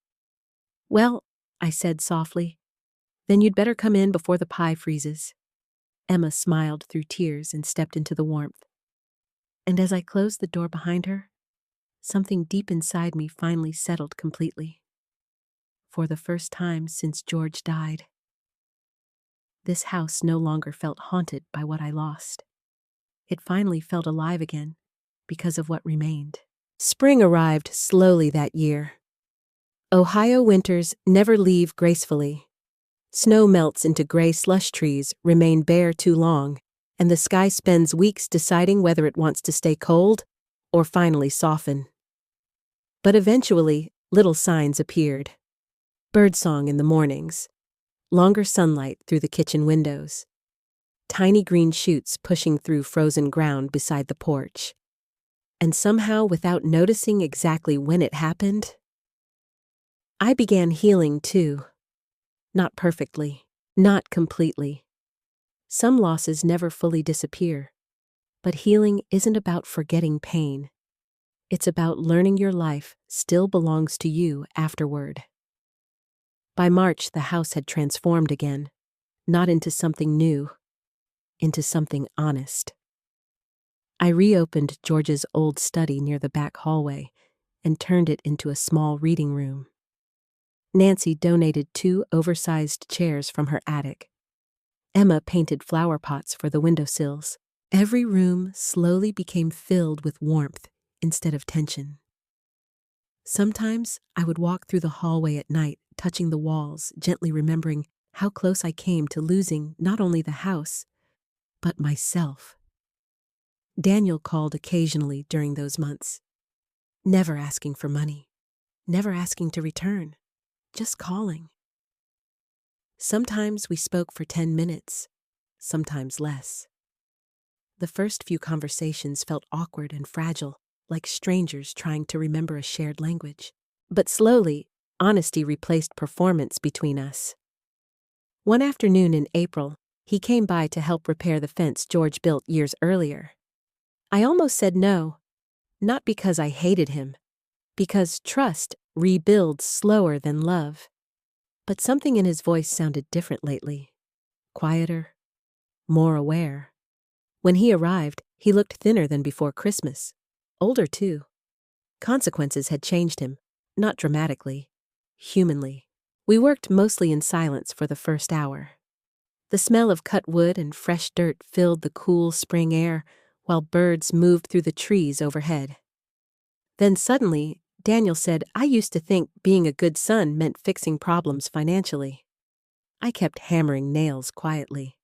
"Well," I said softly, "then you'd better come in before the pie freezes." Emma smiled through tears and stepped into the warmth. And as I closed the door behind her, something deep inside me finally settled completely. For the first time since George died, this house no longer felt haunted by what I lost. It finally felt alive again because of what remained. Spring arrived slowly that year. Ohio winters never leave gracefully. Snow melts into gray slush trees, remain bare too long, and the sky spends weeks deciding whether it wants to stay cold or finally soften. But eventually, little signs appeared. Birdsong in the mornings, longer sunlight through the kitchen windows, tiny green shoots pushing through frozen ground beside the porch. And somehow, without noticing exactly when it happened, I began healing too. Not perfectly, not completely. Some losses never fully disappear, but healing isn't about forgetting pain. It's about learning your life still belongs to you afterward. By March, the house had transformed again, not into something new, into something honest. I reopened George's old study near the back hallway and turned it into a small reading room. Nancy donated 2 oversized chairs from her attic. Emma painted flower pots for the windowsills. Every room slowly became filled with warmth instead of tension. Sometimes I would walk through the hallway at night, touching the walls, gently remembering how close I came to losing not only the house, but myself. Daniel called occasionally during those months, never asking for money, never asking to return, just calling. Sometimes we spoke for 10 minutes, sometimes less. The first few conversations felt awkward and fragile, like strangers trying to remember a shared language. But slowly, honesty replaced performance between us. One afternoon in April, he came by to help repair the fence George built years earlier. I almost said no, not because I hated him, because trust rebuilds slower than love. But something in his voice sounded different lately, quieter, more aware. When he arrived, he looked thinner than before Christmas, older too. Consequences had changed him, not dramatically, humanly. We worked mostly in silence for the first hour. The smell of cut wood and fresh dirt filled the cool spring air, while birds moved through the trees overhead. Then suddenly, Daniel said, "I used to think being a good son meant fixing problems financially." I kept hammering nails quietly.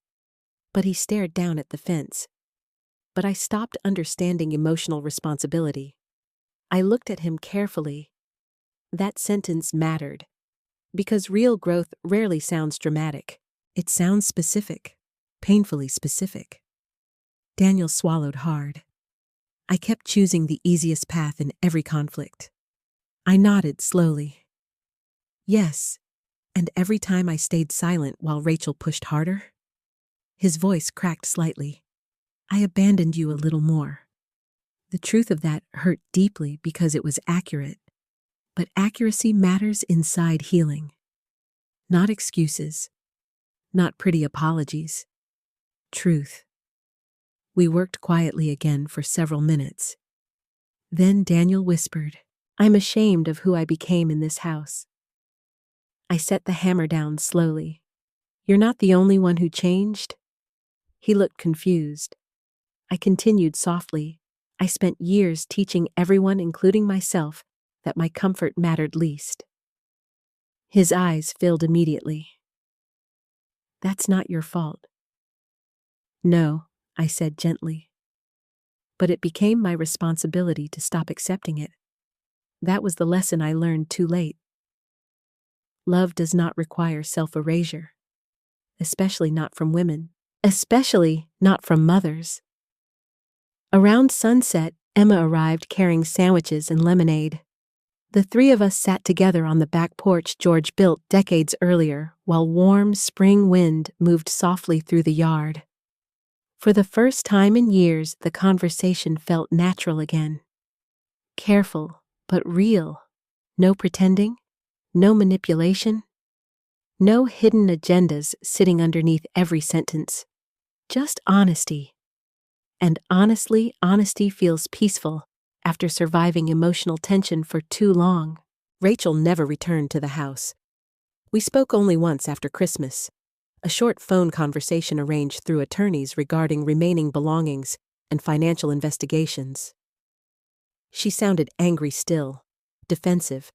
But he stared down at the fence. But I stopped understanding emotional responsibility. I looked at him carefully. That sentence mattered. Because real growth rarely sounds dramatic. It sounds specific, painfully specific. Daniel swallowed hard. I kept choosing the easiest path in every conflict. I nodded slowly. Yes, and every time I stayed silent while Rachel pushed harder. His voice cracked slightly. I abandoned you a little more. The truth of that hurt deeply because it was accurate. But accuracy matters inside healing. Not excuses. Not pretty apologies. Truth. We worked quietly again for several minutes. Then Daniel whispered, "I'm ashamed of who I became in this house." I set the hammer down slowly. "You're not the only one who changed." He looked confused. I continued softly. "I spent years teaching everyone, including myself, that my comfort mattered least." His eyes filled immediately. "That's not your fault." "No," I said gently. But it became my responsibility to stop accepting it. That was the lesson I learned too late. Love does not require self-erasure, especially not from women, especially not from mothers. Around sunset, Emma arrived carrying sandwiches and lemonade. The three of us sat together on the back porch George built decades earlier, while warm spring wind moved softly through the yard. For the first time in years, the conversation felt natural again. Careful, but real. No pretending, no manipulation, no hidden agendas sitting underneath every sentence. Just honesty. And honestly, honesty feels peaceful after surviving emotional tension for too long. Rachel never returned to the house. We spoke only once after Christmas. A short phone conversation arranged through attorneys regarding remaining belongings and financial investigations. She sounded angry still, defensive,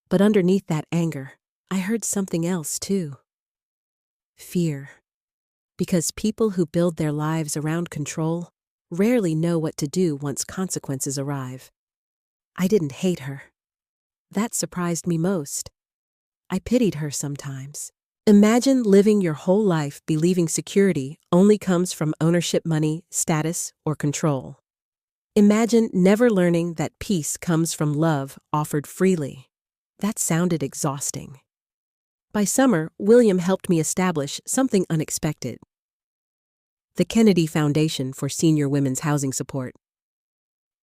but underneath that anger, I heard something else too. Fear. Because people who build their lives around control rarely know what to do once consequences arrive. I didn't hate her. That surprised me most. I pitied her sometimes. Imagine living your whole life believing security only comes from ownership, money, status, or control. Imagine never learning that peace comes from love offered freely. That sounded exhausting. By summer, William helped me establish something unexpected: the Kennedy Foundation for Senior Women's Housing Support.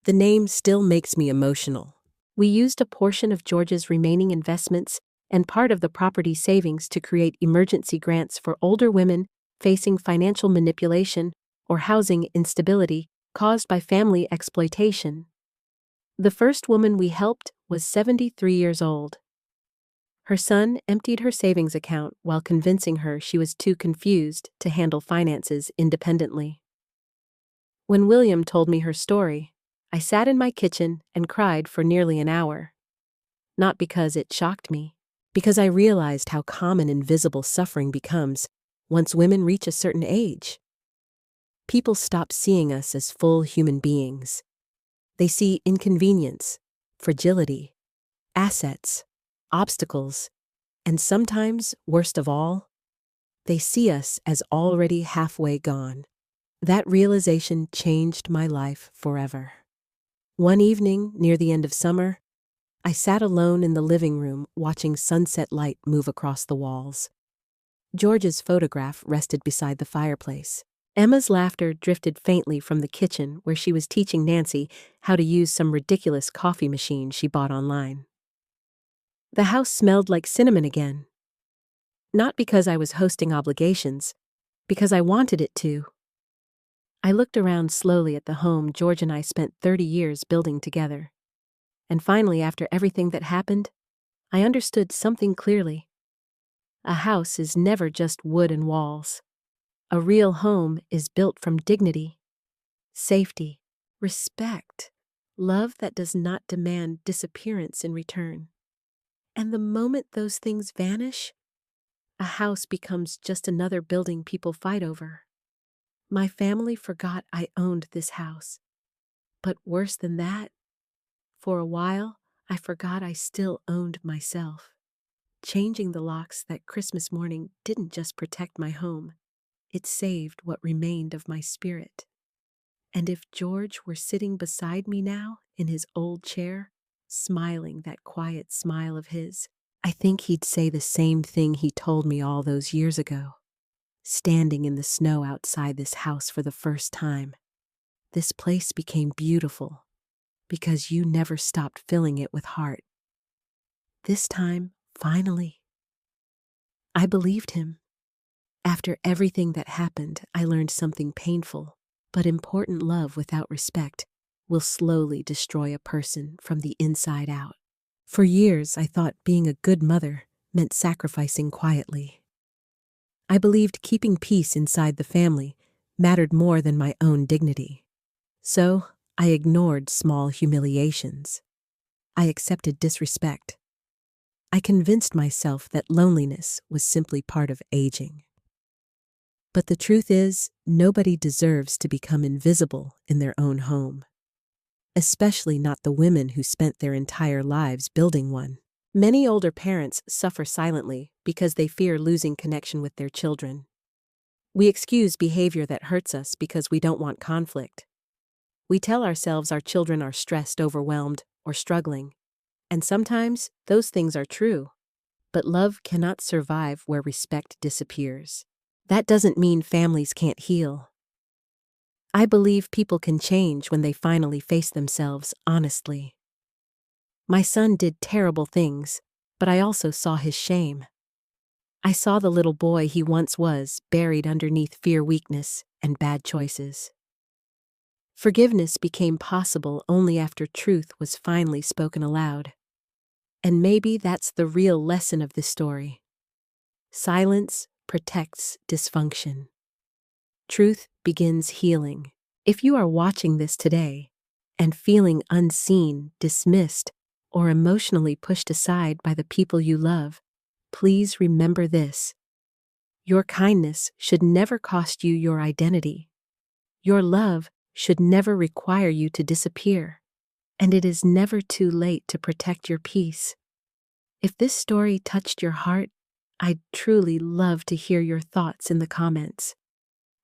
The name still makes me emotional. We used a portion of George's remaining investments and part of the property savings to create emergency grants for older women facing financial manipulation or housing instability caused by family exploitation. The first woman we helped was 73 years old. Her son emptied her savings account while convincing her she was too confused to handle finances independently. When William told me her story, I sat in my kitchen and cried for nearly an hour. Not because it shocked me, because I realized how common invisible suffering becomes once women reach a certain age. People stop seeing us as full human beings. They see inconvenience, fragility, assets, obstacles, and sometimes, worst of all, they see us as already halfway gone. That realization changed my life forever. One evening, near the end of summer, I sat alone in the living room watching sunset light move across the walls. George's photograph rested beside the fireplace. Emma's laughter drifted faintly from the kitchen where she was teaching Nancy how to use some ridiculous coffee machine she bought online. The house smelled like cinnamon again. Not because I was hosting obligations, because I wanted it to. I looked around slowly at the home George and I spent 30 years building together. And finally, after everything that happened, I understood something clearly. A house is never just wood and walls. A real home is built from dignity, safety, respect, love that does not demand disappearance in return. And the moment those things vanish, a house becomes just another building people fight over. My family forgot I owned this house. But worse than that, for a while, I forgot I still owned myself. Changing the locks that Christmas morning didn't just protect my home, it saved what remained of my spirit. And if George were sitting beside me now, in his old chair, smiling that quiet smile of his, I think he'd say the same thing he told me all those years ago. Standing in the snow outside this house for the first time, this place became beautiful because you never stopped filling it with heart. This time, finally, I believed him. After everything that happened, I learned something painful, but important. Love without respect will slowly destroy a person from the inside out. For years, I thought being a good mother meant sacrificing quietly. I believed keeping peace inside the family mattered more than my own dignity. So, I ignored small humiliations. I accepted disrespect. I convinced myself that loneliness was simply part of aging. But the truth is, nobody deserves to become invisible in their own home. Especially not the women who spent their entire lives building one. Many older parents suffer silently because they fear losing connection with their children. We excuse behavior that hurts us because we don't want conflict. We tell ourselves our children are stressed, overwhelmed, or struggling. And sometimes those things are true. But love cannot survive where respect disappears. That doesn't mean families can't heal. I believe people can change when they finally face themselves honestly. My son did terrible things, but I also saw his shame. I saw the little boy he once was, buried underneath fear, weakness, and bad choices. Forgiveness became possible only after truth was finally spoken aloud. And maybe that's the real lesson of this story. Silence protects dysfunction. Truth begins healing. If you are watching this today and feeling unseen, dismissed, or emotionally pushed aside by the people you love, please remember this. Your kindness should never cost you your identity. Your love should never require you to disappear. And it is never too late to protect your peace. If this story touched your heart, I'd truly love to hear your thoughts in the comments.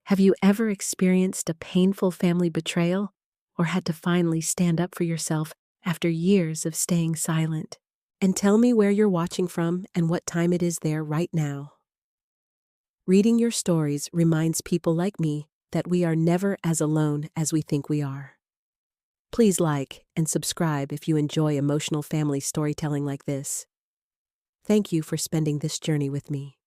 Have you ever experienced a painful family betrayal or had to finally stand up for yourself after years of staying silent? And tell me where you're watching from and what time it is there right now. Reading your stories reminds people like me that we are never as alone as we think we are. Please like and subscribe if you enjoy emotional family storytelling like this. Thank you for spending this journey with me.